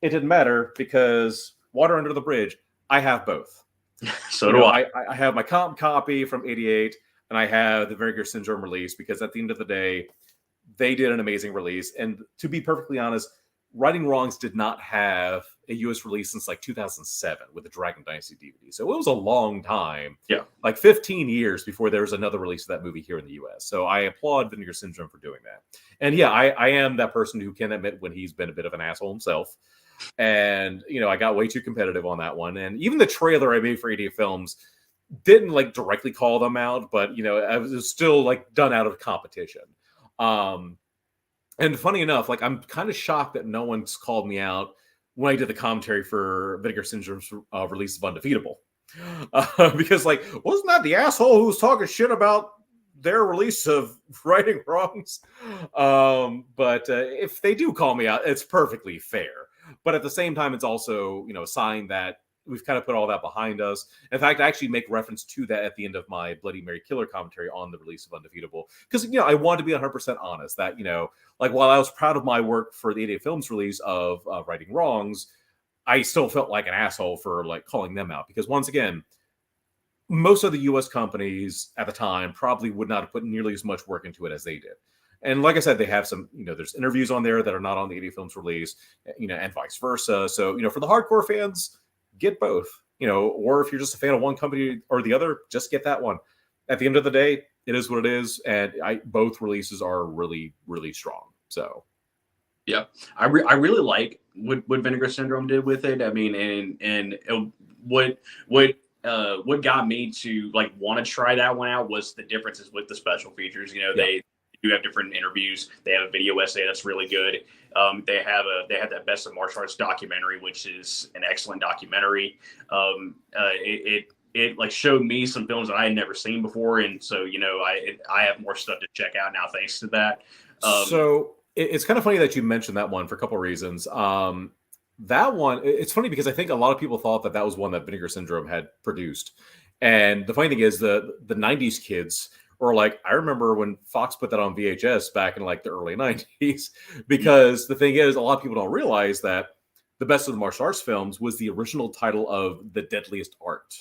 it didn't matter because water under the bridge. I have both. So do I. I have my comp copy from 88, and I have the Vinegar Syndrome release, because at the end of the day, they did an amazing release. And to be perfectly honest, Righting Wrongs did not have a U.S. release since like 2007 with the Dragon Dynasty DVD. So it was a long time. Yeah. Like 15 years before there was another release of that movie here in the U.S. So I applaud Vinegar Syndrome for doing that. And yeah, I am that person who can admit when he's been a bit of an asshole himself. And, I got way too competitive on that one. And even the trailer I made for 88 Films didn't like directly call them out, but, it was still like done out of competition. And funny enough, like I'm kind of shocked that no one's called me out when I did the commentary for Vinegar Syndrome's release of Undefeatable. Because like, wasn't that the asshole who was talking shit about their release of Righting Wrongs? But if they do call me out, it's perfectly fair. But at the same time, it's also, a sign that we've kind of put all that behind us. In fact, I actually make reference to that at the end of my Bloody Mary Killer commentary on the release of Undefeatable. Because, I wanted to be 100% honest that, like while I was proud of my work for the 88 Films release of Righting Wrongs, I still felt like an asshole for like calling them out. Because once again, most of the US companies at the time probably would not have put nearly as much work into it as they did. And like I said, they have some, there's interviews on there that are not on the 80 films release, and vice versa. So, for the hardcore fans, get both, or if you're just a fan of one company or the other, just get that one. At the end of the day, it is what it is. And both releases are really, really strong. So. Yeah, I really like what Vinegar Syndrome did with it. I mean, and what got me to like want to try that one out was the differences with the special features. They do have different interviews. They have a video essay that's really good. They have that Best of Martial Arts documentary, which is an excellent documentary. It like showed me some films that I had never seen before, and so I have more stuff to check out now thanks to that. So it's kind of funny that you mentioned that one for a couple of reasons. That one, it's funny because I think a lot of people thought that was one that Vinegar Syndrome had produced, and the funny thing is the '90s kids. Or like, I remember when Fox put that on VHS back in like the early 90s, because the thing is, a lot of people don't realize that the Best of the Martial Arts films was the original title of The Deadliest Art.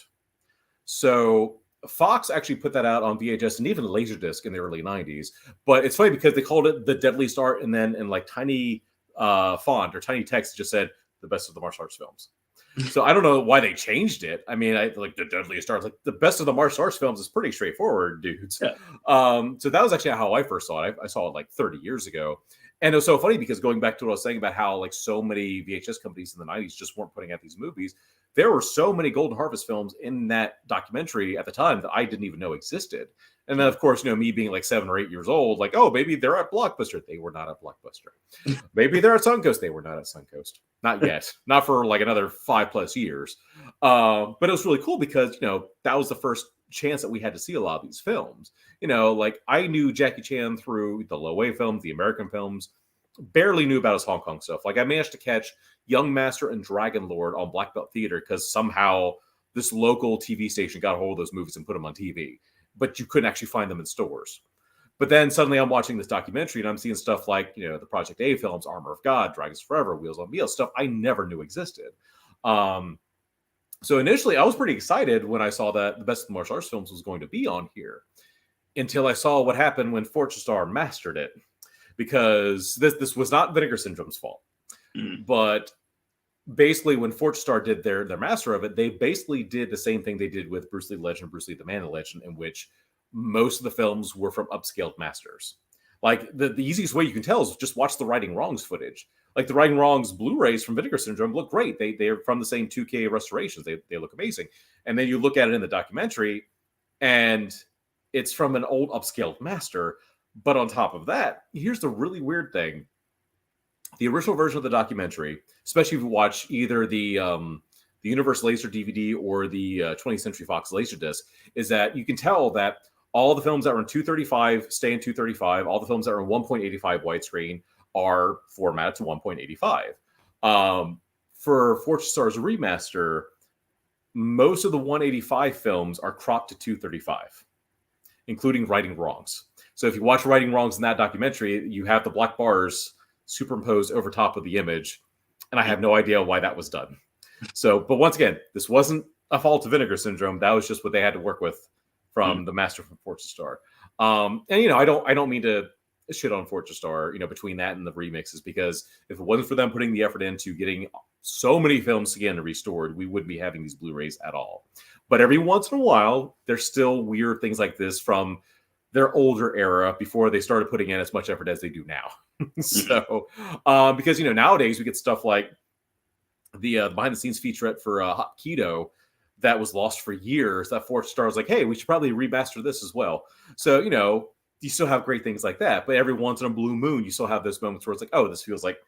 So Fox actually put that out on VHS and even Laserdisc in the early 90s. But it's funny because they called it The Deadliest Art, and then in like tiny font or tiny text, it just said The Best of the Martial Arts films. So I don't know why they changed it. I mean, I like The Deadliest Art. Like the Best of the Martial Arts films is pretty straightforward, dudes. Yeah. So that was actually how I first saw it. I saw it like 30 years ago. And it was so funny because going back to what I was saying about how like so many VHS companies in the 90s just weren't putting out these movies. There were so many Golden Harvest films in that documentary at the time that I didn't even know existed. And then, of course, me being like 7 or 8 years old, like, oh, maybe they're at Blockbuster. They were not at Blockbuster. Maybe they're at Suncoast. They were not at Suncoast. Not yet. Not for like another 5+ years. But it was really cool because, that was the first chance that we had to see a lot of these films. Like I knew Jackie Chan through the Lo Wei films, the American films, barely knew about his Hong Kong stuff. Like I managed to catch Young Master and Dragon Lord on Black Belt Theater because somehow this local TV station got a hold of those movies and put them on TV. But you couldn't actually find them in stores. But then suddenly I'm watching this documentary and I'm seeing stuff like, the Project A films, Armor of God, Dragons Forever, Wheels on Wheels, stuff I never knew existed. So initially I was pretty excited when I saw that the Best of the Martial Arts films was going to be on here until I saw what happened when Fortune Star mastered it. Because this was not Vinegar Syndrome's fault. But basically when Fortune Star did their master of it, they basically did the same thing they did with Bruce Lee Legend, Bruce Lee the Man Legend, in which most of the films were from upscaled masters. Like the easiest way you can tell is just watch the Righting Wrongs footage. Like the Righting Wrongs Blu-rays from Vinegar Syndrome look great. They're from the same 2K restorations. They look amazing. And then you look at it in the documentary and it's from an old upscaled master. But on top of that, here's the really weird thing. The original version of the documentary, especially if you watch either the Universal Laser DVD or the 20th Century Fox Laserdisc, is that you can tell that all the films that are in 235 stay in 235. All the films that are in 1.85 widescreen are formatted to 1.85. For Fortune Star's remaster, most of the 185 films are cropped to 235, including Righting Wrongs. So if you watch Righting Wrongs in that documentary, you have the black bars superimposed over top of the image. And I have no idea why that was done. So, but once again, this wasn't a fault of Vinegar Syndrome. That was just what they had to work with from the master from Fortune Star. And, I don't mean to shit on Fortune Star, between that and the remixes, because if it wasn't for them putting the effort into getting so many films again restored, we wouldn't be having these Blu-rays at all. But every once in a while, there's still weird things like this from their older era before they started putting in as much effort as they do now. So, because, nowadays we get stuff like the behind the scenes featurette for Hot Keto that was lost for years. That Fortune Star was like, hey, we should probably remaster this as well. So, you still have great things like that. But every once in a blue moon, you still have those moments where it's like, oh, this feels like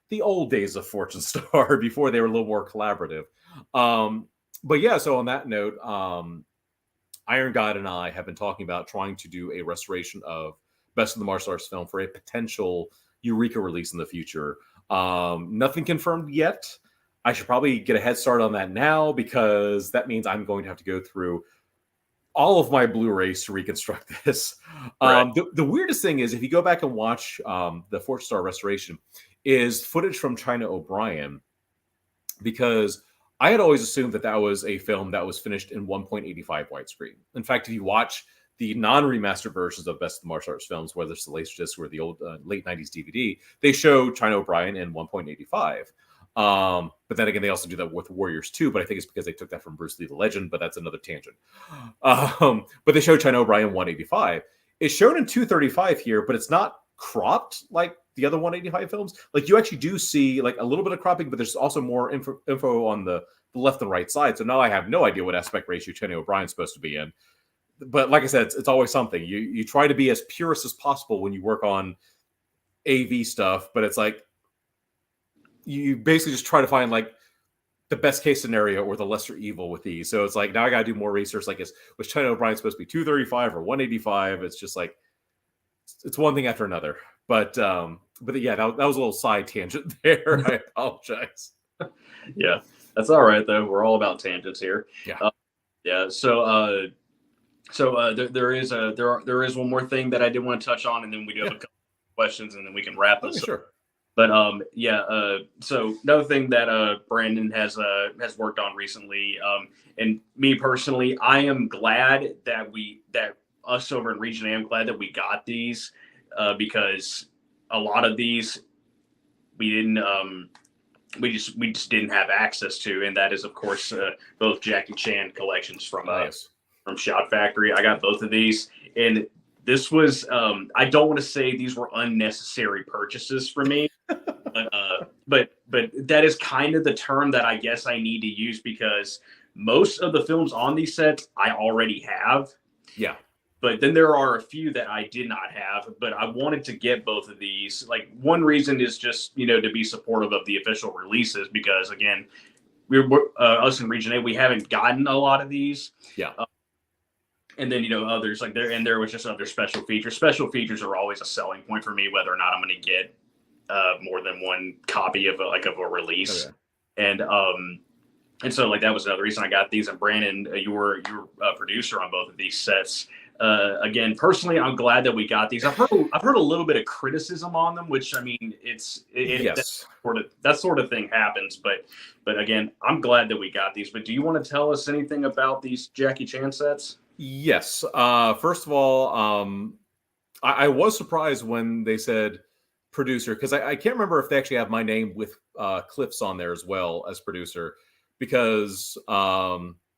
the old days of Fortune Star before they were a little more collaborative. But yeah, so on that note, Iron God and I have been talking about trying to do a restoration of Best of the Martial Arts film for a potential Eureka release in the future. Nothing confirmed yet. I should probably get a head start on that now because that means I'm going to have to go through all of my Blu-rays to reconstruct this. Right. The weirdest thing is if you go back and watch the Fortune Star restoration is footage from China O'Brien, because I had always assumed that that was a film that was finished in 1.85 widescreen. In fact, if you watch the non-remastered versions of Best of the Martial Arts films, whether it's the Laserdisc or the old late 90s DVD, they show China O'Brien in 1.85. But then again, they also do that with Warriors 2, but I think it's because they took that from Bruce Lee the Legend, but that's another tangent. But they show China O'Brien 185. It's shown in 235 here, but it's not cropped like the other 185 films. Like you actually do see like a little bit of cropping, but there's also more info on the left and right side. So now I have no idea what aspect ratio China O'Brien's supposed to be in. But like I said, it's always something. You try to be as purist as possible when you work on AV stuff, but it's like you basically just try to find like the best case scenario or the lesser evil with these. So it's like now I got to do more research. Like, was China O'Brien supposed to be 235 or 185? It's just like it's one thing after another. But yeah, that was a little side tangent there. I apologize. Yeah, that's all right though. We're all about tangents here. Yeah. Yeah. So there is one more thing that I did want to touch on, and then we do have a couple of questions, and then we can wrap this up. Sure. But so another thing that Brandon has worked on recently, and me personally, I am glad that us over in Region A, I'm glad that we got these because a lot of these we we just didn't have access to, and that is of course both Jackie Chan collections from Shout Factory. I got both of these, and this was I don't want to say these were unnecessary purchases for me, but that is kind of the term that I guess I need to use because most of the films on these sets I already have. Yeah. But then there are a few that I did not have, but I wanted to get both of these. Like one reason is just, to be supportive of the official releases because again, we're us in Region A, we haven't gotten a lot of these. Yeah. And then, others like there was just other special features. Special features are always a selling point for me, whether or not I'm going to get more than one copy of a release. Okay. And so like that was another reason I got these. And Brandon, you were a producer on both of these sets. Again, personally, I'm glad that we got these. I've heard a little bit of criticism on them, which I mean, yes. that sort of thing happens. But again, I'm glad that we got these. But do you want to tell us anything about these Jackie Chan sets? Yes. First of all, I was surprised when they said producer because I can't remember if they actually have my name with Cliff's on there as well as producer because yeah,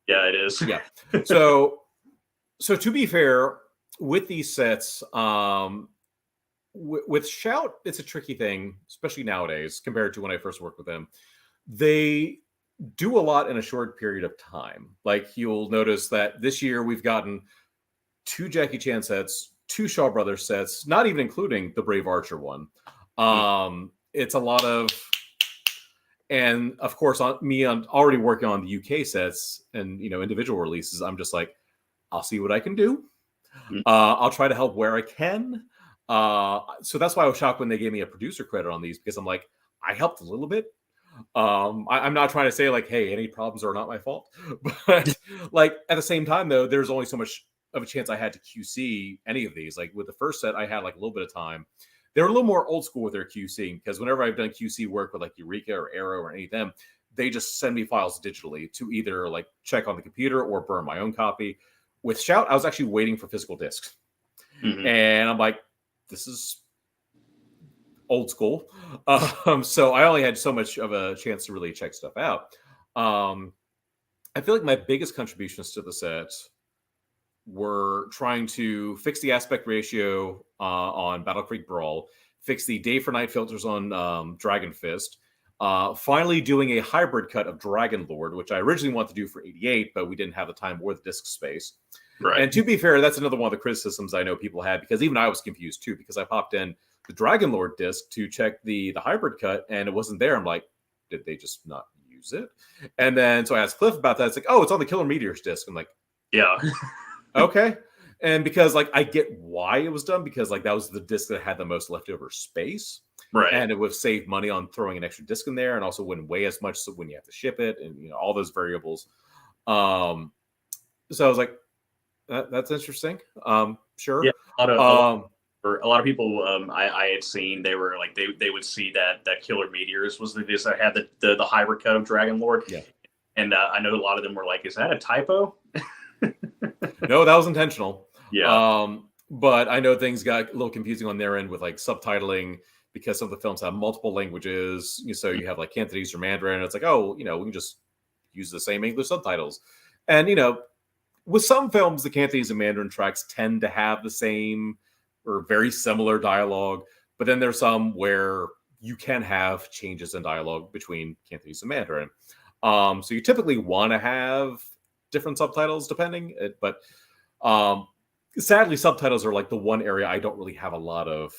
it is. Yeah. So to be fair, with these sets, with Shout, it's a tricky thing, especially nowadays compared to when I first worked with them. They do a lot in a short period of time. Like you'll notice that this year we've gotten 2 Jackie Chan sets, 2 Shaw Brothers sets, not even including the Brave Archer one. It's a lot of, and of course, I'm already working on the UK sets and individual releases. I'm just like, I'll see what I can do. I'll try to help where I can. So that's why I was shocked when they gave me a producer credit on these because I'm like, I helped a little bit. I'm not trying to say like, hey, any problems are not my fault. But like at the same time, though, there's only so much of a chance I had to QC any of these. Like with the first set, I had like a little bit of time. They were a little more old school with their QCing because whenever I've done QC work with like Eureka or Arrow or any of them, they just send me files digitally to either like check on the computer or burn my own copy. With Shout, I was actually waiting for physical discs. And I'm like, this is old school. So I only had so much of a chance to really check stuff out. I feel like my biggest contributions to the set were trying to fix the aspect ratio on Battle Creek Brawl, fix the day for night filters on Dragon Fist, finally doing a hybrid cut of Dragon Lord, which I originally wanted to do for 88, but we didn't have the time or the disk space. Right. And to be fair, that's another one of the criticisms I know people had because even I was confused too because I popped in the Dragon Lord disc to check the hybrid cut and it wasn't there. I'm like, did they just not use it? And then so I asked Cliff about that. It's like, oh, it's on the Killer Meteors disc. I'm like, yeah. Okay. And because like I get why it was done because like that was the disc that had the most leftover space. Right. And it would save money on throwing an extra disc in there and also wouldn't weigh as much so when you have to ship it and all those variables. So I was like, that's interesting. Sure. Yeah. A lot of people I had seen they were like they would see that Killer Meteors was the disc that had the hybrid cut of Dragon Lord. Yeah. And I know a lot of them were like, "Is that a typo?" No, that was intentional. Yeah. But I know things got a little confusing on their end with like subtitling because some of the films have multiple languages. So you have like Cantonese or Mandarin. And it's like, oh, we can just use the same English subtitles. And, with some films, the Cantonese and Mandarin tracks tend to have the same or very similar dialogue. But then there's some where you can have changes in dialogue between Cantonese and Mandarin. So you typically want to have different subtitles depending. But sadly, subtitles are like the one area I don't really have a lot of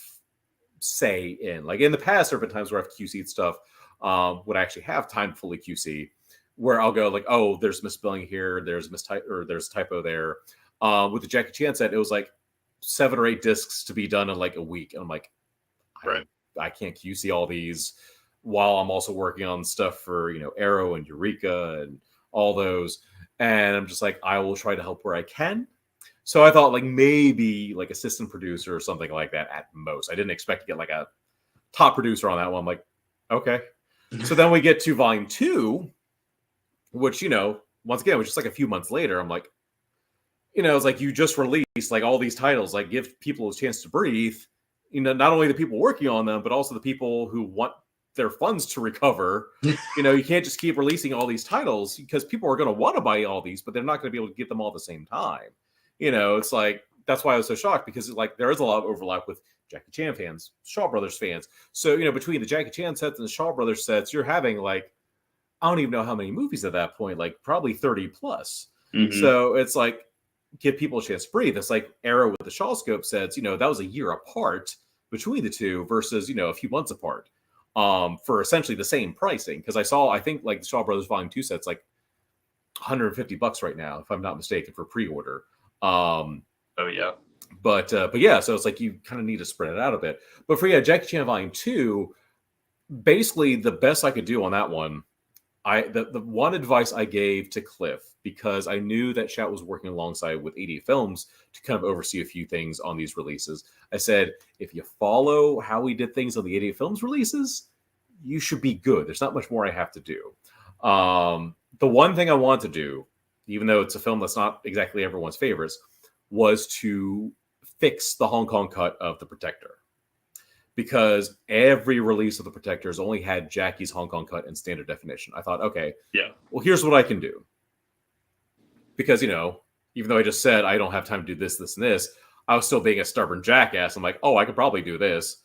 say in. Like in the past, there have been times where I've QC'd stuff when I actually have time to fully QC, where I'll go like, oh, there's misspelling here, there's there's typo there. With the Jackie Chan set, it was like 7 or 8 discs to be done in like a week, and I'm like, Right. I can't QC all these while I'm also working on stuff for Arrow and Eureka and all those. And I'm just like, I will try to help where I can. So I thought like maybe like assistant producer or something like that at most. I didn't expect to get like a top producer on that one. I'm like, okay. So then we get to volume 2, which, once again, was just like a few months later. I'm like, it's like you just released like all these titles, like give people a chance to breathe. Not only the people working on them, but also the people who want their funds to recover. You can't just keep releasing all these titles because people are going to want to buy all these, but they're not going to be able to get them all at the same time. It's like, that's why I was so shocked, because like there is a lot of overlap with Jackie Chan fans, Shaw Brothers fans. So, between the Jackie Chan sets and the Shaw Brothers sets, you're having like, I don't even know how many movies at that point, like probably 30 plus. Mm-hmm. So it's like, give people a chance to breathe. It's like Arrow with the Shaw Scope sets, that was a year apart between the two versus, a few months apart for essentially the same pricing. Because I think like the Shaw Brothers Volume 2 sets like $150 right now, if I'm not mistaken, for pre-order. Oh yeah. But yeah, so it's like you kind of need to spread it out a bit. But for Jackie Chan Volume 2, basically the best I could do on that one, the one advice I gave to Cliff, because I knew that Shout was working alongside with 88 Films to kind of oversee a few things on these releases. I said, if you follow how we did things on the 88 Films releases, you should be good. There's not much more I have to do. The one thing I want to do, even though it's a film that's not exactly everyone's favorites, was to fix the Hong Kong cut of The Protector. Because every release of The Protector has only had Jackie's Hong Kong cut in standard definition. I thought, okay, yeah, well, here's what I can do. Because, even though I just said I don't have time to do this, this, and this, I was still being a stubborn jackass. I'm like, oh, I could probably do this.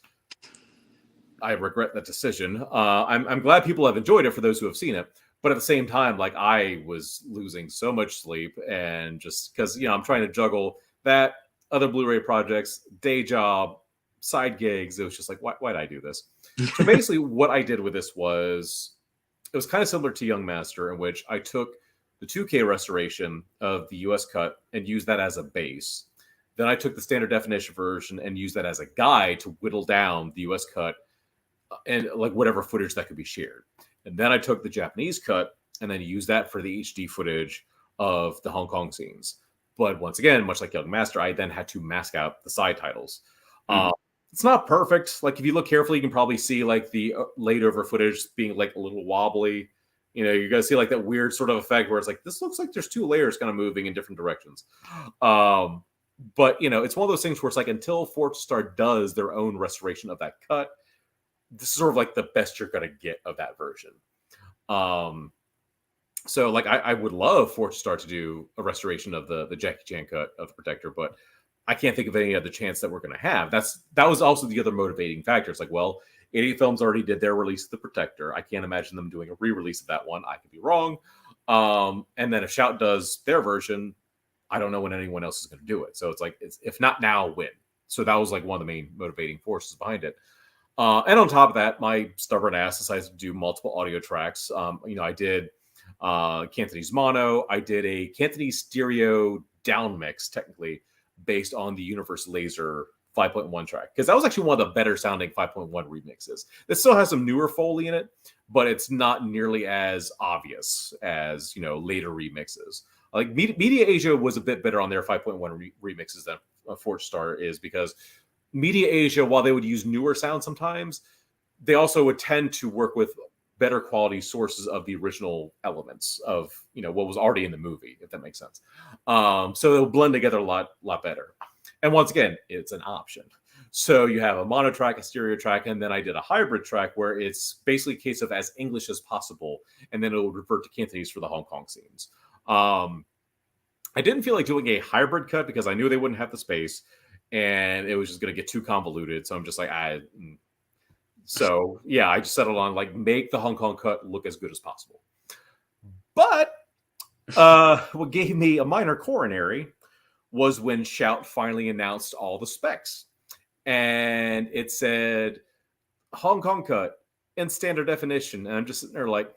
I regret that decision. I'm glad people have enjoyed it for those who have seen it. But at the same time, like I was losing so much sleep, and just because, I'm trying to juggle that, other Blu-ray projects, day job, side gigs. It was just like, why did I do this? So basically what I did with this was, it was kind of similar to Young Master, in which I took the 2K restoration of the US cut and used that as a base. Then I took the standard definition version and used that as a guide to whittle down the US cut and like whatever footage that could be shared. And then I took the Japanese cut and then used that for the HD footage of the Hong Kong scenes. But once again, much like Young Master, I then had to mask out the side titles. It's not perfect. Like if you look carefully, you can probably see like the laid over footage being like a little wobbly. You're going to see like that weird sort of effect where it's like, this looks like there's 2 layers kind of moving in different directions. But, it's one of those things where it's like, until Fortress Star does their own restoration of that cut, this is sort of like the best you're going to get of that version. So like, I would love Fortress Star to do a restoration of the Jackie Chan cut of The Protector, but I can't think of any other chance that we're going to have. That was also the other motivating factor. It's like, well, 88 Films already did their release of The Protector. I can't imagine them doing a re-release of that one. I could be wrong. And then if Shout does their version, I don't know when anyone else is going to do it. So it's like, if not now, when? So that was like one of the main motivating forces behind it. And on top of that, my stubborn ass decided to do multiple audio tracks. I did Cantonese mono. I did a Cantonese stereo down mix, technically, based on the Universe Laser 5.1 track, because that was actually one of the better sounding 5.1 remixes. It still has some newer Foley in it, but it's not nearly as obvious as later remixes. Like Media Asia was a bit better on their 5.1 remixes than Forge Star is, because Media Asia, while they would use newer sound sometimes, they also would tend to work with better quality sources of the original elements of, you know, what was already in the movie, if that makes sense. So it'll blend together a lot better. And once again, it's an option. So you have a mono track, a stereo track, and then I did a hybrid track where it's basically a case of as English as possible, and then it'll revert to Cantonese for the Hong Kong scenes. I didn't feel like doing a hybrid cut because I knew they wouldn't have the space, and it was just going to get too convoluted. So I'm just like, So yeah, I just settled on like make the Hong Kong cut look as good as possible. But what gave me a minor coronary was when Shout finally announced all the specs. And it said Hong Kong cut in standard definition. And I'm just sitting there like,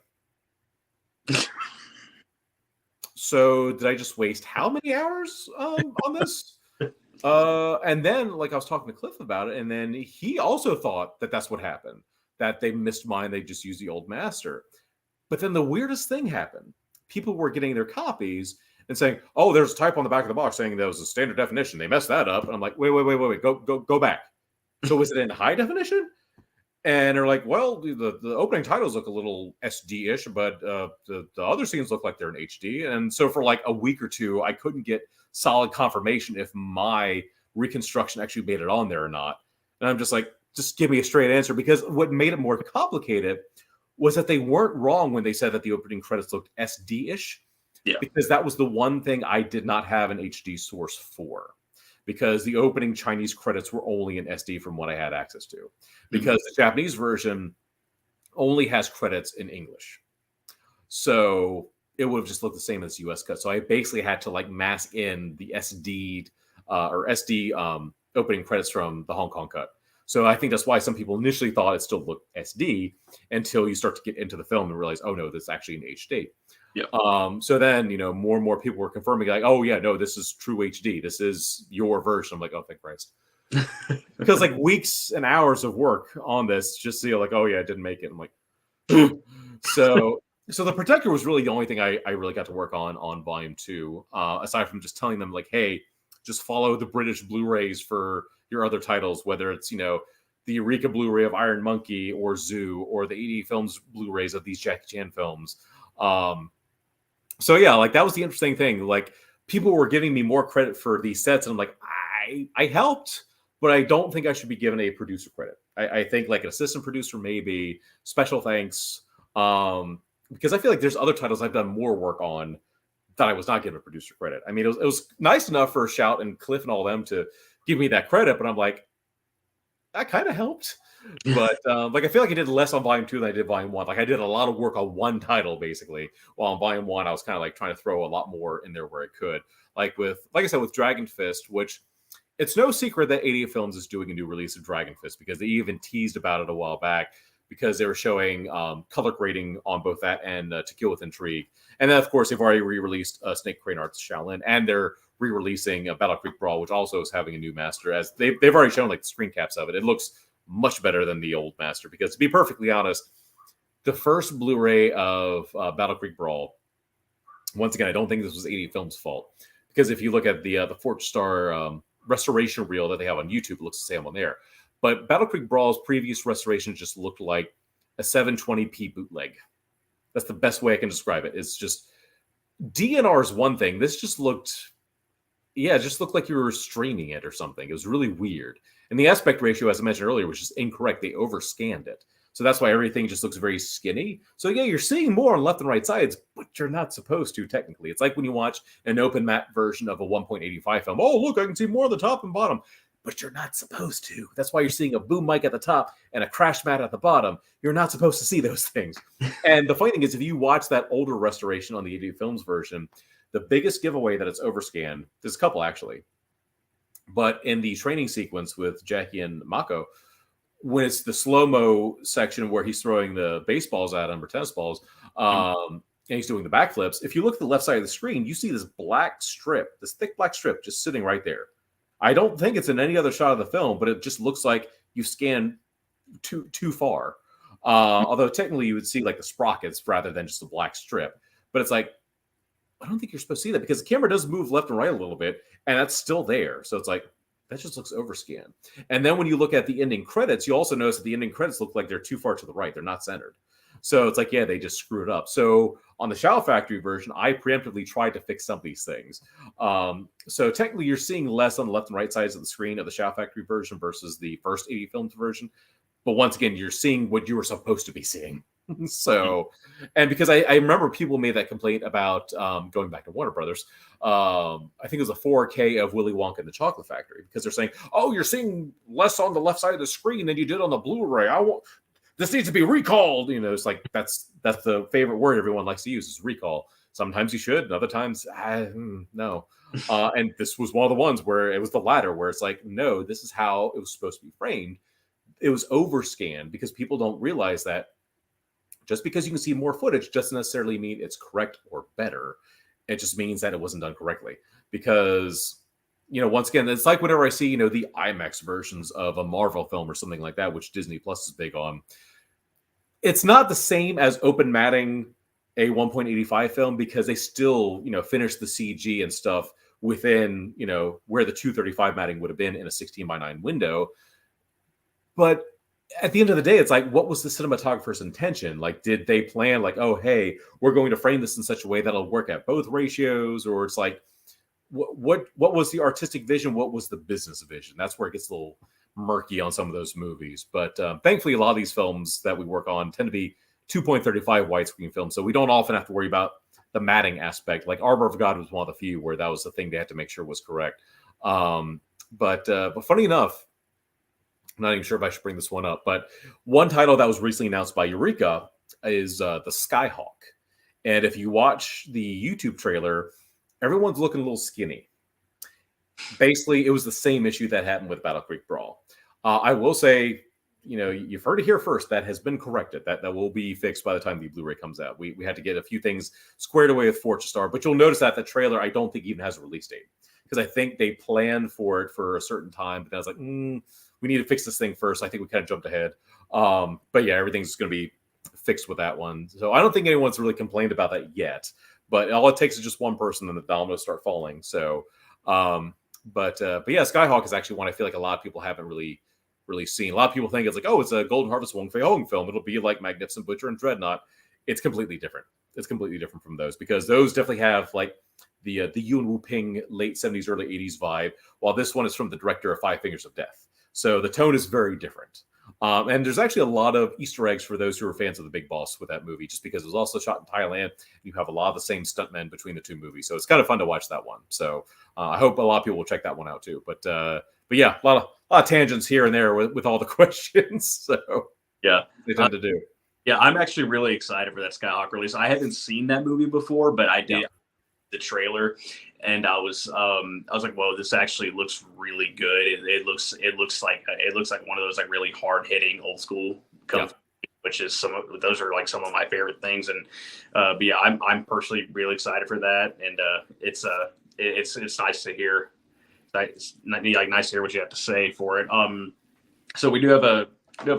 so did I just waste how many hours on this? And then, like, I was talking to Cliff about it, and then he also thought that that's what happened, that they missed mine. They just used the old master. But then the weirdest thing happened. People were getting their copies and saying, oh, there's a type on the back of the box saying that was a standard definition. They messed that up. And I'm like, wait, go back. So is it in high definition? And they're like, well, the opening titles look a little SD-ish, but the other scenes look like they're in HD. And so for like a week or two, I couldn't get solid confirmation if my reconstruction actually made it on there or not. And I'm just like, just give me a straight answer, because what made it more complicated was that they weren't wrong when they said that the opening credits looked SD-ish. Yeah. Because that was the one thing I did not have an HD source for. Because the opening Chinese credits were only in SD from what I had access to. Because the Japanese version only has credits in English. So it would have just looked the same as US cut. So I basically had to like mask in the SD opening credits from the Hong Kong cut. So I think that's why some people initially thought it still looked SD until you start to get into the film and realize, oh no, this is actually in HD. Yeah. So then, you know, more and more people were confirming, like, oh yeah, no, this is true HD. This is your version. I'm like, oh, thank Christ. Because like weeks and hours of work on this just to see like, oh yeah, I didn't make it. I'm like, so the Protector was really the only thing I really got to work on Volume 2, aside from just telling them like, hey, just follow the British Blu-rays for your other titles, whether it's, you know, the Eureka Blu-ray of Iron Monkey or Zoo, or the 80 Films Blu-rays of these Jackie Chan films. So yeah, like that was the interesting thing. Like people were giving me more credit for these sets, and I'm like, I helped, but I don't think I should be given a producer credit. I think like an assistant producer, maybe special thanks. Because I feel like there's other titles I've done more work on that I was not given producer credit. I mean, it was nice enough for Shout and Cliff and all them to give me that credit, but I'm like, that kind of helped. But like I feel like I did less on Volume 2 than I did Volume 1. Like I did a lot of work on one title basically, while on Volume 1 I was kind of like trying to throw a lot more in there where I could. Like I said, with Dragon Fist, which it's no secret that 88 Films is doing a new release of Dragon Fist, because they even teased about it a while back, because they were showing color grading on both that and To Kill with Intrigue. And then of course they've already re-released Snake Crane Arts Shaolin, and they're re-releasing Battle Creek Brawl, which also is having a new master. As they've already shown like the screen caps of it. It looks much better than the old master, because to be perfectly honest, the first Blu-ray of Battle Creek Brawl, once again, I don't think this was 88 Films' fault, because if you look at the 4-star restoration reel that they have on YouTube, it looks the same on there. But Battle Creek Brawl's previous restoration just looked like a 720p bootleg. That's the best way I can describe it. It's just DNR is one thing. This just looked, it just looked like you were streaming it or something. It was really weird. And the aspect ratio, as I mentioned earlier, was just incorrect. They overscanned it. So that's why everything just looks very skinny. So yeah, you're seeing more on left and right sides, but you're not supposed to technically. It's like when you watch an open matte version of a 1.85 film. Oh, look, I can see more on the top and bottom. But you're not supposed to. That's why you're seeing a boom mic at the top and a crash mat at the bottom. You're not supposed to see those things. And the funny thing is, if you watch that older restoration on the 88 Films version, the biggest giveaway that it's overscanned, there's a couple actually, but in the training sequence with Jackie and Mako, when it's the slow-mo section where he's throwing the baseballs at him or tennis balls, and he's doing the backflips, if you look at the left side of the screen, you see this black strip, this thick black strip just sitting right there. I don't think it's in any other shot of the film, but it just looks like you scanned too far. Although technically you would see like the sprockets rather than just a black strip. But it's like, I don't think you're supposed to see that, because the camera does move left and right a little bit, and that's still there. So it's like, that just looks overscanned. And then when you look at the ending credits, you also notice that the ending credits look like they're too far to the right. They're not centered. So it's like, yeah, they just screwed it up. So on the Shout Factory version, I preemptively tried to fix some of these things. So technically, you're seeing less on the left and right sides of the screen of the Shout Factory version versus the first 80 films version. But once again, you're seeing what you were supposed to be seeing. So, and because I remember people made that complaint about going back to Warner Brothers. I think it was a 4K of Willy Wonka and the Chocolate Factory, because they're saying, "Oh, you're seeing less on the left side of the screen than you did on the Blu-ray. This needs to be recalled." You know, it's like that's the favorite word everyone likes to use is recall. Sometimes you should, and other times no. And this was one of the ones where it was the latter, where it's like, no, this is how it was supposed to be framed. It was overscanned, because people don't realize that just because you can see more footage doesn't necessarily mean it's correct or better. It just means that it wasn't done correctly. Because, you know, once again, it's like whenever I see, you know, the IMAX versions of a Marvel film or something like that, which Disney Plus is big on. It's not the same as open matting a 1.85 film, because they still, you know, finish the CG and stuff within, you know, where the 235 matting would have been in a 16:9 window. But at the end of the day, it's like, what was the cinematographer's intention? Like, did they plan like, oh, hey, we're going to frame this in such a way that'll work at both ratios? Or it's like, what was the artistic vision? What was the business vision? That's where it gets a little murky on some of those movies. But thankfully, a lot of these films that we work on tend to be 2.35 widescreen films. So we don't often have to worry about the matting aspect. Like Armor of God was one of the few where that was the thing they had to make sure was correct. But funny enough, I'm not even sure if I should bring this one up, but one title that was recently announced by Eureka is the Skyhawk. And if you watch the YouTube trailer, everyone's looking a little skinny. Basically, it was the same issue that happened with Battle Creek Brawl. I will say, you know, you've heard it here first. That has been corrected. That will be fixed by the time the Blu-ray comes out. We had to get a few things squared away with Fortune Star, but you'll notice that the trailer, I don't think even has a release date, because I think they planned for it for a certain time. But I was like, we need to fix this thing first. I think we kind of jumped ahead. But yeah, everything's going to be fixed with that one. So I don't think anyone's really complained about that yet. But all it takes is just one person, and the dominoes start falling. So, but yeah, Skyhawk is actually one I feel like a lot of people haven't really seen. A lot of people think it's like, oh, it's a Golden Harvest Wong Fei-Hung film. It'll be like Magnificent Butcher and Dreadnought. It's completely different. It's completely different from those, because those definitely have like the Yuen Wu Ping late 70s, early 80s vibe, while this one is from the director of Five Fingers of Death. So the tone is very different. And there's actually a lot of Easter eggs for those who are fans of The Big Boss with that movie, just because it was also shot in Thailand. You have a lot of the same stuntmen between the two movies. So it's kind of fun to watch that one. So I hope a lot of people will check that one out too. But yeah, a lot of tangents here and there with all the questions. So yeah, they tend to do. Yeah, I'm actually really excited for that Skyhawk release. I haven't seen that movie before, but I did the trailer, and I was like, whoa, this actually looks really good. It looks like one of those like really hard hitting old school which is those are like some of my favorite things. And but yeah, I'm personally really excited for that, and it's nice to hear. It's nice to hear what you have to say for it. So we do have a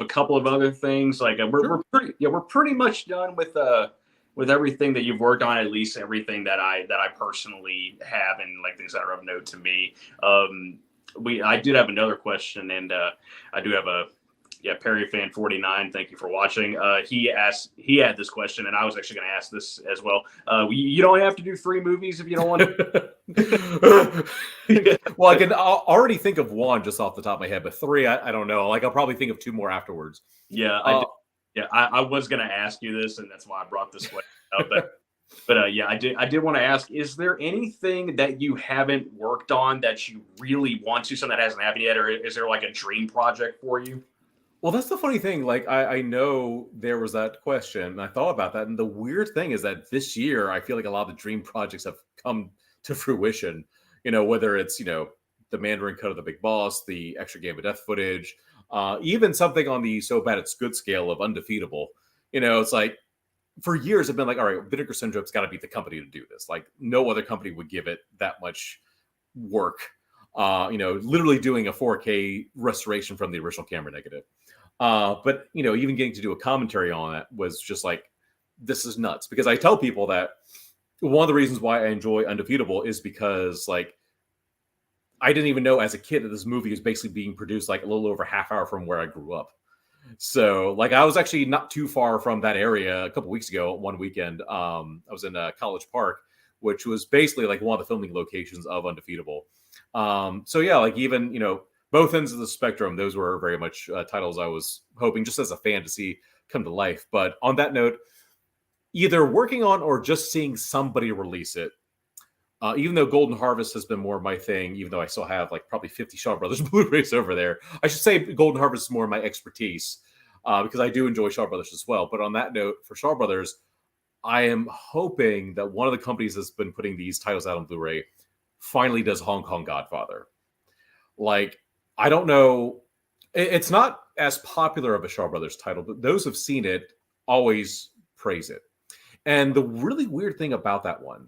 couple of other things. Like we're pretty much done with everything that you've worked on, at least everything that I personally have, and like things that are of note to me. I did have another question, and I do have Perry Fan 49. Thank you for watching. He had this question, and I was actually going to ask this as well. You don't have to do 3 movies if you don't want to. Well, I can already think of one just off the top of my head, but 3, I don't know. Like I'll probably think of 2 more afterwards. Yeah, I was going to ask you this, and that's why I brought this question up. But yeah, I did want to ask: is there anything that you haven't worked on that you really want to, something that hasn't happened yet, or is there like a dream project for you? Well, that's the funny thing. Like, I know there was that question, and I thought about that. And the weird thing is that this year, I feel like a lot of the dream projects have come to fruition. You know, whether it's, you know, the Mandarin cut of The Big Boss, the extra Game of Death footage, even something on the so bad it's good scale of Undefeatable. You know, it's like, for years I've been like, all right, Vinegar Syndrome's got to be the company to do this. Like, no other company would give it that much work. You know, literally doing a 4K restoration from the original camera negative. But, you know, even getting to do a commentary on it was just like, this is nuts. Because I tell people that one of the reasons why I enjoy Undefeatable is because, like, I didn't even know as a kid that this movie was basically being produced like a little over half hour from where I grew up. So, like, I was actually not too far from that area a couple weeks ago. One weekend, I was in College Park, which was basically like one of the filming locations of Undefeatable. So yeah, like even both ends of the spectrum, those were very much titles I was hoping just as a fan to see come to life. But on that note, either working on or just seeing somebody release it. Even though Golden Harvest has been more my thing, even though I still have like probably 50 Shaw Brothers Blu-rays over there, I should say Golden Harvest is more my expertise because I do enjoy Shaw Brothers as well. But on that note, for Shaw Brothers, I am hoping that one of the companies that's been putting these titles out on Blu-ray finally does Hong Kong Godfather. Like, I don't know, it's not as popular of a Shaw Brothers title, but those who've seen it always praise it. And the really weird thing about that one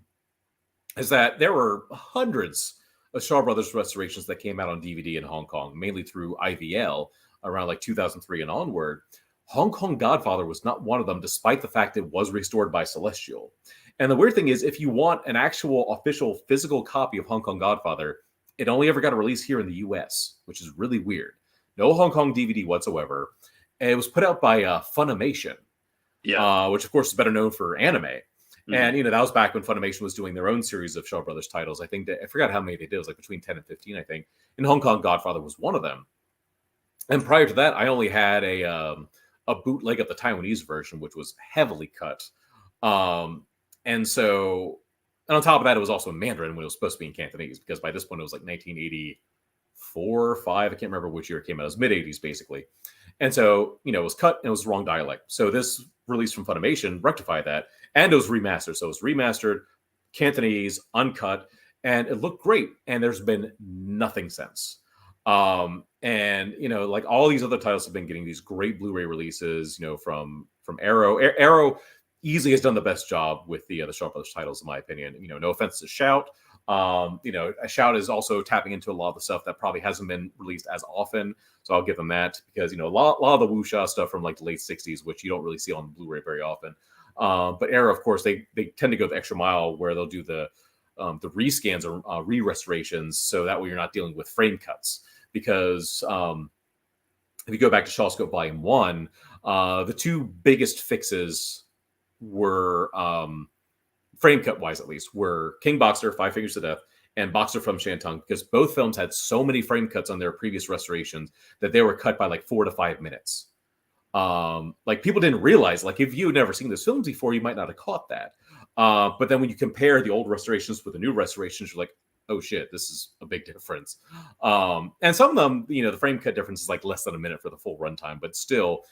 is that there were hundreds of Shaw Brothers restorations that came out on DVD in Hong Kong, mainly through IVL around like 2003 and onward. Hong Kong Godfather was not one of them, despite the fact it was restored by Celestial. And the weird thing is, if you want an actual official physical copy of Hong Kong Godfather, it only ever got a release here in the US, which is really weird. No Hong Kong DVD whatsoever. And it was put out by Funimation, which of course is better known for anime. And, that was back when Funimation was doing their own series of Shaw Brothers titles. I think I forgot how many they did. It was like between 10 and 15, I think. And Hong Kong Godfather was one of them. And prior to that, I only had a bootleg of the Taiwanese version, which was heavily cut. And on top of that, it was also in Mandarin when it was supposed to be in Cantonese, because by this point, it was like 1984 or 5. I can't remember which year it came out. It was mid-80s, basically. And so, it was cut and it was the wrong dialect. So this release from Funimation rectified that. And it was remastered. So it was remastered, Cantonese, uncut, and it looked great. And there's been nothing since. Like all these other titles have been getting these great Blu-ray releases, from Arrow. Arrow easily has done the best job with the Shaw Brothers titles, in my opinion. No offense to Shout. Shout is also tapping into a lot of the stuff that probably hasn't been released as often. So I'll give them that because, a lot of the wuxia stuff from like the late 60s, which you don't really see on Blu-ray very often. But Arrow, of course, they tend to go the extra mile where they'll do the rescans or re-restorations. So that way you're not dealing with frame cuts. Because if you go back to Shawscope Volume 1, the two biggest fixes were, frame cut wise at least, were King Boxer, Five Fingers to Death, and Boxer from Shantung, because both films had so many frame cuts on their previous restorations that they were cut by like 4 to 5 minutes. Like people didn't realize, like if you had never seen those films before, you might not have caught that. But then when you compare the old restorations with the new restorations, you're like, oh shit, this is a big difference. And some of them, the frame cut difference is like less than a minute for the full runtime, but still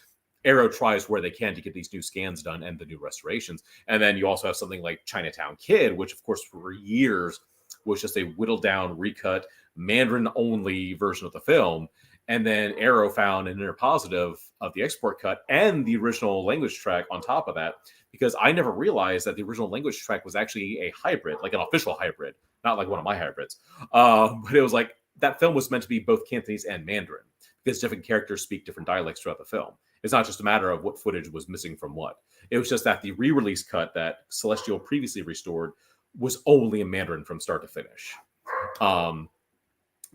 Arrow tries where they can to get these new scans done and the new restorations. And then you also have something like Chinatown Kid, which of course for years was just a whittled down, recut, Mandarin only version of the film. And then Arrow found an interpositive of the export cut and the original language track on top of that, because I never realized that the original language track was actually a hybrid, like an official hybrid, not like one of my hybrids. But it was like that film was meant to be both Cantonese and Mandarin, because different characters speak different dialects throughout the film. It's not just a matter of what footage was missing from what. It was just that the re-release cut that Celestial previously restored was only in Mandarin from start to finish.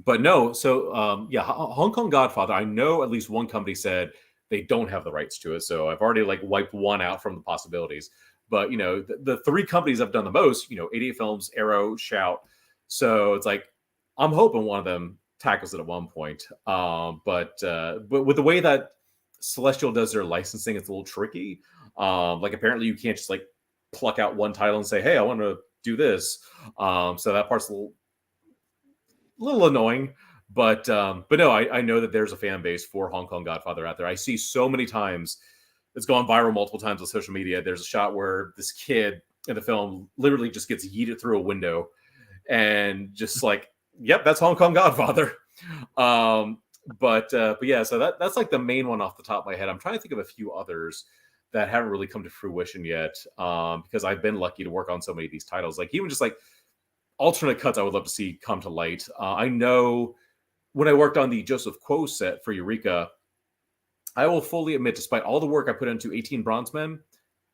But no, so Hong Kong Godfather, I know at least one company said they don't have the rights to it. So I've already like wiped one out from the possibilities. But, the three companies I've done the most, 88 Films, Arrow, Shout. So it's like, I'm hoping one of them tackles it at one point. But with the way that Celestial does their licensing, it's a little tricky. Like apparently you can't just like pluck out one title and say, hey, I want to do this. So that part's a little annoying. But no, I know that there's a fan base for Hong Kong Godfather out there. I see so many times, it's gone viral multiple times on social media. There's a shot where this kid in the film literally just gets yeeted through a window and just like, yep, that's Hong Kong Godfather. But yeah, so that's like the main one off the top of my head. I'm trying to think of a few others that haven't really come to fruition yet, because I've been lucky to work on so many of these titles. Like even just like alternate cuts I would love to see come to light. I know when I worked on the Joseph Quo set for Eureka, I will fully admit, despite all the work I put into 18 Bronze Men,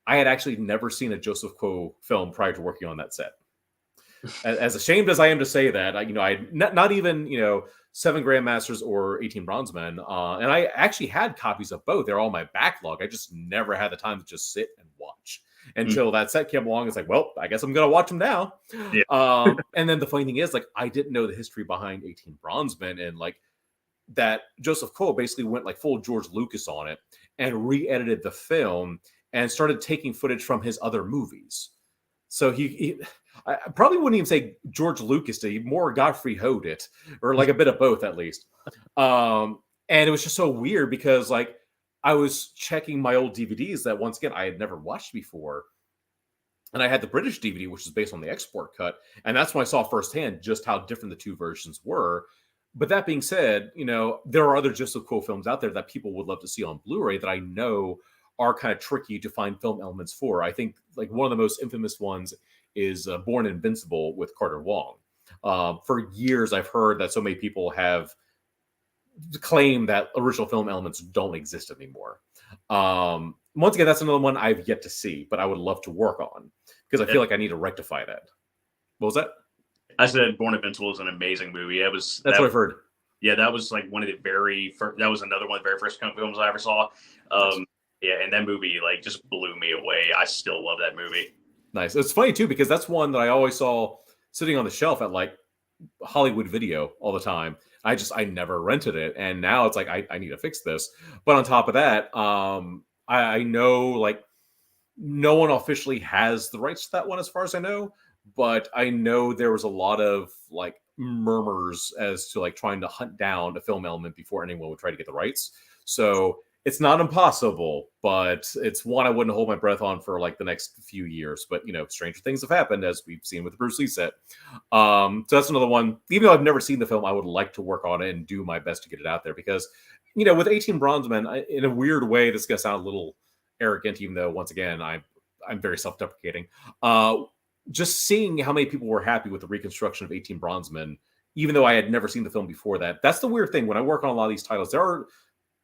I had actually never seen a Joseph Quo film prior to working on that set. As ashamed as I am to say that, I not even, Seven Grandmasters or 18 Bronzemen. And I actually had copies of both. They're all my backlog. I just never had the time to just sit and watch until that set came along. It's like, well, I guess I'm going to watch them now. Yeah. And then the funny thing is, like, I didn't know the history behind 18 Bronzemen, and like that Joseph Cole basically went like full George Lucas on it and re-edited the film and started taking footage from his other movies. So I probably wouldn't even say George Lucas did, more Godfrey Ho did, or like a bit of both at least. And it was just so weird because like I was checking my old DVDs that once again I had never watched before. And I had the British DVD, which is based on the export cut. And that's when I saw firsthand just how different the two versions were. But that being said, you know, there are other just so cool films out there that people would love to see on Blu-ray that I know are kind of tricky to find film elements for. I think like one of the most infamous ones is Born Invincible with Carter Wong. For years, I've heard that so many people have claimed that original film elements don't exist anymore. Once again, that's another one I've yet to see, but I would love to work on because I feel like I need to rectify that. What was that? I said Born Invincible is an amazing movie. That's what I've heard. Yeah, that was like one of the very first, that was another one of the very first films I ever saw. Yeah, and that movie like just blew me away. I still love that movie. Nice. It's funny too because that's one that I always saw sitting on the shelf at like Hollywood Video all the time. I never rented it, and now it's like I need to fix this. But on top of that, I know like no one officially has the rights to that one as far as I know, but I know there was a lot of like murmurs as to like trying to hunt down a film element before anyone would try to get the rights. So it's not impossible, but it's one I wouldn't hold my breath on for like the next few years. But, you know, stranger things have happened, as we've seen with the Bruce Lee set. So that's another one. Even though I've never seen the film, I would like to work on it and do my best to get it out there. Because, you know, with 18 Bronzemen, in a weird way, this is going to sound a little arrogant, even though, once again, I'm very self-deprecating. Just seeing how many people were happy with the reconstruction of 18 Bronzemen, even though I had never seen the film before that. That's the weird thing. When I work on a lot of these titles, there are,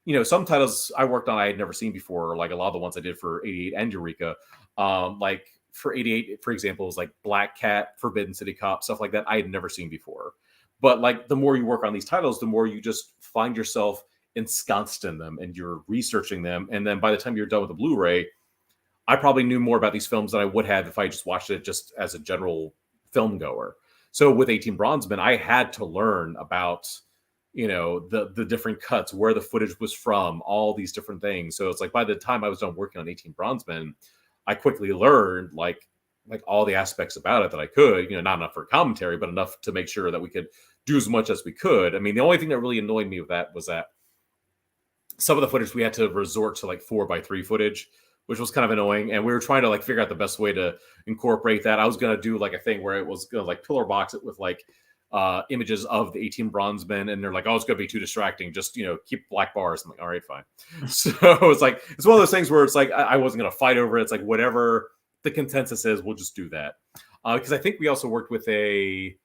you know, some titles I worked on I had never seen before, like a lot of the ones I did for 88 and Eureka. Like for 88, for example, is like Black Cat, Forbidden City Cop, stuff like that I had never seen before. But like the more you work on these titles, the more you just find yourself ensconced in them and you're researching them. And then by the time you're done with the Blu-ray, I probably knew more about these films than I would have if I just watched it just as a general film goer. So with 18 Bronzemen, I had to learn about, you know, the different cuts, where the footage was from, all these different things. So it's like by the time I was done working on 18 Bronzemen, I quickly learned like all the aspects about it that I could, you know, not enough for commentary, but enough to make sure that we could do as much as we could. I mean, the only thing that really annoyed me with that was that some of the footage we had to resort to like 4:3 footage, which was kind of annoying. And we were trying to like figure out the best way to incorporate that. I was going to do like a thing where it was going to like pillar box it with like images of the 18 Bronzemen, and they're like, oh, it's going to be too distracting. Just, you know, keep black bars. I'm like, all right, fine. So it's like, it's one of those things where it's like, I wasn't going to fight over it. It's like, whatever the consensus is, we'll just do that. Because I think we also worked with it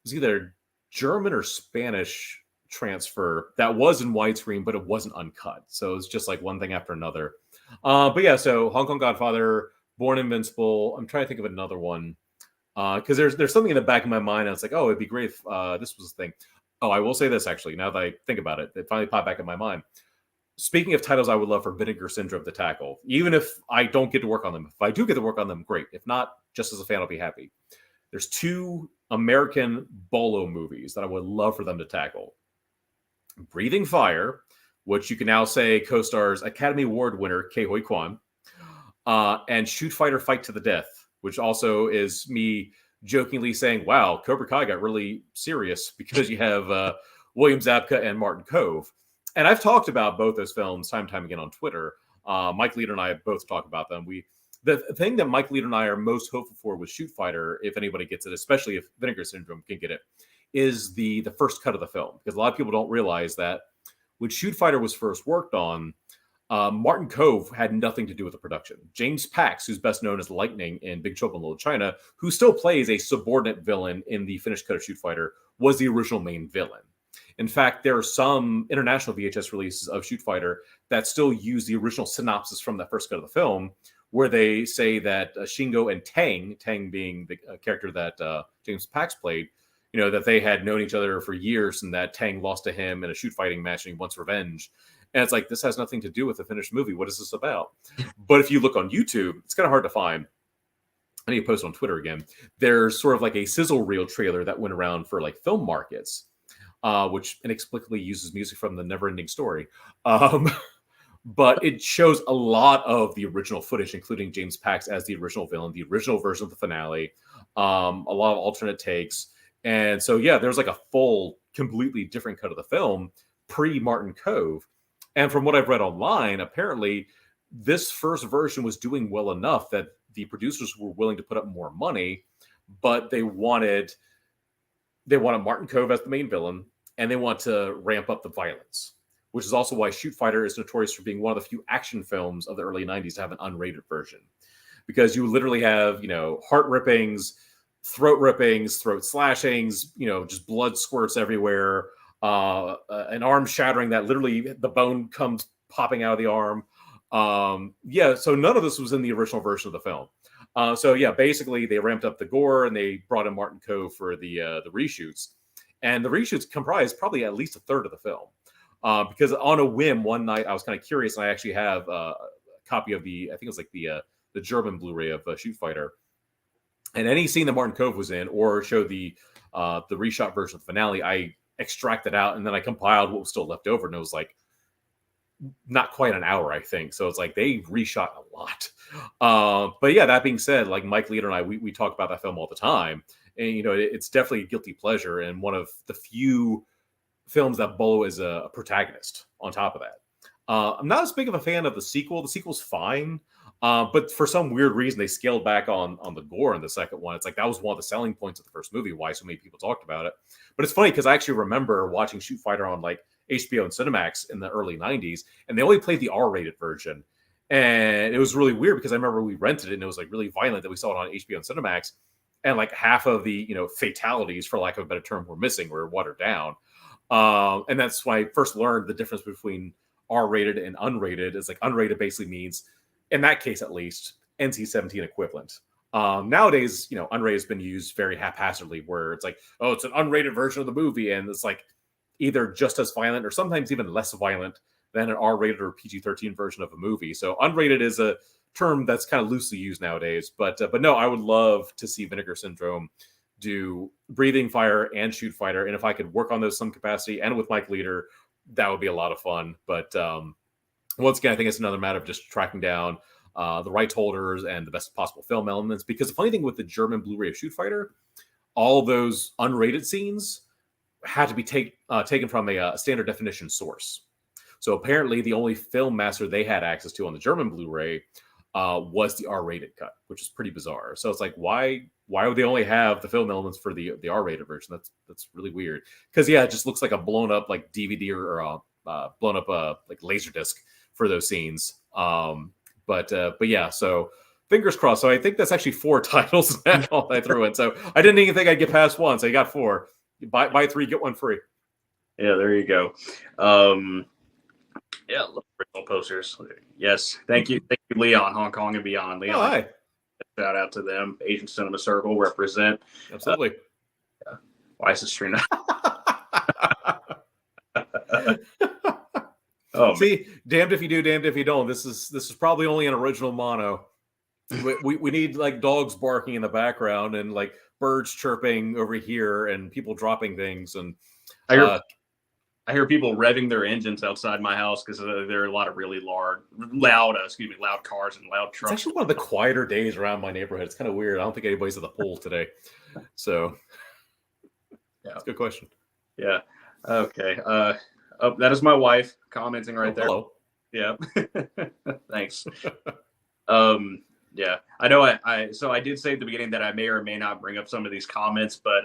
was either German or Spanish transfer that was in widescreen, but it wasn't uncut. So it's just like one thing after another. But yeah, so Hong Kong Godfather, Born Invincible. I'm trying to think of another one. Because there's something in the back of my mind. I was like, oh, it'd be great if this was a thing. Oh, I will say this, actually. Now that I think about it, it finally popped back in my mind. Speaking of titles I would love for Vinegar Syndrome to tackle, even if I don't get to work on them. If I do get to work on them, great. If not, just as a fan, I'll be happy. There's 2 American Bolo movies that I would love for them to tackle. Breathing Fire, which you can now say co-stars Academy Award winner Ke Huy Quan, and Shoot Fighter Fight to the Death, which also is me jokingly saying, wow, Cobra Kai got really serious because you have William Zabka and Martin Kove. And I've talked about both those films time and time again on Twitter. Mike Leader and I have both talked about them. The thing that Mike Leader and I are most hopeful for with Shoot Fighter, if anybody gets it, especially if Vinegar Syndrome can get it, is the first cut of the film. Because a lot of people don't realize that when Shoot Fighter was first worked on, Martin Kove had nothing to do with the production. James Pax, who's best known as Lightning in Big Trouble in Little China, who still plays a subordinate villain in the finished cut of Shoot Fighter, was the original main villain. In fact, there are some international VHS releases of Shoot Fighter that still use the original synopsis from that first cut of the film, where they say that Shingo and Tang being the character that James Pax played, that they had known each other for years and that Tang lost to him in a shoot fighting match and he wants revenge. And it's like, this has nothing to do with the finished movie. What is this about? But if you look on YouTube, it's kind of hard to find. I need to post on Twitter again. There's sort of like a sizzle reel trailer that went around for like film markets, which inexplicably uses music from the Neverending Story. But it shows a lot of the original footage, including James Pax as the original villain, the original version of the finale, a lot of alternate takes. And so, yeah, there's like a full, completely different cut of the film pre-Martin Cove. And from what I've read online, apparently this first version was doing well enough that the producers were willing to put up more money, but they wanted Martin Cove as the main villain, and they want to ramp up the violence, which is also why Shoot Fighter is notorious for being one of the few action films of the early 90s to have an unrated version. Because you literally have, heart rippings, throat rippings, throat slashings, just blood squirts everywhere, an arm shattering that literally the bone comes popping out of the arm. So none of this was in the original version of the film. Basically they ramped up the gore and they brought in Martin Cove for the reshoots. And the reshoots comprise probably at least a third of the film. Because on a whim, one night I was kind of curious, and I actually have a copy of I think it was like the German Blu-ray of Shoot Fighter. And any scene that Martin Cove was in, or showed the reshot version of the finale, I extracted out, and then I compiled what was still left over, and it was like not quite an hour, I think. So it's like they reshot a lot. But yeah, that being said, like Mike Leader and I, we talk about that film all the time, and it's definitely a guilty pleasure, and one of the few films that Bolo is a protagonist on top of that. I'm not as big of a fan of the sequel. The sequel's fine, but for some weird reason, they scaled back on the gore in the second one. It's like that was one of the selling points of the first movie, why so many people talked about it. But it's funny because I actually remember watching Shoot Fighter on like HBO and Cinemax in the early 90s, and they only played the R-rated version. And it was really weird because I remember we rented it, and it was like really violent that we saw it on HBO and Cinemax. And like half of the, fatalities, for lack of a better term, were missing, were watered down. And that's when I first learned the difference between R-rated and unrated. It's like unrated basically means, in that case at least, NC-17 equivalent. Nowadays, unrated has been used very haphazardly, where it's like, oh, it's an unrated version of the movie, and it's like either just as violent or sometimes even less violent than an R-rated or PG-13 version of a movie. So unrated is a term that's kind of loosely used nowadays. But no, I would love to see Vinegar Syndrome do Breathing Fire and Shoot Fighter, and if I could work on those some capacity and with Mike Leader, that would be a lot of fun. But once again, I think it's another matter of just tracking down the rights holders and the best possible film elements. Because the funny thing with the German Blu-ray of Shoot Fighter, all those unrated scenes had to be taken from a standard definition source. So apparently the only film master they had access to on the German Blu-ray was the R-rated cut, which is pretty bizarre. So it's like, why would they only have the film elements for the R-rated version? That's really weird. Because it just looks like a blown up like DVD or blown up like Laserdisc for those scenes. But yeah, so fingers crossed. So I think that's actually 4 titles now I threw in. So I didn't even think I'd get past 1. So you got 4. Buy 3, get 1 free. Yeah, there you go. Yeah, original posters. Yes, thank you, Leon, Hong Kong and beyond. Leon, hi. Shout out to them. Asian Cinema Circle represent. Absolutely. Why is the stream? Oh, see, damned if you do, damned if you don't. This is probably only an original mono. We need like dogs barking in the background and like birds chirping over here and people dropping things. And I hear people revving their engines outside my house because there are a lot of really loud cars and loud trucks. It's actually one of the quieter days around my neighborhood. It's kind of weird. I don't think anybody's at the pool today. So, yeah, that's a good question. Yeah. Okay. That is my wife commenting right there. Hello. Yeah. Thanks. Yeah, I know. So I did say at the beginning that I may or may not bring up some of these comments, but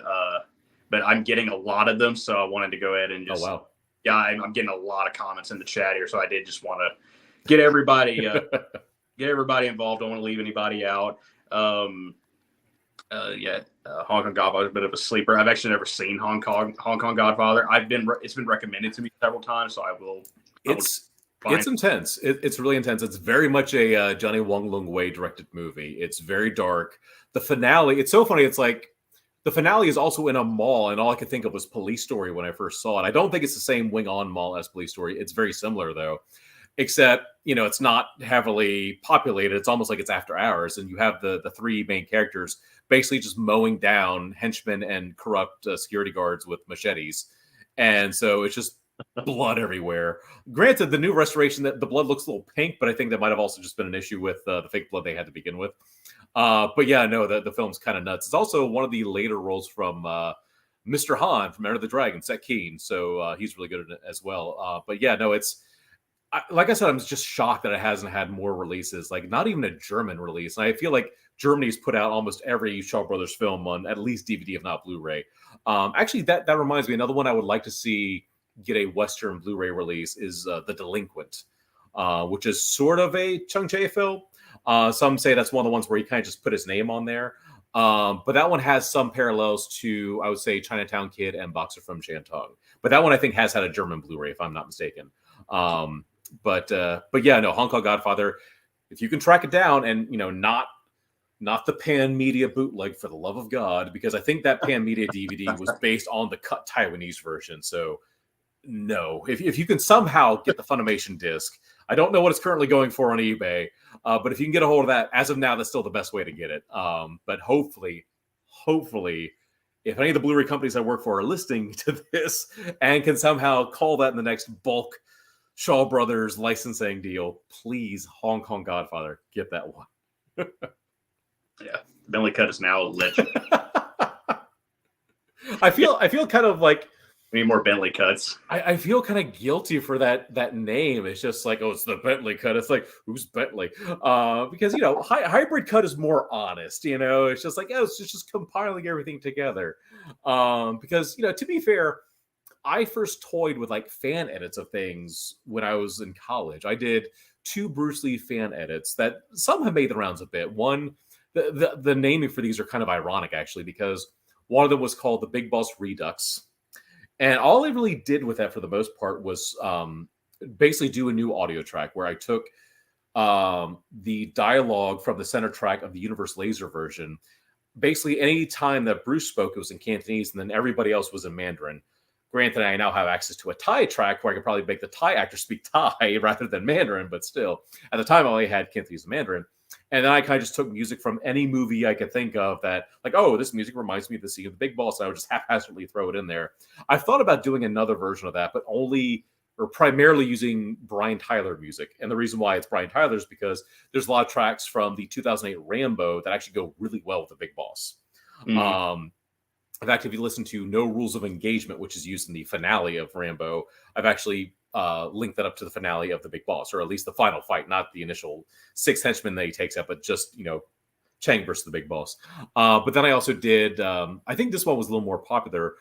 I'm getting a lot of them, so I wanted to go ahead and just. Oh, wow. Yeah, I'm getting a lot of comments in the chat here, so I did just want to get everybody involved. Don't want to leave anybody out. Hong Kong Godfather is a bit of a sleeper. I've actually never seen Hong Kong Godfather. It's been recommended to me several times, so I will. It's intense. It's really intense. It's very much a Johnny Wong Lung Wei directed movie. It's very dark. The finale, it's so funny. It's like The finale is also in a mall, and all I could think of was Police Story when I first saw it. I don't think it's the same Wing On mall as Police Story. It's very similar, though, except, it's not heavily populated. It's almost like it's after hours, and you have the three main characters basically just mowing down henchmen and corrupt security guards with machetes. And so it's just blood everywhere. Granted, the new restoration, that the blood looks a little pink, but I think that might have also just been an issue with the fake blood they had to begin with. But yeah, no, the film's kind of nuts. It's also one of the later roles from Mr. Han from Enter the Dragon, Seth Keen. So he's really good at it as well. But yeah, no, like I said, I'm just shocked that it hasn't had more releases, like not even a German release. And I feel like Germany's put out almost every Shaw Brothers film on at least DVD, if not Blu-ray. Actually, that reminds me, another one I would like to see get a Western Blu-ray release is The Delinquent, which is sort of a Chung Chae film. Some say that's one of the ones where he kind of just put his name on there. But that one has some parallels to, I would say, Chinatown Kid and Boxer from Shantung. But that one I think has had a German Blu-ray, if I'm not mistaken. But yeah, no, Hong Kong Godfather, if you can track it down and, not the Pan Media bootleg, for the love of God, because I think that Pan Media DVD was based on the cut Taiwanese version. So no, if you can somehow get the Funimation disc, I don't know what it's currently going for on eBay, but if you can get a hold of that, as of now, that's still the best way to get it. But hopefully, if any of the Blu-ray companies I work for are listening to this and can somehow call that in the next bulk Shaw Brothers licensing deal, please, Hong Kong Godfather, get that one. Yeah, Bentley cut is now a legend. I feel kind of like, we need more Bentley cuts. I feel kind of guilty for that name. It's just like, oh, it's the Bentley cut. It's like, who's Bentley? Because hybrid cut is more honest. It's just like, it's just compiling everything together. Because to be fair, I first toyed with like fan edits of things when I was in college. I did 2 Bruce Lee fan edits that some have made the rounds a bit. One, the naming for these are kind of ironic actually, because one of them was called the Big Boss Redux. And all I really did with that for the most part was basically do a new audio track where I took the dialogue from the center track of the Universe Laser version. Basically, any time that Bruce spoke, it was in Cantonese, and then everybody else was in Mandarin. Granted, I now have access to a Thai track where I could probably make the Thai actor speak Thai rather than Mandarin, but still, at the time, I only had Cantonese and Mandarin. And then I kind of just took music from any movie I could think of that, like, oh, this music reminds me of the scene of the Big Boss. And I would just haphazardly throw it in there. I thought about doing another version of that, but primarily using Brian Tyler music. And the reason why it's Brian Tyler is because there's a lot of tracks from the 2008 Rambo that actually go really well with the Big Boss. Mm-hmm. In fact, if you listen to No Rules of Engagement, which is used in the finale of Rambo, I've actually linked that up to the finale of the Big Boss, or at least the final fight, not the initial 6 henchmen that he takes out, but just, Chang versus the Big Boss. But then I also did, I think this one was a little more popular,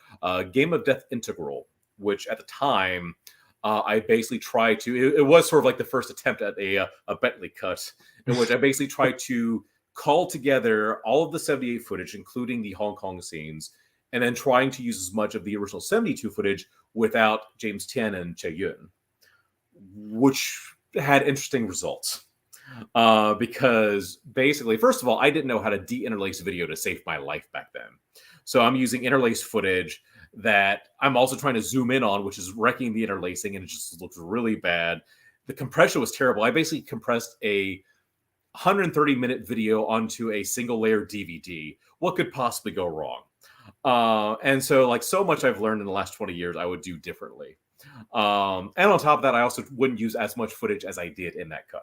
Game of Death Integral, which at the time, I basically tried to, it was sort of like the first attempt at a Bentley cut, in which I basically tried to call together all of the 78 footage, including the Hong Kong scenes, and then trying to use as much of the original 72 footage without James Tien and Che Yun, which had interesting results. Because basically, first of all, I didn't know how to de-interlace video to save my life back then. So I'm using interlaced footage that I'm also trying to zoom in on, which is wrecking the interlacing, and it just looks really bad. The compression was terrible. I basically compressed a 130-minute video onto a single-layer DVD. What could possibly go wrong? And so, like, so much I've learned in the last 20 years, I would do differently. And on top of that, I also wouldn't use as much footage as I did in that cut.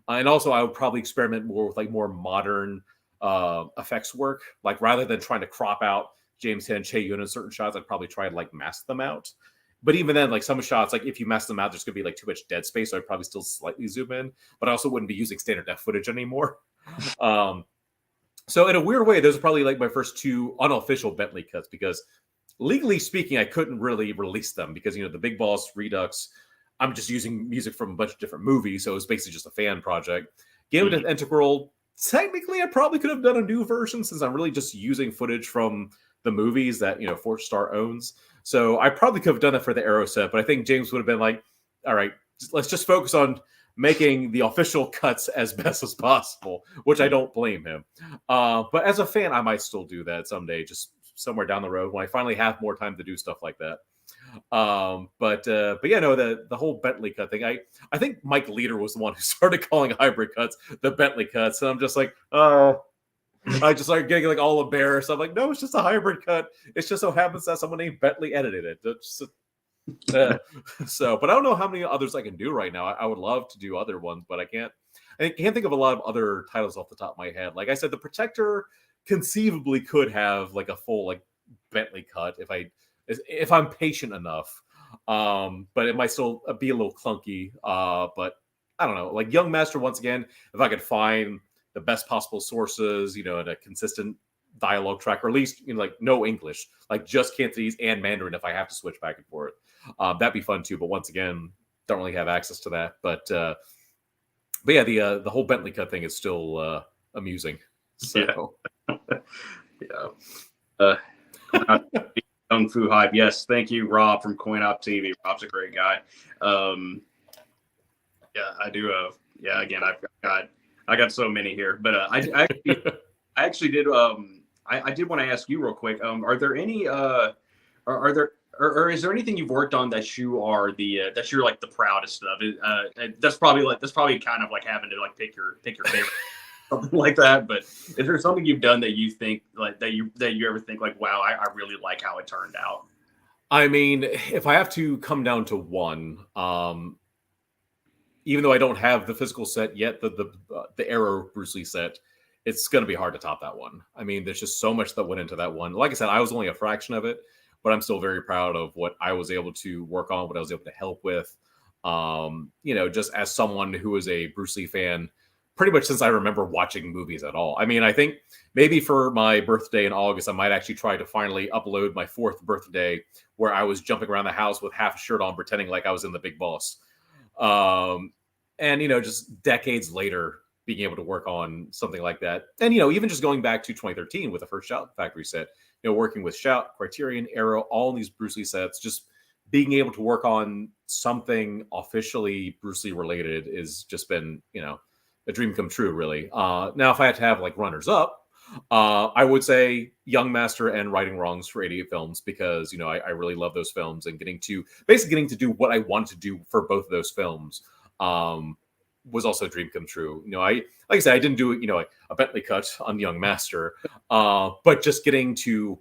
And also, I would probably experiment more with, like, more modern effects work. Like, rather than trying to crop out James Tien and Che Yun in certain shots, I'd probably try to, like, mask them out. But even then, like, some shots, like, if you mask them out, there's going to be, like, too much dead space, so I'd probably still slightly zoom in. But I also wouldn't be using standard def footage anymore. So in a weird way, those are probably like my first 2 unofficial Bentley cuts, because legally speaking, I couldn't really release them because, the Big Boss Redux, I'm just using music from a bunch of different movies. So it was basically just a fan project. Game of Death Integral, technically, I probably could have done a new version since I'm really just using footage from the movies that, 4-Star owns. So I probably could have done that for the Arrow set, but I think James would have been like, all right, let's just focus on making the official cuts as best as possible, which I don't blame him. But as a fan, I might still do that someday, just somewhere down the road when I finally have more time to do stuff like that. But yeah, no, the whole Bentley cut thing. I think Mike Leader was the one who started calling hybrid cuts the Bentley cuts, and I'm just like, oh. I just started getting like all embarrassed. I'm like, no, it's just a hybrid cut. It just so happens that someone named Bentley edited it. So, but I don't know how many others I can do right now. I would love to do other ones, but I can't. I can't think of a lot of other titles off the top of my head. Like I said, The Protector conceivably could have like a full like Bentley cut if I'm patient enough. But it might still be a little clunky. But I don't know. Like Young Master, once again, if I could find the best possible sources, and a consistent dialogue track, or at least like no English, like just Cantonese and Mandarin if I have to switch back and forth. That'd be fun too. But once again, don't really have access to that. But yeah, the whole Bentley cut thing is still amusing. So yeah. Kung Fu Hype. Yes, thank you, Rob from CoinOp TV. Rob's a great guy. Yeah, I do. Again, I got so many here, but I actually did. I did want to ask you real quick. Are there any? Are there? Or is there anything you've worked on that you are that you're like the proudest of? That's probably kind of like having to like pick your favorite, something like that. But is there something you've done that you think like that you ever think like, wow, I really like how it turned out? I mean, if I have to come down to one, even though I don't have the physical set yet, the Arrow Bruce Lee set, it's going to be hard to top that one. I mean, there's just so much that went into that one. Like I said, I was only a fraction of it, but I'm still very proud of what I was able to work on, what I was able to help with. Just as someone who is a Bruce Lee fan, pretty much since I remember watching movies at all. I mean, I think maybe for my birthday in August, I might actually try to finally upload my 4th birthday where I was jumping around the house with half a shirt on, pretending like I was in The Big Boss. And, just decades later, being able to work on something like that. And, even just going back to 2013 with the first Shout Factory set, working with Shout, Criterion, Arrow, all these Bruce Lee sets, just being able to work on something officially Bruce Lee related is just been, a dream come true, really. Now, if I had to have like runners up, I would say Young Master and Righting Wrongs for 88 Films, because, I really love those films, and getting to do what I wanted to do for both of those films was also a dream come true. Like I said, I didn't do a Bentley cut on Young Master, but just getting to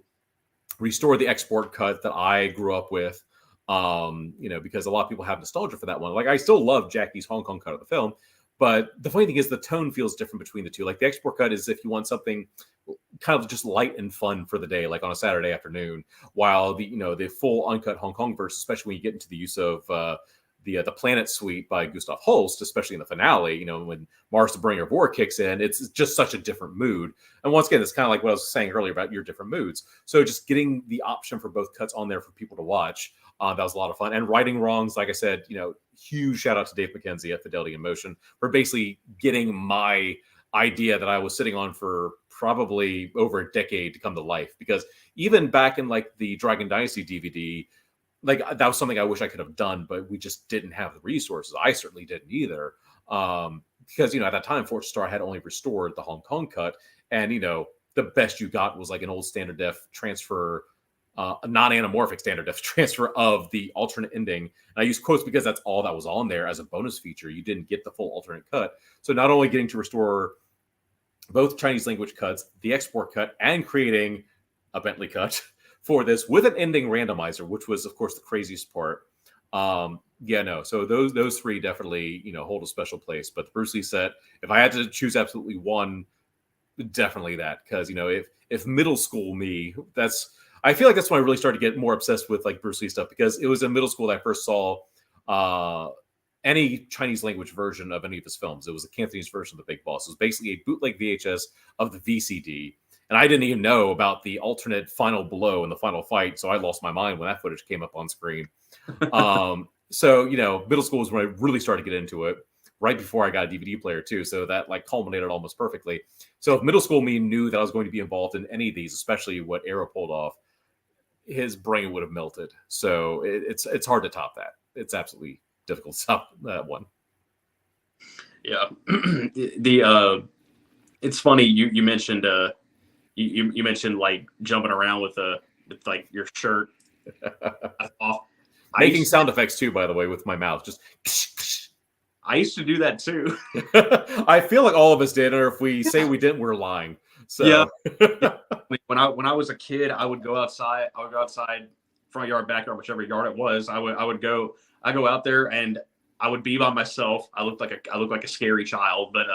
restore the export cut that I grew up with, because a lot of people have nostalgia for that one. Like I still love Jackie's Hong Kong cut of the film, but the funny thing is the tone feels different between the two. Like the export cut is if you want something kind of just light and fun for the day, like on a Saturday afternoon, while the full uncut Hong Kong verse, especially when you get into the use of the Planet Suite by Gustav Holst, especially in the finale, when Mars the Bringer of War kicks in, it's just such a different mood. And once again, it's kind of like what I was saying earlier about your different moods. So just getting the option for both cuts on there for people to watch, that was a lot of fun. And Righting Wrongs, like I said, huge shout out to Dave McKenzie at Fidelity in Motion for basically getting my idea that I was sitting on for probably over a decade to come to life. Because even back in like the Dragon Dynasty DVD, like that was something I wish I could have done, but we just didn't have the resources. I certainly didn't either. Because, at that time, Fortune Star had only restored the Hong Kong cut. And, the best you got was like an old standard def transfer, a non-anamorphic standard def transfer of the alternate ending. And I use quotes because that's all that was on there as a bonus feature. You didn't get the full alternate cut. So not only getting to restore both Chinese language cuts, the export cut, and creating a Bentley cut for this with an ending randomizer, which was, of course, the craziest part. So those three definitely, hold a special place. But the Bruce Lee set, if I had to choose absolutely one, definitely that. Because, if middle school me, I feel like that's when I really started to get more obsessed with like Bruce Lee stuff, because it was in middle school that I first saw any Chinese language version of any of his films. It was a Cantonese version of The Big Boss. It was basically a bootleg VHS of the VCD. And I didn't even know about the alternate final blow in the final fight. So I lost my mind when that footage came up on screen. Middle school was when I really started to get into it, right before I got a DVD player too. So that like culminated almost perfectly. So if middle school me knew that I was going to be involved in any of these, especially what Arrow pulled off, his brain would have melted. So it's hard to top that. It's absolutely difficult to top that one. Yeah. It's funny. You mentioned, you mentioned like jumping around with like your shirt off. Making sound effects too, by the way, with my mouth. Just I used to do that too. I feel like all of us did, or if we say we didn't, we're lying. So yeah. When I was a kid, I would go outside. Front yard, backyard, whichever yard it was. I would go out there and I would be by myself. I looked like a scary child, but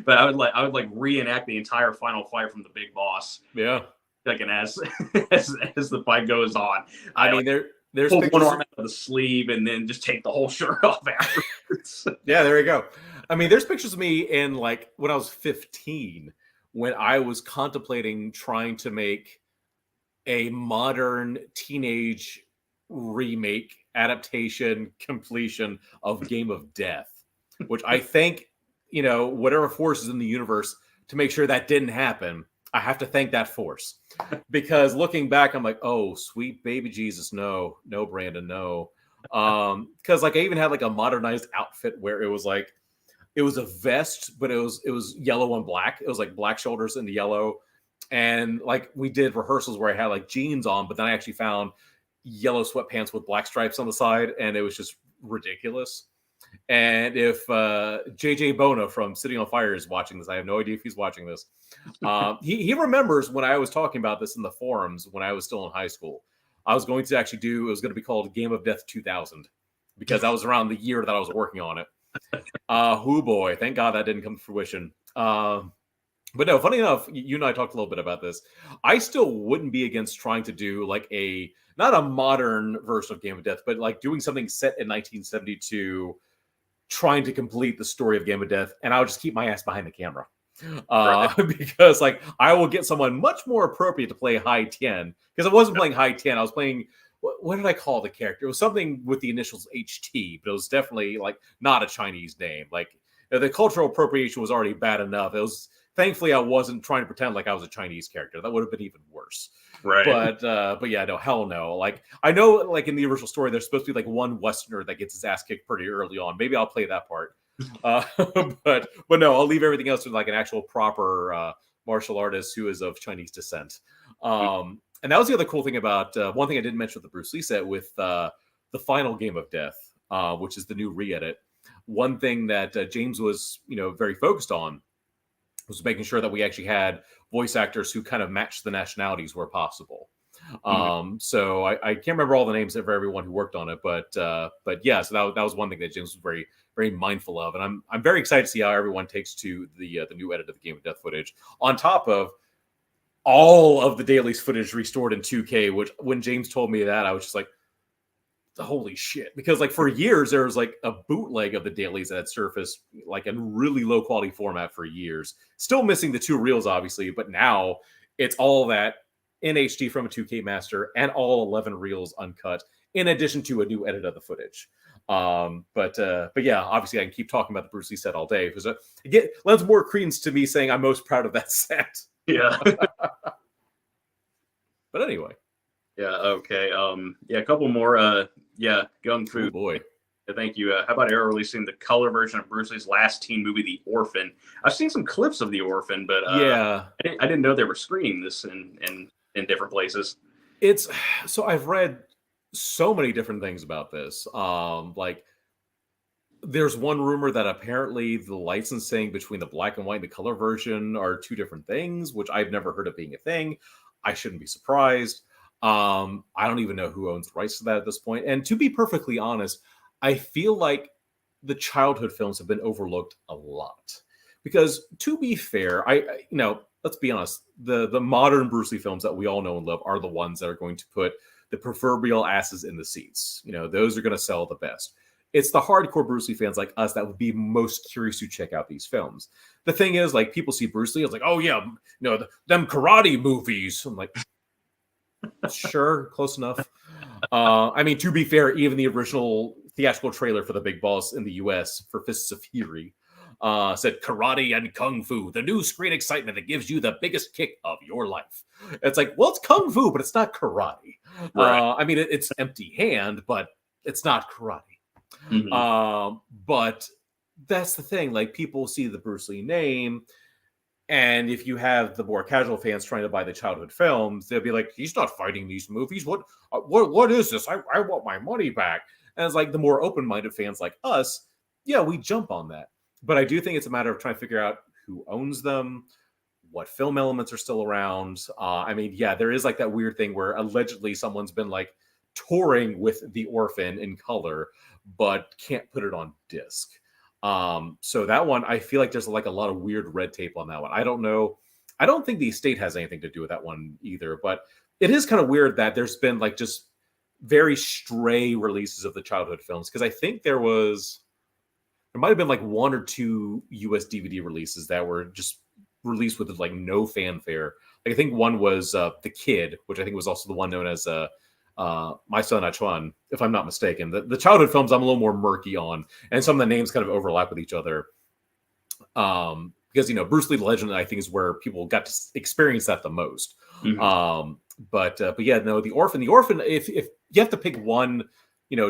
I would like reenact the entire final fight from the big boss. Yeah. Like, and as the fight goes on, I mean, there's pull one arm out of the sleeve and then just take the whole shirt off afterwards. Yeah, there you go. I mean, there's pictures of me in like when I was 15, when I was contemplating trying to make a modern teenage remake, adaptation, completion of Game of Death, which I think, whatever force is in the universe to make sure that didn't happen, I have to thank that force. Because looking back, I'm like, oh, sweet baby Jesus, no, Brandon, no. Because like I even had like a modernized outfit where it was a vest, but it was yellow and black. It was like black shoulders and yellow. And like we did rehearsals where I had like jeans on, but then I actually found yellow sweatpants with black stripes on the side, and it was just ridiculous. And if JJ Bona from City on Fire is watching this, I have no idea if he's watching this. He remembers when I was talking about this in the forums when I was still in high school. I was going to actually it was going to be called Game of Death 2000 because that was around the year that I was working on it. Oh boy, thank God that didn't come to fruition. But no, funny enough, you and I talked a little bit about this. I still wouldn't be against trying to do like not a modern version of Game of Death, but like doing something set in 1972, trying to complete the story of Game of Death, and I'll just keep my ass behind the camera. Right. Because like I will get someone much more appropriate to play High 10, because I wasn't playing High 10. I was playing, what did I call the character? It was something with the initials HT, but it was definitely like not a Chinese name. Like the cultural appropriation was already bad enough. It was, thankfully I wasn't trying to pretend like I was a Chinese character. That would have been even worse. Right. But yeah, no, hell no. Like I know like in the original story there's supposed to be like one Westerner that gets his ass kicked pretty early on. Maybe I'll play that part. But no, I'll leave everything else to like an actual proper martial artist who is of Chinese descent. And that was the other cool thing about one thing I didn't mention with the Bruce Lee set with the final Game of Death, which is the new re-edit. One thing that James was very focused on was making sure that we actually had voice actors who kind of matched the nationalities where possible. So I can't remember all the names of everyone who worked on it, but yeah, so that was one thing that James was very, very mindful of, and I'm very excited to see how everyone takes to the new edit of the Game of Death footage, on top of all of the dailies footage restored in 2K. Which when James told me that, I was just like, holy shit, because like for years there was like a bootleg of the dailies that had surfaced like in really low quality format for years, still missing the 2 reels obviously, but now it's all that in HD from a 2K master and all 11 reels uncut in addition to a new edit of the footage. But yeah, obviously I can keep talking about the Bruce Lee set all day because it lends more credence to me saying I'm most proud of that set. Yeah. But anyway. Yeah. Okay. Yeah. A couple more. Gung Fu. Oh boy. Thank you. How about Arrow releasing the color version of Bruce Lee's last teen movie, The Orphan? I've seen some clips of The Orphan, but yeah, I didn't know they were screening this in different places. So I've read so many different things about this. Like there's one rumor that apparently the licensing between the black and white and the color version are 2 different things, which I've never heard of being a thing. I shouldn't be surprised. I don't even know who owns the rights to that at this point. And to be perfectly honest, I feel like the childhood films have been overlooked a lot. Because to be fair, let's be honest, the modern Bruce Lee films that we all know and love are the ones that are going to put the proverbial asses in the seats. Those are going to sell the best. It's the hardcore Bruce Lee fans like us that would be most curious to check out these films. The thing is, like, people see Bruce Lee, it's like, oh yeah, them karate movies. I'm like, sure, close enough. I mean, to be fair, even the original theatrical trailer for The Big Boss in the US for Fists of Fury said karate and kung fu, the new screen excitement that gives you the biggest kick of your life. It's like, well, it's kung fu, but it's not karate. Right. I mean, it's empty hand, but it's not karate. But that's the thing. Like, people see the Bruce Lee name, And if you have the more casual fans trying to buy the childhood films, they'll be like, "He's not fighting these movies. What is this? I want my money back." And it's like the more open-minded fans like us, yeah, we jump on that. But I do think it's a matter of trying to figure out who owns them, what film elements are still around. I mean, yeah, there is like that weird thing where allegedly someone's been like touring with the Orphan in color, but can't put it on disc. So that one, I feel like there's like a lot of weird red tape on that one. I don't know. I don't think the estate has anything to do with that one either, but it is kind of weird that there's been like just very stray releases of the childhood films. Cause I think there might've been like 1 or 2 US DVD releases that were just released with like no fanfare. Like I think one was The Kid, which I think was also the one known as My Son Achuan, if I'm not mistaken. The childhood films I'm a little more murky on, and some of the names kind of overlap with each other. Because Bruce Lee the Legend, I think, is where people got to experience that the most. Mm-hmm. But yeah, no, the Orphan, if you have to pick one,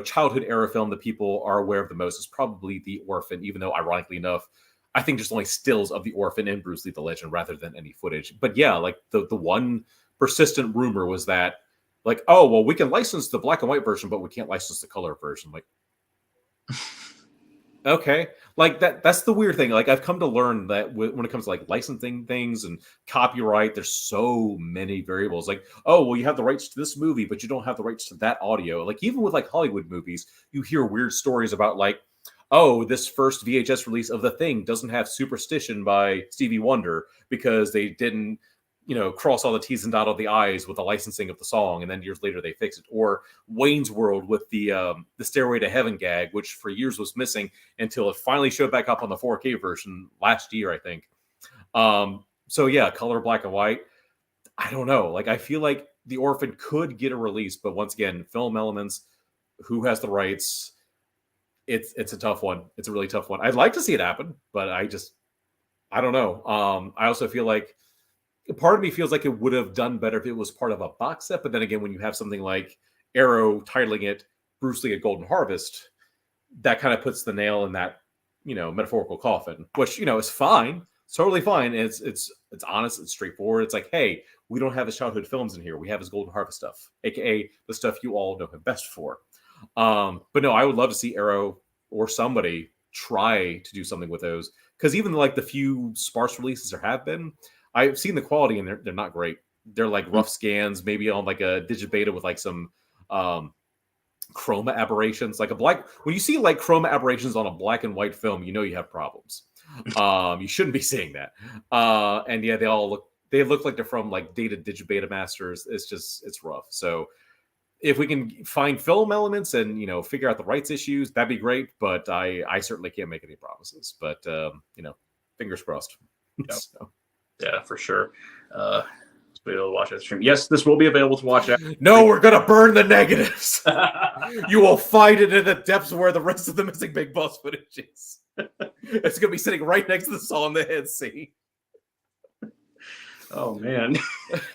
childhood era film that people are aware of the most, is probably the Orphan, even though ironically enough, I think there's only stills of the Orphan and Bruce Lee the Legend rather than any footage. But yeah, like the one persistent rumor was that, like, oh, well, we can license the black and white version, but we can't license the color version. Like, okay. Like that's the weird thing. Like I've come to learn that when it comes to like licensing things and copyright, there's so many variables. Like, oh, well, you have the rights to this movie, but you don't have the rights to that audio. Like even with like Hollywood movies, you hear weird stories about like, oh, this first VHS release of The Thing doesn't have Superstition by Stevie Wonder because they didn't, cross all the T's and dot all the I's with the licensing of the song, and then years later they fix it. Or Wayne's World with the Stairway to Heaven gag, which for years was missing until it finally showed back up on the 4K version last year, I think. So yeah, color black and white. I don't know. Like I feel like the Orphan could get a release, but once again, film elements, who has the rights? It's a tough one. It's a really tough one. I'd like to see it happen, but I don't know. I also feel like part of me feels like it would have done better if it was part of a box set. But then again, when you have something like Arrow titling it Bruce Lee A Golden Harvest, that kind of puts the nail in that, metaphorical coffin, which, is fine. It's totally fine. It's honest. It's straightforward. It's like, hey, we don't have his childhood films in here. We have his Golden Harvest stuff, aka the stuff you all know him best for. But no, I would love to see Arrow or somebody try to do something with those, because even like the few sparse releases there have been, I've seen the quality and they're not great. They're like rough scans, maybe on like a digibeta with like some chroma aberrations. Like when you see like chroma aberrations on a black and white film, you have problems. You shouldn't be seeing that. And yeah, they look like they're from like dated digibeta masters. It's rough. So if we can find film elements and, figure out the rights issues, that'd be great. But I certainly can't make any promises. But, fingers crossed. Yeah. So. Yeah, for sure. Be able to watch that stream. Yes, this will be available to watch. No, we're going to burn the negatives. You will find it in the depths where the rest of the missing Big Boss footage is. It's going to be sitting right next to the Saw in the Head scene. Oh man,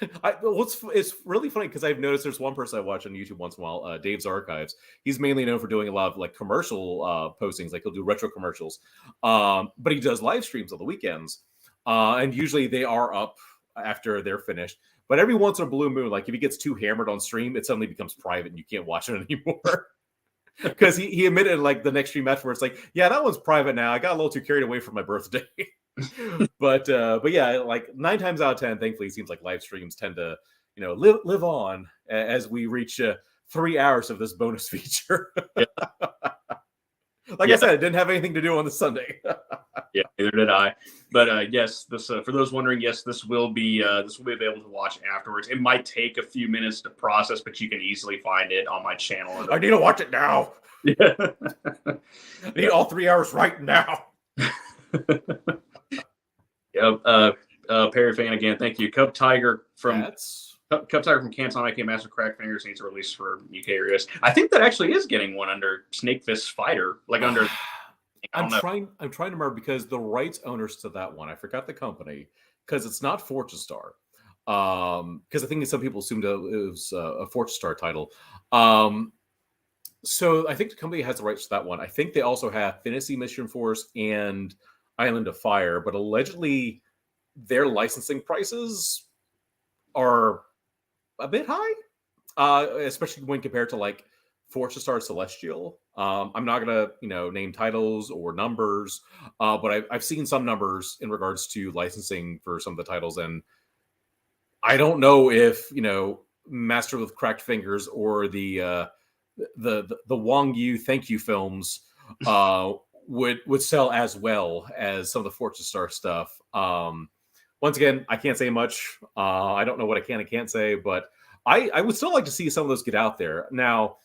it's really funny because I've noticed there's one person I watch on YouTube once in a while, Dave's Archives. He's mainly known for doing a lot of like commercial postings, like he'll do retro commercials, but he does live streams on the weekends, and usually they are up after they're finished. But every once in a blue moon, like if he gets too hammered on stream, it suddenly becomes private and you can't watch it anymore. Because he admitted like the next stream afterwards, like, yeah, that one's private now. I got a little too carried away for my birthday. but yeah, like 9 times out of 10, thankfully, it seems like live streams tend to, live on as we reach 3 hours of this bonus feature. Yeah. Like I said, it didn't have anything to do on the Sunday. Yeah, neither did I. But yes, this for those wondering, yes, this will be available to watch afterwards. It might take a few minutes to process, but you can easily find it on my channel. I need to watch it now. Yeah, I need all 3 hours right now. Yeah, Perry fan again. Thank you, Cub Tiger from Canton. I Came Master Crack Fingers needs a release for UK or US. I think that actually is getting one under Snake Fist Fighter, like under. I'm trying to remember because the rights owners to that one, I forgot the company, because it's not Fortune Star. Because I think some people assumed it was a Fortune Star title. So I think the company has the rights to that one. I think they also have Fantasy Mission Force and Island of Fire, but allegedly their licensing prices are a bit high, especially when compared to like Fortune Star Celestial. I'm not gonna, name titles or numbers, but I've seen some numbers in regards to licensing for some of the titles, and I don't know if Master with Cracked Fingers or the Wong Yu Thank You films would sell as well as some of the Fortune Star stuff. Once again, I can't say much. I don't know what I can and can't say, but I would still like to see some of those get out there. Now,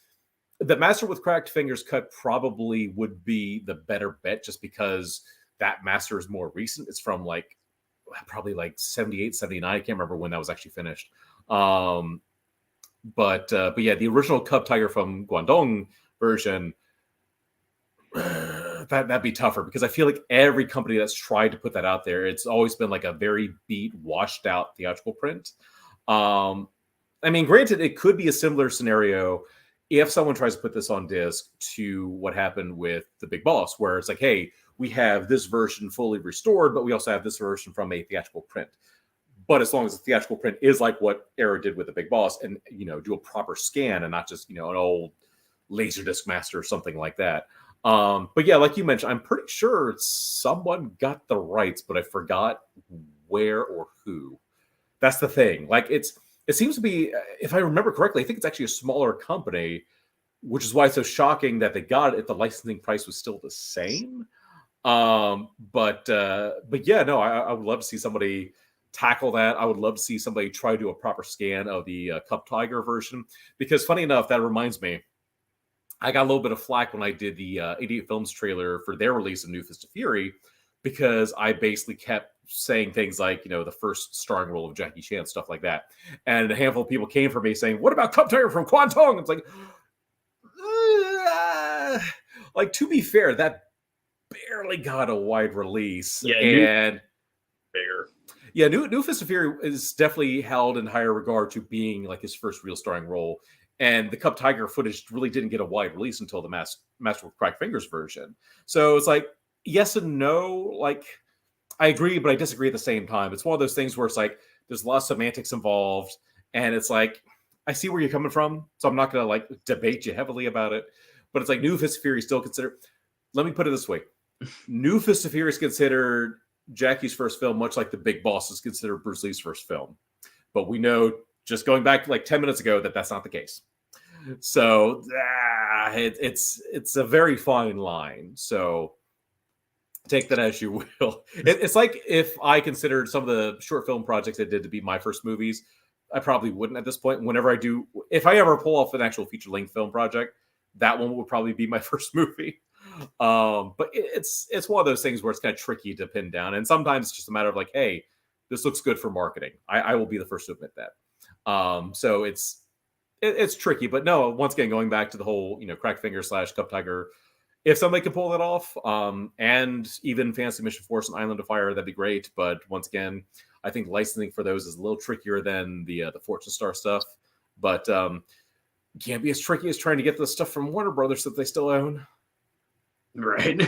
the Master with Cracked Fingers cut probably would be the better bet, just because that Master is more recent. It's from probably 78, 79. I can't remember when that was actually finished. But yeah, the original Cub Tiger from Guangdong version, that'd be tougher, because I feel like every company that's tried to put that out there, it's always been like a very beat, washed out theatrical print. I mean, granted, it could be a similar scenario if someone tries to put this on disc to what happened with The Big Boss, where it's like, hey, we have this version fully restored, but we also have this version from a theatrical print. But as long as the theatrical print is like what Arrow did with The Big Boss, and do a proper scan and not just an old Laserdisc master or something like that. But yeah, like you mentioned, I'm pretty sure someone got the rights, but I forgot where or who. That's the thing. Like it seems to be, if I remember correctly, I think it's actually a smaller company, which is why it's so shocking that they got it if the licensing price was still the same. But yeah, no, I would love to see somebody tackle that. I would love to see somebody try to do a proper scan of the Cup Tiger version, because funny enough, that reminds me, I got a little bit of flack when I did the 88 Films trailer for their release of New Fist of Fury, because I basically kept saying things like, the first starring role of Jackie Chan, stuff like that. And a handful of people came for me saying, what about Cup Tiger from Guangdong? It's like, to be fair, that barely got a wide release. Yeah, and bigger. Yeah, New Fist of Fury is definitely held in higher regard to being like his first real starring role. And the Cup Tiger footage really didn't get a wide release until the Master with Cracked Fingers version. So it's like, yes and no. Like, I agree, but I disagree at the same time. It's one of those things where it's like, there's a lot of semantics involved. And it's like, I see where you're coming from, so I'm not going to debate you heavily about it. But it's like, New Fist of Fury is still considered, let me put it this way. New Fist of Fury is considered Jackie's first film, much like The Big Boss is considered Bruce Lee's first film. But we know, just going back 10 minutes ago, that that's not the case. So it's a very fine line. So take that as you will. It's like if I considered some of the short film projects I did to be my first movies, I probably wouldn't at this point. Whenever I do, if I ever pull off an actual feature-length film project, that one would probably be my first movie. But it's one of those things where it's kind of tricky to pin down. And sometimes it's just a matter of hey, this looks good for marketing. I will be the first to admit that. So it's tricky, but no, once again, going back to the whole, Cracked Finger / Cup Tiger, if somebody could pull that off, and even Fantasy Mission Force and Island of Fire, that'd be great. But once again, I think licensing for those is a little trickier than the Fortune Star stuff, but can't be as tricky as trying to get the stuff from Warner Brothers that they still own. Right.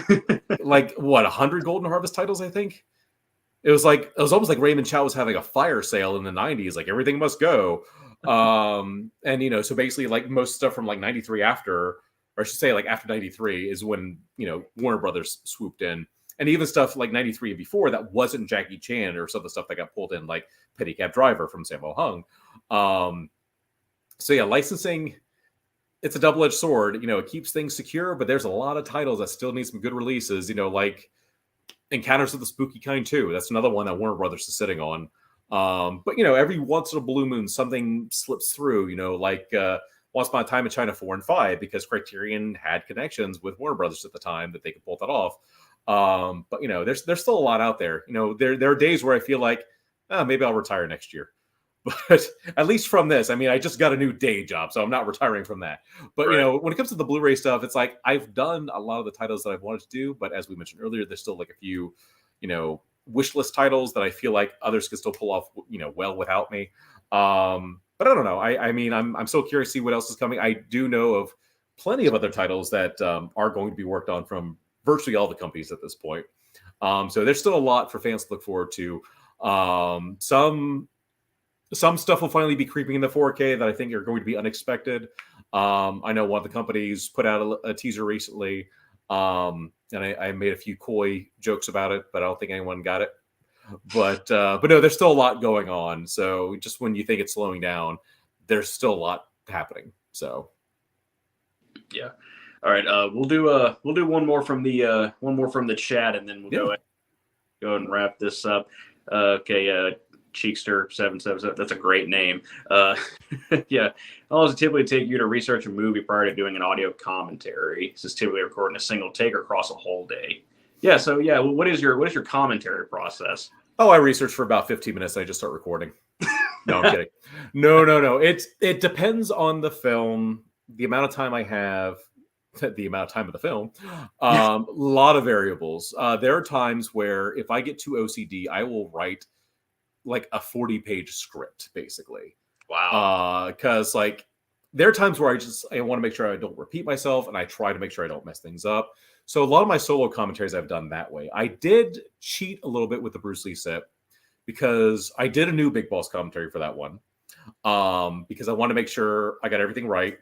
100 Golden Harvest titles, I think. It was almost like Raymond Chow was having a fire sale in the 90s, everything must go. And so basically most stuff from 93 after, or I should say after 93 is when, Warner Brothers swooped in. And even stuff 93 and before that wasn't Jackie Chan, or some of the stuff that got pulled in, like Pedicab Driver from Sammo Hung. So yeah, licensing, it's a double-edged sword. It keeps things secure, but there's a lot of titles that still need some good releases, like Encounters of the Spooky Kind 2. That's another one that Warner Brothers is sitting on. But every once in a blue moon, something slips through, Once Upon a Time in China 4 and 5, because Criterion had connections with Warner Brothers at the time that they could pull that off. But there's still a lot out there. There are days where I feel like, maybe I'll retire next year. But at least from this, I just got a new day job, so I'm not retiring from that. But, right. When it comes to the Blu-ray stuff, it's like I've done a lot of the titles that I've wanted to do. But as we mentioned earlier, there's still a few, wish list titles that I feel like others could still pull off, well without me. But I don't know. I'm so curious to see what else is coming. I do know of plenty of other titles that are going to be worked on from virtually all the companies at this point. So there's still a lot for fans to look forward to. Some stuff will finally be creeping into 4K that I think are going to be unexpected. I know one of the companies put out a teaser recently, and I made a few coy jokes about it, but I don't think anyone got it. But no, there's still a lot going on. So just when you think it's slowing down, there's still a lot happening. So yeah. All right. We'll do one more from the chat, and then we'll go ahead and wrap this up. Okay. Cheekster777. That's a great name. Yeah. How long does it typically take you to research a movie prior to doing an audio commentary? This is typically recording a single take or across a whole day. Yeah. So yeah, what is your commentary process? Oh, I research for about 15 minutes and I just start recording. No, I'm kidding. No. It depends on the film, the amount of time I have, the amount of time of the film. A lot of variables. There are times where if I get too OCD, I will write like a 40-page script, basically. Wow. Because like there are times where I want to make sure I don't repeat myself, and I try to make sure I don't mess things up. So a lot of my solo commentaries I've done that way. I did cheat a little bit with the Bruce Lee set because I did a new Big Boss commentary for that one. Because I want to make sure I got everything right,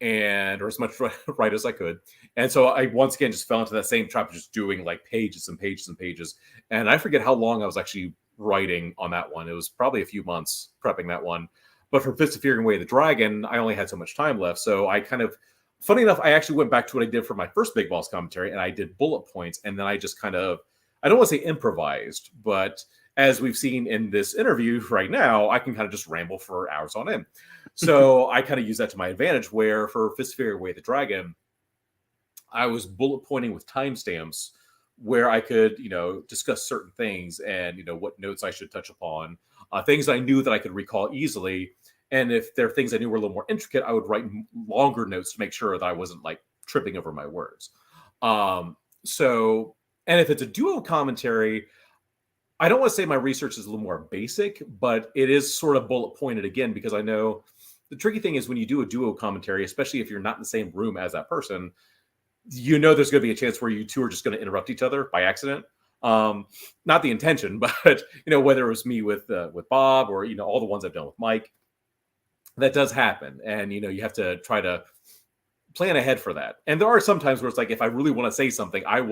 or as much right as I could. And so I once again just fell into that same trap of just doing like pages and pages and pages. And I forget how long I was actually writing on that one. It was probably a few months prepping that one. But for Fist of Fury and Way of the Dragon, I only had so much time left. So I kind of, funny enough, I actually went back to what I did for my first Big Boss commentary, and I did bullet points. And then I just kind of, I don't want to say improvised, but as we've seen in this interview right now, I can kind of just ramble for hours on end. So I kind of use that to my advantage, where for Fist of Fury and Way of the Dragon, I was bullet pointing with timestamps where I could, discuss certain things and, what notes I should touch upon, things I knew that I could recall easily. And if there are things I knew were a little more intricate, I would write longer notes to make sure that I wasn't like tripping over my words. And if it's a duo commentary, I don't want to say my research is a little more basic, but it is sort of bullet pointed again, because I know the tricky thing is when you do a duo commentary, especially if you're not in the same room as that person, there's going to be a chance where you two are just going to interrupt each other by accident. Not the intention, but whether it was me with Bob or all the ones I've done with Mike, that does happen, and you have to try to plan ahead for that. And there are some times where it's like, if I really want to say something, I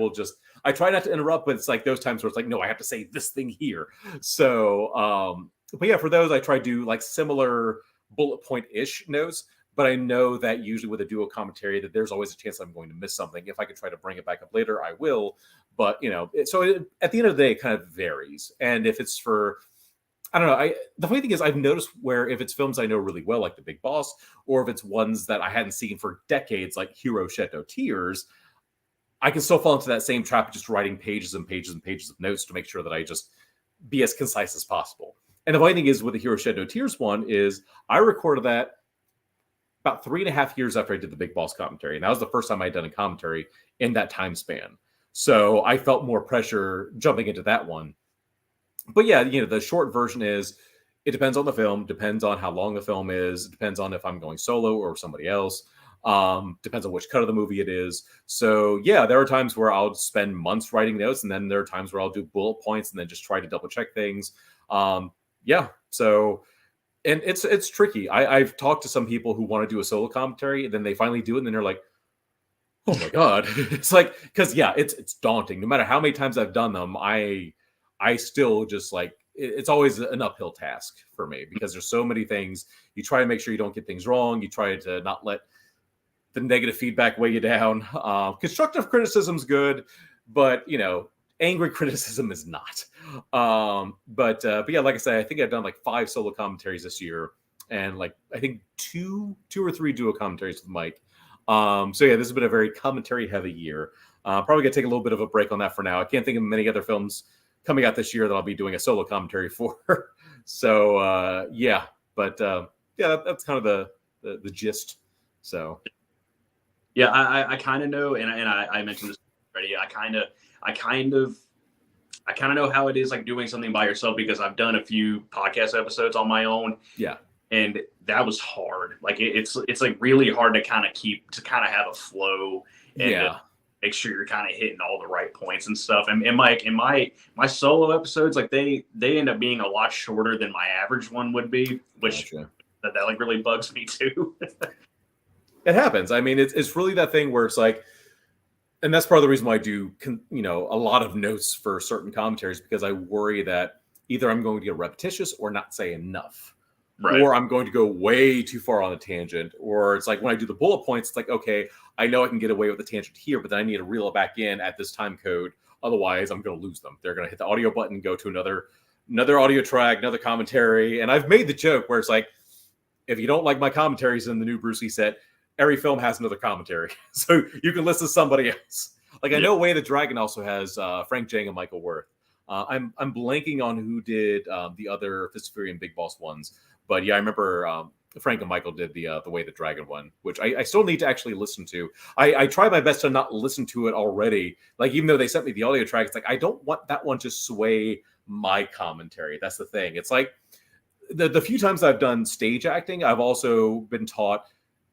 try not to interrupt, but it's like those times where it's like, no, I have to say this thing here. So, but yeah, for those, I try to do like similar bullet point-ish notes. But I know that usually with a duo commentary that there's always a chance I'm going to miss something. If I can try to bring it back up later, I will. But, at the end of the day, it kind of varies. And if it's for, I don't know. The funny thing is I've noticed where if it's films I know really well, like The Big Boss, or if it's ones that I hadn't seen for decades, like Hero Shed No Tears, I can still fall into that same trap of just writing pages and pages and pages of notes to make sure that I just be as concise as possible. And the funny thing is with the Hero Shed No Tears one is I recorded that about 3.5 years after I did the Big Boss commentary. And that was the first time I'd done a commentary in that time span. So I felt more pressure jumping into that one. But yeah, the short version is it depends on the film, depends on how long the film is, depends on if I'm going solo or somebody else, depends on which cut of the movie it is. So yeah, there are times where I'll spend months writing notes, and then there are times where I'll do bullet points and then just try to double check things. So... And it's tricky. I've talked to some people who want to do a solo commentary, and then they finally do it, and then they're like, "Oh my god!" It's like, because it's daunting. No matter how many times I've done them, I still just like it's always an uphill task for me because there's so many things. You try to make sure you don't get things wrong. You try to not let the negative feedback weigh you down. Constructive criticism's good, but angry criticism is not. But yeah, like I said, I think I've done like 5 solo commentaries this year, and like I think two or three duo commentaries with Mike. So yeah, this has been a very commentary heavy year. Probably gonna take a little bit of a break on that for now. I can't think of many other films coming out this year that I'll be doing a solo commentary for. So yeah, but yeah, that's kind of the gist. So yeah, I kind of know, and I mentioned this already. I kind of know how it is like doing something by yourself because I've done a few podcast episodes on my own. Yeah. And that was hard. Like it's like really hard to kind of have a flow and make sure you're kind of hitting all the right points and stuff. And my solo episodes, like they end up being a lot shorter than my average one would be, which that like really bugs me too. It happens. I mean, it's really that thing where it's like, and that's part of the reason why I do, a lot of notes for certain commentaries, because I worry that either I'm going to get repetitious or not say enough, or I'm going to go way too far on a tangent. Or it's like when I do the bullet points, it's like, okay, I know I can get away with a tangent here, but then I need to reel it back in at this time code. Otherwise, I'm going to lose them. They're going to hit the audio button, go to another audio track, another commentary. And I've made the joke where it's like, if you don't like my commentaries in the new Bruce Lee set, every film has another commentary, so you can listen to somebody else. Like I know Way the Dragon also has Frank Jang and Michael Wirth. I'm blanking on who did the other Fist of Fury and Big Boss ones, but yeah, I remember Frank and Michael did the Way the Dragon one, which I still need to actually listen to. I try my best to not listen to it already. Like even though they sent me the audio track, it's like I don't want that one to sway my commentary. That's the thing. It's like the few times I've done stage acting, I've also been taught,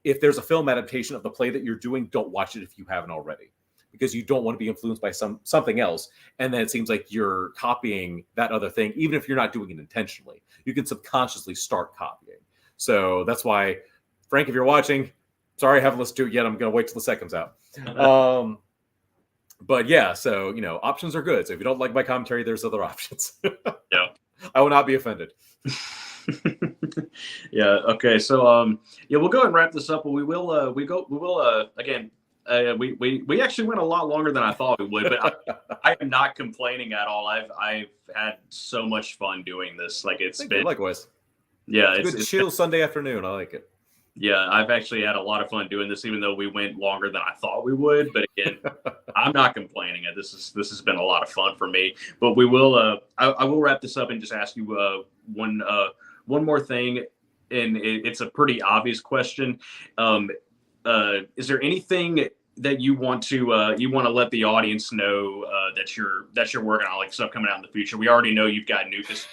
if there's a film adaptation of the play that you're doing, don't watch it if you haven't already, because you don't want to be influenced by something else. And then it seems like you're copying that other thing, even if you're not doing it intentionally. You can subconsciously start copying. So that's why, Frank, if you're watching, sorry I haven't listened to it yet. I'm going to wait till the set comes out. But yeah, so, options are good. So if you don't like my commentary, there's other options. Yeah. I will not be offended. Yeah. Okay. So, we'll go and wrap this up. But we actually went a lot longer than I thought we would, but I am not complaining at all. I've had so much fun doing this. Like it's been likewise. Yeah. It's good chill Sunday afternoon. I like it. Yeah. I've actually had a lot of fun doing this, even though we went longer than I thought we would. But again, I'm not complaining. This has been a lot of fun for me, but we will, I will wrap this up and just ask you, one more thing, and it's a pretty obvious question. Is there anything that you want to let the audience know that you're working on, like stuff coming out in the future? We already know you've got Nufus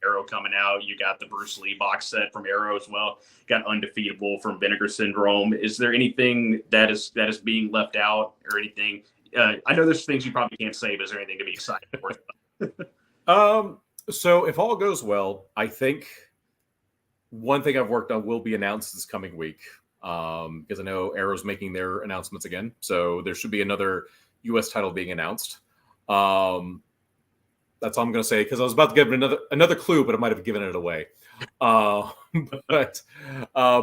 Arrow coming out. You got the Bruce Lee box set from Arrow as well. You got Undefeatable from Vinegar Syndrome. Is there anything that is being left out or anything? I know there's things you probably can't say, but is there anything to be excited for? So if all goes well, I think one thing I've worked on will be announced this coming week, because I know Arrow's making their announcements again. So there should be another U.S. title being announced. That's all I'm going to say, because I was about to give another clue, but I might have given it away. But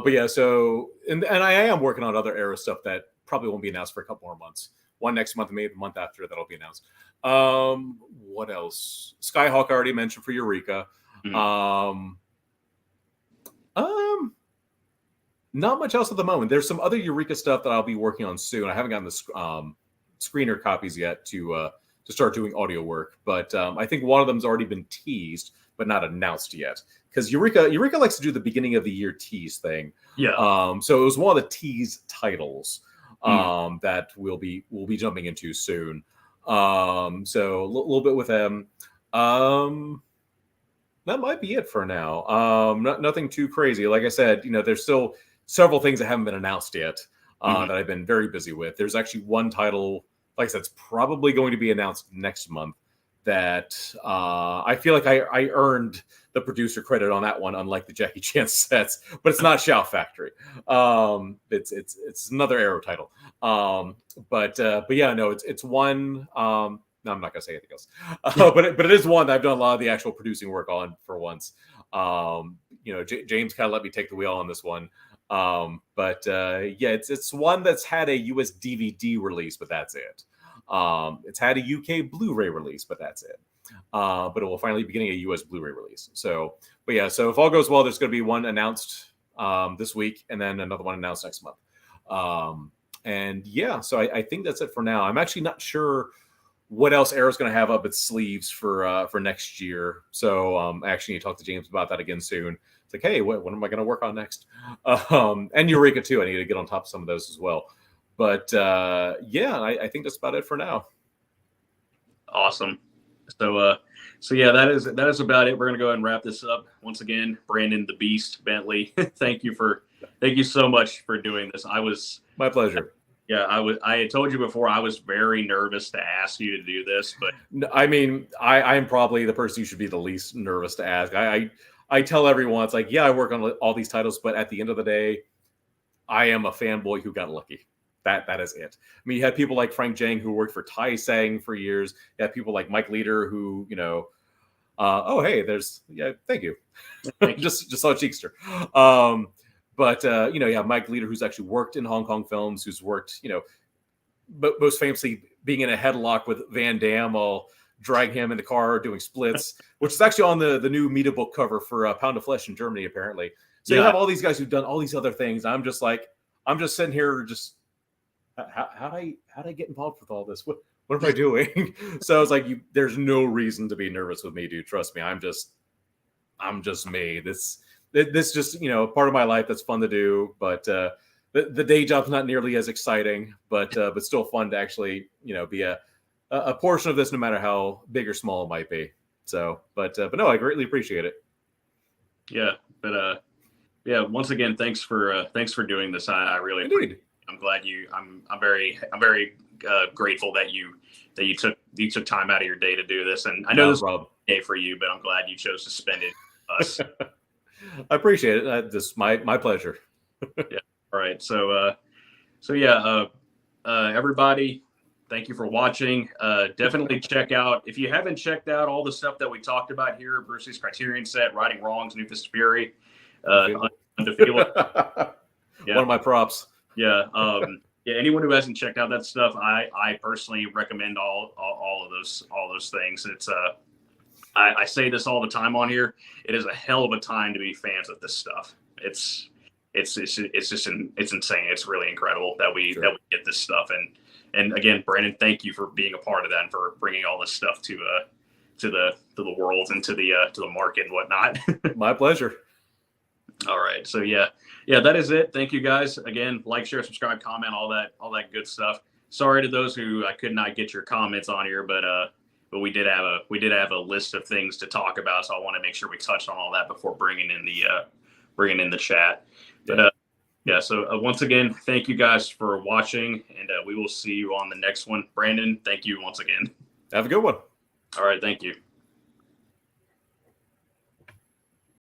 yeah, so and I am working on other Arrow stuff that probably won't be announced for a couple more months. One next month, maybe the month after, that'll be announced. What else? Skyhawk I already mentioned for Eureka. Mm-hmm. Not much else at the moment. There's some other Eureka stuff that I'll be working on soon. I haven't gotten the screener copies yet to start doing audio work, but I think one of them's already been teased, but not announced yet. Because Eureka likes to do the beginning of the year tease thing. Yeah. So it was one of the tease titles that we'll be jumping into soon. So a little bit with them. That might be it for now. Nothing too crazy. Like I said, there's still several things that haven't been announced yet that I've been very busy with. There's actually one title, like I said, it's probably going to be announced next month that I feel like I earned the producer credit on that one, unlike the Jackie Chan sets, but it's not Shout Factory. It's another Arrow title. But yeah, no, it's one. No, I'm not gonna say anything else. But it is one that I've done a lot of the actual producing work on for once. James kind of let me take the wheel on this one. But yeah, it's one that's had a US DVD release, but that's it. It's had a UK Blu-ray release, but that's it. But it will finally be getting a US Blu-ray release. So, but yeah, so if all goes well, there's going to be one announced this week, and then another one announced next month. And yeah, so I think that's it for now. I'm actually not sure what else Arrow's going to have up its sleeves for next year. So I actually need to talk to James about that again soon. It's like, hey, what am I going to work on next? And Eureka too. I need to get on top of some of those as well. But yeah, I think that's about it for now. Awesome. So yeah, that is about it. We're gonna go ahead and wrap this up. Once again, Brandon the Beast Bentley, thank you so much for doing this. My pleasure. Yeah, I had told you before I was very nervous to ask you to do this, but I mean, I am probably the person you should be the least nervous to ask. I tell everyone, it's like, yeah, I work on all these titles, but at the end of the day, I am a fanboy who got lucky. That is it. I mean, you had people like Frank Jang who worked for Tai Sang for years. You had people like Mike Leader who, oh hey, thank you. thank you. just saw a cheekster. But yeah, Mike Leader, who's actually worked in Hong Kong films, who's worked, but most famously being in a headlock with Van Damme while dragging him in the car doing splits, which is actually on the new Meta book cover for Pound of Flesh in Germany, apparently. So you have all these guys who've done all these other things. I'm just sitting here, just how do I get involved with all this? What am I doing? So it's like there's no reason to be nervous with me, dude. Trust me, I'm just me. This just part of my life that's fun to do, but the day job's not nearly as exciting, but still fun to actually be a portion of this, no matter how big or small it might be. So, but no, I greatly appreciate it. Yeah, but yeah, once again, thanks for doing this. I really appreciate it. I'm glad I'm very grateful that you took time out of your day to do this, and I know this is a day for you, but I'm glad you chose to spend it with us. I appreciate it. Just my pleasure. Yeah. All right. So yeah, everybody, thank you for watching. Definitely check out, if you haven't checked out all the stuff that we talked about here, Bruce's Criterion set, Righting Wrongs, New Fist of Fury, Undefeated. Yeah. One of my props. Yeah. Yeah. Anyone who hasn't checked out that stuff, I personally recommend all of those things. It's I say this all the time on here. It is a hell of a time to be fans of this stuff. It's insane. It's really incredible that we get this stuff. And again, Brandon, thank you for being a part of that and for bringing all this stuff to the world and to the market and whatnot. My pleasure. All right. So yeah, that is it. Thank you guys again. Like, share, subscribe, comment, all that good stuff. Sorry to those who I could not get your comments on here, but we did have a list of things to talk about, so I want to make sure we touched on all that before bringing in the chat. But yeah, so once again, thank you guys for watching, and we will see you on the next one. Brandon, thank you once again. Have a good one. All right, thank you.